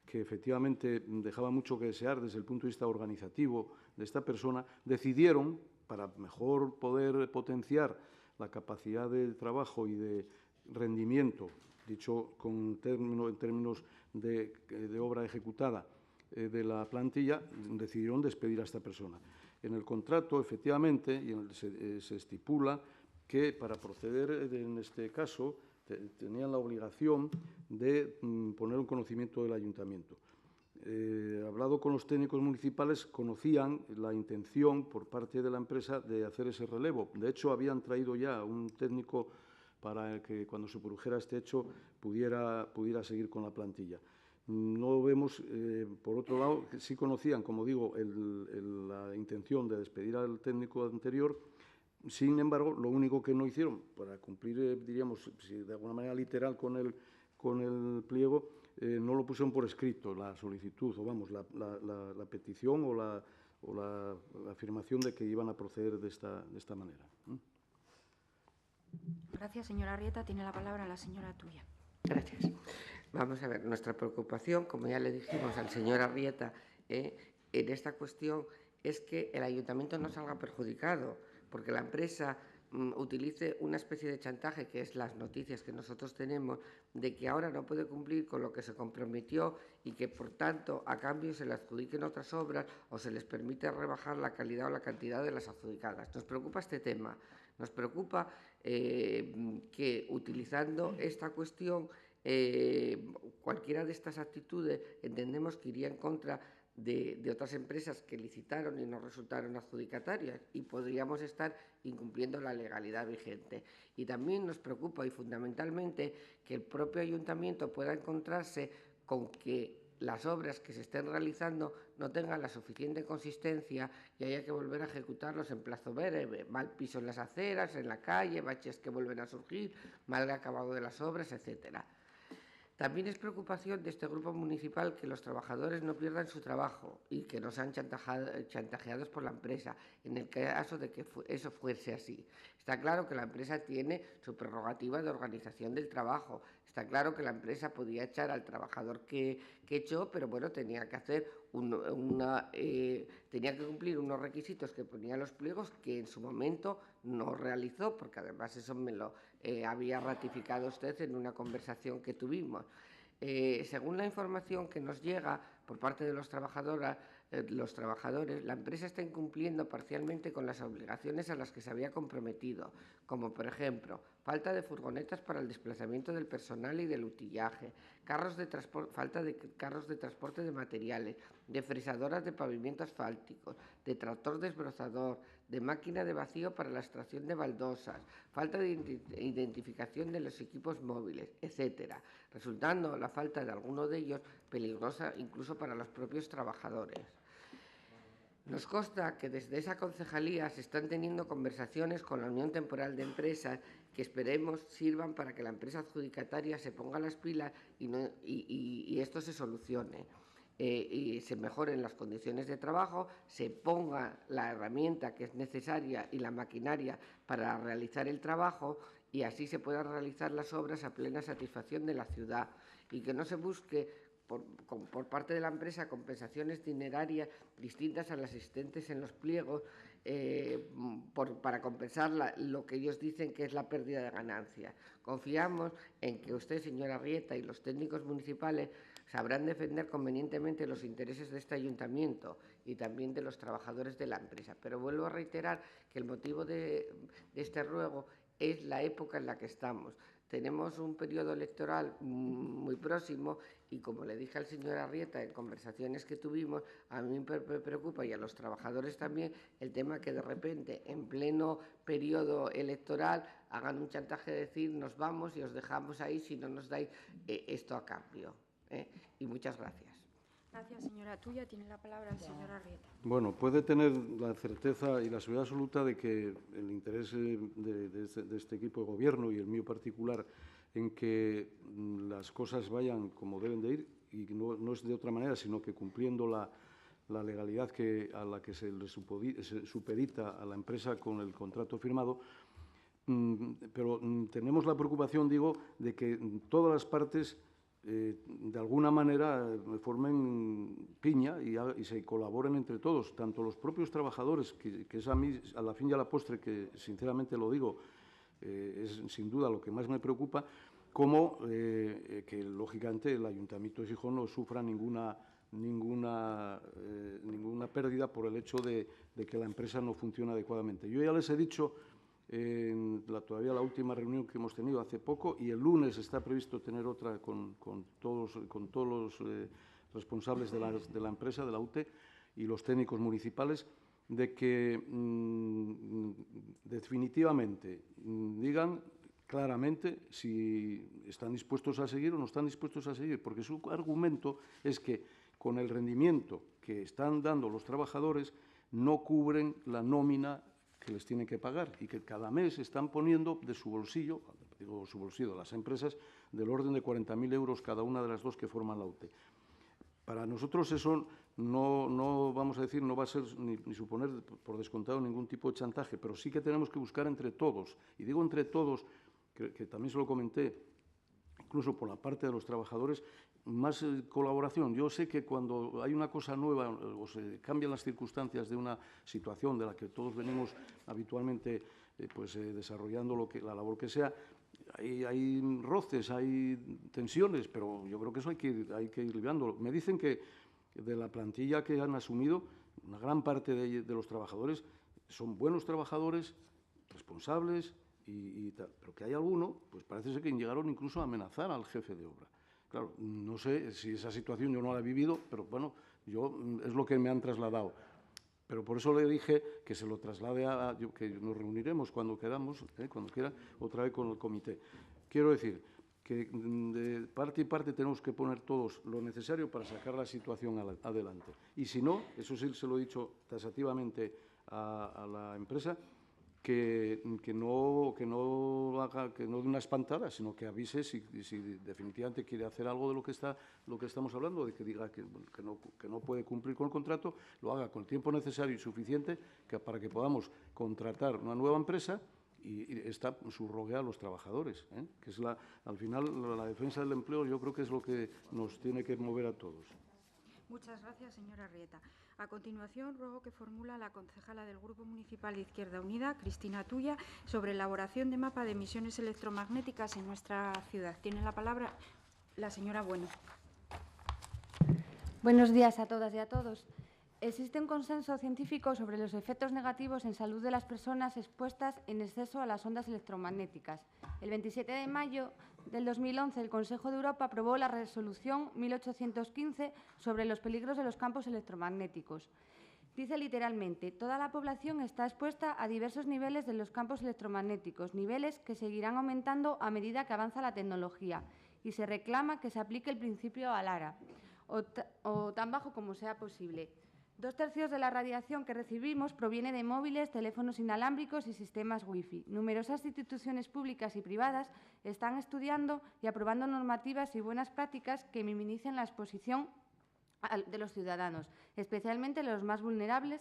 que efectivamente dejaban mucho que desear desde el punto de vista organizativo de esta persona. Decidieron, para mejor poder potenciar la capacidad de trabajo y de rendimiento, dicho en términos de obra ejecutada de la plantilla, decidieron despedir a esta persona. En el contrato, efectivamente, se estipula que para proceder en este caso tenían la obligación de poner un conocimiento del ayuntamiento. Hablado con los técnicos municipales, conocían la intención por parte de la empresa de hacer ese relevo. De hecho, habían traído ya un técnico para que cuando se produjera este hecho pudiera seguir con la plantilla. No vemos, por otro lado, que sí conocían, como digo, la intención de despedir al técnico anterior. Sin embargo, lo único que no hicieron para cumplir, diríamos, si de alguna manera literal con el pliego, no lo pusieron por escrito, la solicitud, o vamos, la petición o la afirmación de que iban a proceder de esta manera. Gracias, señora Arrieta. Tiene la palabra la señora Tuya. Gracias. Vamos a ver, nuestra preocupación, como ya le dijimos al señor Arrieta, en esta cuestión es que el ayuntamiento no salga perjudicado, porque la empresa utilice una especie de chantaje, que es las noticias que nosotros tenemos, de que ahora no puede cumplir con lo que se comprometió y que, por tanto, a cambio se le adjudiquen otras obras o se les permite rebajar la calidad o la cantidad de las adjudicadas. Nos preocupa este tema. Nos preocupa que, utilizando esta cuestión, cualquiera de estas actitudes entendemos que iría en contra de otras empresas que licitaron y no resultaron adjudicatarias, y podríamos estar incumpliendo la legalidad vigente. Y también nos preocupa, y fundamentalmente, que el propio ayuntamiento pueda encontrarse con que las obras que se estén realizando no tengan la suficiente consistencia y haya que volver a ejecutarlos en plazo breve. Mal piso en las aceras, en la calle, baches que vuelven a surgir, mal acabado de las obras, etcétera. También es preocupación de este grupo municipal que los trabajadores no pierdan su trabajo y que no sean chantajeados por la empresa, en el caso de que eso fuese así. Está claro que la empresa tiene su prerrogativa de organización del trabajo. Está claro que la empresa podía echar al trabajador que echó, pero bueno, tenía que hacer tenía que cumplir unos requisitos que ponían los pliegos que en su momento no realizó, porque además eso me lo había ratificado usted en una conversación que tuvimos. Según la información que nos llega por parte de los trabajadores, la empresa está incumpliendo parcialmente con las obligaciones a las que se había comprometido, como por ejemplo, falta de furgonetas para el desplazamiento del personal y del utillaje, falta de carros de transporte de materiales, de fresadoras de pavimento asfáltico, de tractor desbrozador, de máquina de vacío para la extracción de baldosas, falta de identificación de los equipos móviles, etcétera, resultando la falta de alguno de ellos peligrosa incluso para los propios trabajadores. Nos consta que desde esa concejalía se están teniendo conversaciones con la Unión Temporal de Empresas que esperemos sirvan para que la empresa adjudicataria se ponga las pilas y esto se solucione. Y se mejoren las condiciones de trabajo, se ponga la herramienta que es necesaria y la maquinaria para realizar el trabajo y así se puedan realizar las obras a plena satisfacción de la ciudad y que no se busque por parte de la empresa compensaciones dinerarias distintas a las existentes en los pliegos para compensar lo que ellos dicen que es la pérdida de ganancias. Confiamos en que usted, señora Arrieta, y los técnicos municipales sabrán defender convenientemente los intereses de este ayuntamiento y también de los trabajadores de la empresa. Pero vuelvo a reiterar que el motivo de este ruego es la época en la que estamos. Tenemos un periodo electoral muy próximo y, como le dije al señor Arrieta en conversaciones que tuvimos, a mí me preocupa y a los trabajadores también el tema que de repente en pleno periodo electoral hagan un chantaje de decir nos vamos y os dejamos ahí si no nos dais esto a cambio. Y muchas gracias. Gracias, señora Tuya. Tiene la palabra el señor Arrieta. Bueno, puede tener la certeza y la seguridad absoluta de que el interés de este equipo de gobierno y el mío particular en que las cosas vayan como deben de ir, y no es de otra manera, sino que cumpliendo la legalidad a la que se le supedita a la empresa con el contrato firmado, pero tenemos la preocupación, digo, de que todas las partes de alguna manera formen piña y se colaboren entre todos, tanto los propios trabajadores, que es a mí, a la fin y a la postre, que sinceramente lo digo, es sin duda lo que más me preocupa, como que lógicamente el Ayuntamiento de Gijón no sufra ninguna ninguna pérdida por el hecho de que la empresa no funciona adecuadamente. Yo ya les he dicho todavía la última reunión que hemos tenido hace poco, y el lunes está previsto tener otra con todos los responsables de la empresa, de la UTE, y los técnicos municipales, de que definitivamente digan claramente si están dispuestos a seguir o no están dispuestos a seguir, porque su argumento es que con el rendimiento que están dando los trabajadores no cubren la nómina que les tienen que pagar y que cada mes están poniendo de su bolsillo, digo su bolsillo, las empresas, del orden de 40.000 euros cada una de las dos que forman la UTE. Para nosotros eso no vamos a decir, no va a ser ni suponer por descontado ningún tipo de chantaje, pero sí que tenemos que buscar entre todos, y digo entre todos, que también se lo comenté, incluso por la parte de los trabajadores, más colaboración. Yo sé que cuando hay una cosa nueva o se cambian las circunstancias de una situación de la que todos venimos habitualmente desarrollando la labor que sea, hay roces, hay tensiones, pero yo creo que eso hay que ir lidiándolo. Me dicen que de la plantilla que han asumido, una gran parte de los trabajadores son buenos trabajadores, responsables y tal, pero que hay alguno, pues parece ser que llegaron incluso a amenazar al jefe de obra. Claro, no sé si esa situación yo no la he vivido, pero bueno, es lo que me han trasladado. Pero por eso le dije que se lo traslade que nos reuniremos cuando queramos, cuando quiera, otra vez con el comité. Quiero decir que de parte y parte tenemos que poner todos lo necesario para sacar la situación adelante. Y si no, eso sí se lo he dicho taxativamente a la empresa, que no dé una espantada, sino que avise si definitivamente quiere hacer algo de lo que estamos hablando, de que diga que no puede cumplir con el contrato, lo haga con el tiempo necesario y suficiente para que podamos contratar una nueva empresa y esta subrogue a los trabajadores, que es al final la defensa del empleo. Yo creo que es lo que nos tiene que mover a todos. Muchas gracias, señora Arrieta. A continuación, ruego que formula la concejala del Grupo Municipal de Izquierda Unida, Cristina Tuya, sobre elaboración de mapa de emisiones electromagnéticas en nuestra ciudad. Tiene la palabra la señora Bueno. Buenos días a todas y a todos. Existe un consenso científico sobre los efectos negativos en salud de las personas expuestas en exceso a las ondas electromagnéticas. El 27 de mayo del 2011, el Consejo de Europa aprobó la Resolución 1815 sobre los peligros de los campos electromagnéticos. Dice literalmente: toda la población está expuesta a diversos niveles de los campos electromagnéticos, niveles que seguirán aumentando a medida que avanza la tecnología, y se reclama que se aplique el principio ALARA, o tan bajo como sea posible. 2/3 de la radiación que recibimos proviene de móviles, teléfonos inalámbricos y sistemas Wi-Fi. Numerosas instituciones públicas y privadas están estudiando y aprobando normativas y buenas prácticas que minimicen la exposición de los ciudadanos, especialmente los más vulnerables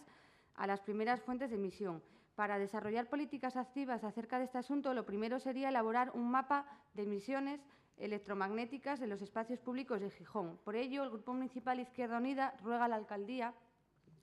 a las primeras fuentes de emisión. Para desarrollar políticas activas acerca de este asunto, lo primero sería elaborar un mapa de emisiones electromagnéticas de los espacios públicos de Gijón. Por ello, el Grupo Municipal Izquierda Unida ruega a la Alcaldía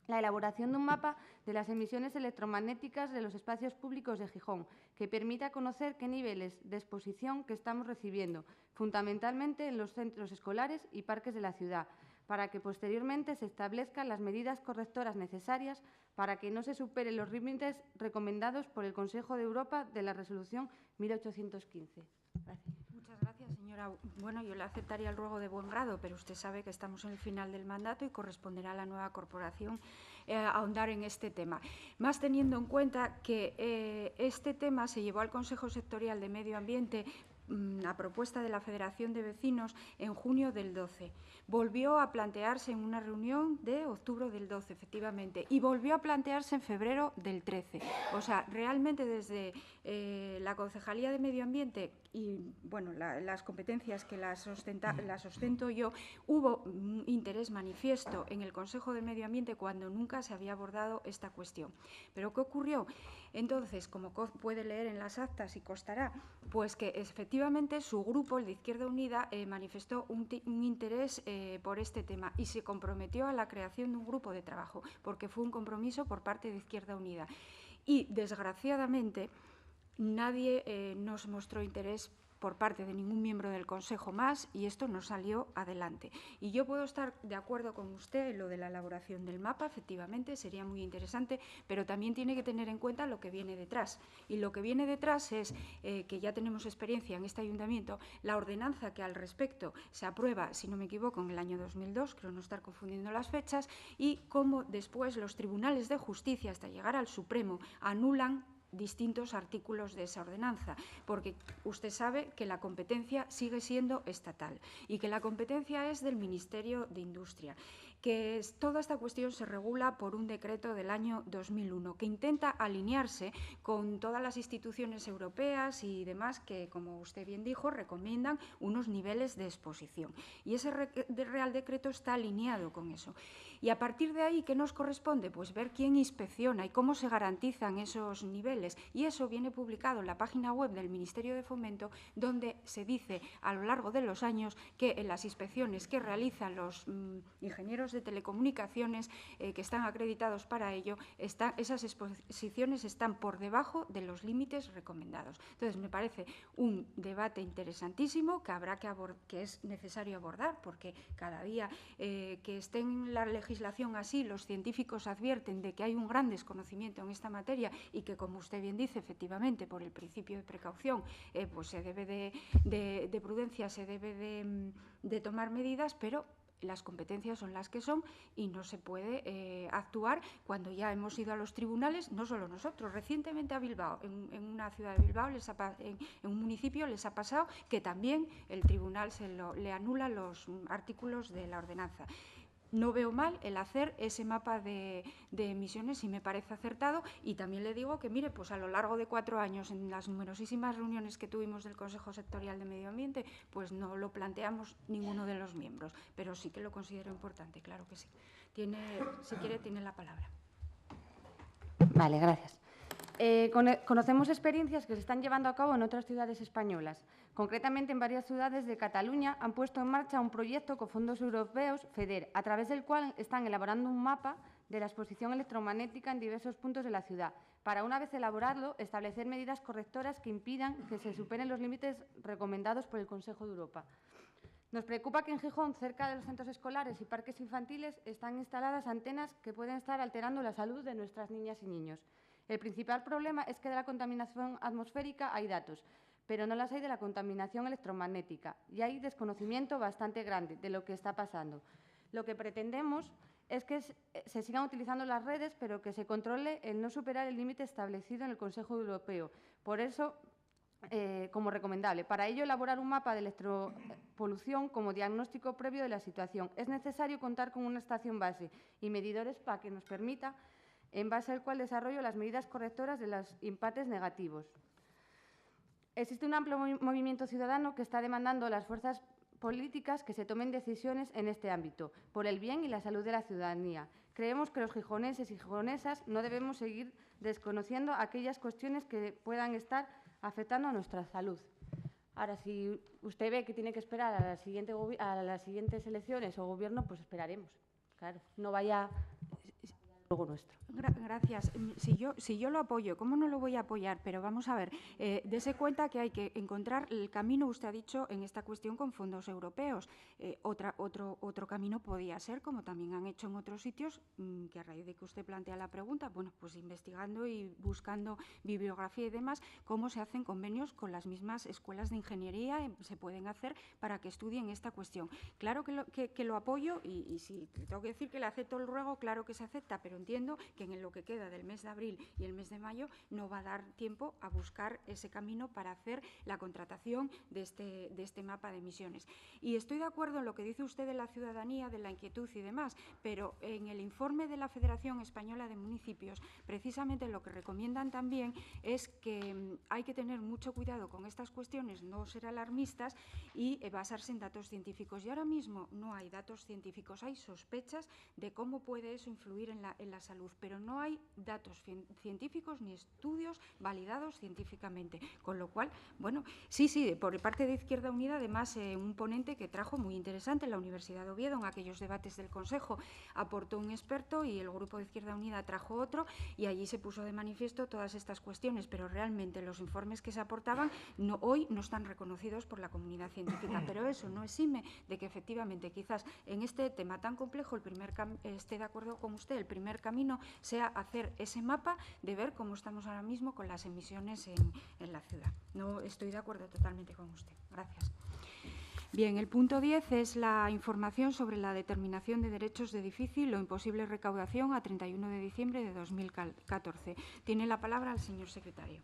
la elaboración de un mapa de las emisiones electromagnéticas de los espacios públicos de Gijón, que permita conocer qué niveles de exposición que estamos recibiendo, fundamentalmente en los centros escolares y parques de la ciudad, para que posteriormente se establezcan las medidas correctoras necesarias para que no se superen los límites recomendados por el Consejo de Europa de la Resolución 1815. Gracias. Muchas gracias, señora. Bueno, yo le aceptaría el ruego de buen grado, pero usted sabe que estamos en el final del mandato y corresponderá a la nueva corporación ahondar en este tema. Más teniendo en cuenta que este tema se llevó al Consejo Sectorial de Medio Ambiente a propuesta de la Federación de Vecinos en junio del 12. Volvió a plantearse en una reunión de octubre del 12, efectivamente, y volvió a plantearse en febrero del 13. O sea, realmente desde la Concejalía de Medio Ambiente y bueno, las competencias que las ostento yo, hubo un interés manifiesto en el Consejo de Medio Ambiente cuando nunca se había abordado esta cuestión. ¿Pero qué ocurrió? Entonces, como puede leer en las actas y constará, pues que efectivamente su grupo, el de Izquierda Unida, manifestó un interés por este tema y se comprometió a la creación de un grupo de trabajo, porque fue un compromiso por parte de Izquierda Unida. Y, desgraciadamente, nadie nos mostró interés por parte de ningún miembro del Consejo más y esto no salió adelante. Y yo puedo estar de acuerdo con usted en lo de la elaboración del mapa, efectivamente, sería muy interesante, pero también tiene que tener en cuenta lo que viene detrás. Y lo que viene detrás es que ya tenemos experiencia en este ayuntamiento, la ordenanza que al respecto se aprueba, si no me equivoco, en el año 2002, creo no estar confundiendo las fechas, y cómo después los tribunales de justicia, hasta llegar al Supremo, anulan distintos artículos de esa ordenanza, porque usted sabe que la competencia sigue siendo estatal y que la competencia es del Ministerio de Industria, que toda esta cuestión se regula por un decreto del año 2001 que intenta alinearse con todas las instituciones europeas y demás que, como usted bien dijo, recomiendan unos niveles de exposición. Y ese Real Decreto está alineado con eso. Y a partir de ahí, ¿qué nos corresponde? Pues ver quién inspecciona y cómo se garantizan esos niveles. Y eso viene publicado en la página web del Ministerio de Fomento, donde se dice a lo largo de los años que en las inspecciones que realizan los ingenieros de telecomunicaciones que están acreditados para ello, esas exposiciones están por debajo de los límites recomendados. Entonces, me parece un debate interesantísimo que es necesario abordar, porque cada día que esté en la legislación así, los científicos advierten de que hay un gran desconocimiento en esta materia y que, como usted bien dice, efectivamente, por el principio de precaución, pues se debe de prudencia, se debe de tomar medidas, pero las competencias son las que son y no se puede actuar cuando ya hemos ido a los tribunales, no solo nosotros. Recientemente a Bilbao, en una ciudad de Bilbao, en un municipio, les ha pasado que también el tribunal le anula los artículos de la ordenanza. No veo mal el hacer ese mapa de emisiones y me parece acertado, y también le digo que, mire, pues a lo largo de 4 años, en las numerosísimas reuniones que tuvimos del Consejo Sectorial de Medio Ambiente, pues no lo planteamos ninguno de los miembros, pero sí que lo considero importante, claro que sí. Si quiere, tiene la palabra. Vale, gracias. Conocemos experiencias que se están llevando a cabo en otras ciudades españolas. Concretamente, en varias ciudades de Cataluña han puesto en marcha un proyecto con fondos europeos, FEDER, a través del cual están elaborando un mapa de la exposición electromagnética en diversos puntos de la ciudad, para, una vez elaborado, establecer medidas correctoras que impidan que se superen los límites recomendados por el Consejo de Europa. Nos preocupa que en Gijón, cerca de los centros escolares y parques infantiles, están instaladas antenas que pueden estar alterando la salud de nuestras niñas y niños. El principal problema es que de la contaminación atmosférica hay datos, pero no las hay de la contaminación electromagnética, y hay desconocimiento bastante grande de lo que está pasando. Lo que pretendemos es que se sigan utilizando las redes, pero que se controle el no superar el límite establecido en el Consejo Europeo. Por eso, como recomendable. Para ello, elaborar un mapa de electropolución como diagnóstico previo de la situación. Es necesario contar con una estación base y medidores para que nos permita, en base al cual desarrollo las medidas correctoras de los impactos negativos. Existe un amplio movimiento ciudadano que está demandando a las fuerzas políticas que se tomen decisiones en este ámbito, por el bien y la salud de la ciudadanía. Creemos que los gijoneses y gijonesas no debemos seguir desconociendo aquellas cuestiones que puedan estar afectando a nuestra salud. Ahora, si usted ve que tiene que esperar a las siguientes elecciones o gobierno, pues esperaremos. Claro, no vaya luego nuestro. Gracias. Si yo lo apoyo, ¿cómo no lo voy a apoyar? Pero vamos a ver, dese cuenta que hay que encontrar el camino, usted ha dicho, en esta cuestión con fondos europeos. Otro camino podía ser, como también han hecho en otros sitios, que a raíz de que usted plantea la pregunta, bueno, pues investigando y buscando bibliografía y demás, cómo se hacen convenios con las mismas escuelas de ingeniería, se pueden hacer para que estudien esta cuestión. Claro que lo apoyo y si tengo que decir que le acepto el ruego, claro que se acepta, pero entiendo que en lo que queda del mes de abril y el mes de mayo no va a dar tiempo a buscar ese camino para hacer la contratación de este mapa de emisiones. Y estoy de acuerdo en lo que dice usted de la ciudadanía, de la inquietud y demás, pero en el informe de la Federación Española de Municipios, precisamente lo que recomiendan también es que hay que tener mucho cuidado con estas cuestiones, no ser alarmistas y basarse en datos científicos. Y ahora mismo no hay datos científicos, hay sospechas de cómo puede eso influir en la salud, pero pero no hay datos científicos ni estudios validados científicamente. Con lo cual, bueno, sí, por parte de Izquierda Unida, además, un ponente que trajo muy interesante, la Universidad de Oviedo, en aquellos debates del Consejo, aportó un experto y el Grupo de Izquierda Unida trajo otro, y allí se puso de manifiesto todas estas cuestiones, pero realmente los informes que se aportaban hoy no están reconocidos por la comunidad científica. Pero eso no exime de que efectivamente quizás en este tema tan complejo esté de acuerdo con usted, el primer camino sea hacer ese mapa de ver cómo estamos ahora mismo con las emisiones en la ciudad. No estoy de acuerdo totalmente con usted. Gracias. Bien, el punto 10 es la información sobre la determinación de derechos de difícil o imposible recaudación a 31 de diciembre de 2014. Tiene la palabra el señor secretario.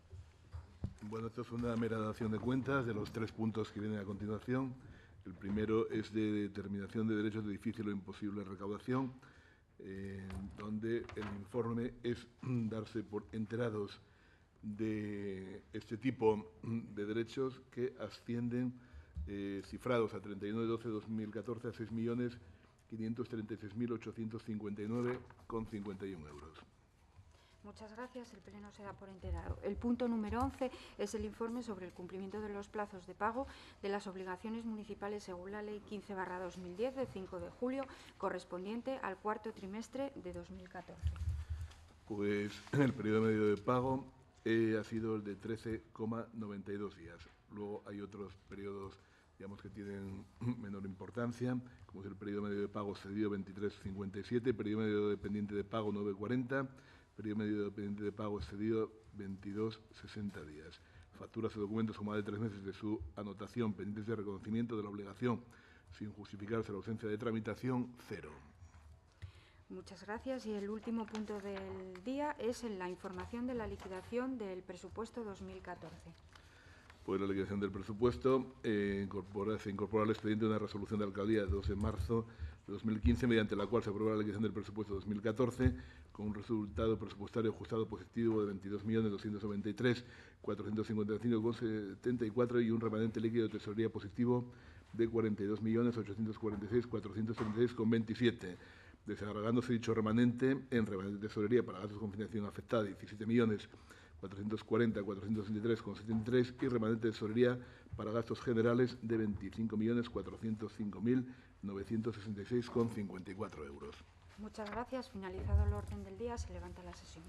Bueno, esto es una mera dación de cuentas de los 3 puntos que vienen a continuación. El primero es de determinación de derechos de difícil o imposible recaudación, donde el informe es darse por enterados de este tipo de derechos que ascienden, cifrados a 31 de 12 de 2014, a 6.536.859,51 euros. Muchas gracias. El Pleno se da por enterado. El punto número 11 es el informe sobre el cumplimiento de los plazos de pago de las obligaciones municipales según la Ley 15/2010 de 5 de julio, correspondiente al cuarto trimestre de 2014. Pues el periodo medio de pago ha sido el de 13,92 días. Luego hay otros periodos, digamos, que tienen menor importancia, como es el periodo medio de pago cedido 23,57, periodo medio dependiente de pago 9,40, periodo medio dependiente de pago excedido 22,60 días. Facturas o documentos con más de 3 meses de su anotación pendientes de reconocimiento de la obligación sin justificarse la ausencia de tramitación, 0. Muchas gracias. Y el último punto del día es la información de la liquidación del presupuesto 2014. Pues la liquidación del presupuesto se incorpora al expediente una resolución de alcaldía de 2 de marzo de 2015, mediante la cual se aprueba la liquidación del presupuesto 2014 con un resultado presupuestario ajustado positivo de 22.293.455,74 y un remanente líquido de tesorería positivo de 42.846.436,27. Desagregándose dicho remanente en remanente de tesorería para gastos con financiación afectada 17.440.463,73 y remanente de tesorería para gastos generales de 25.405.966,54 euros. Muchas gracias. Finalizado el orden del día, se levanta la sesión.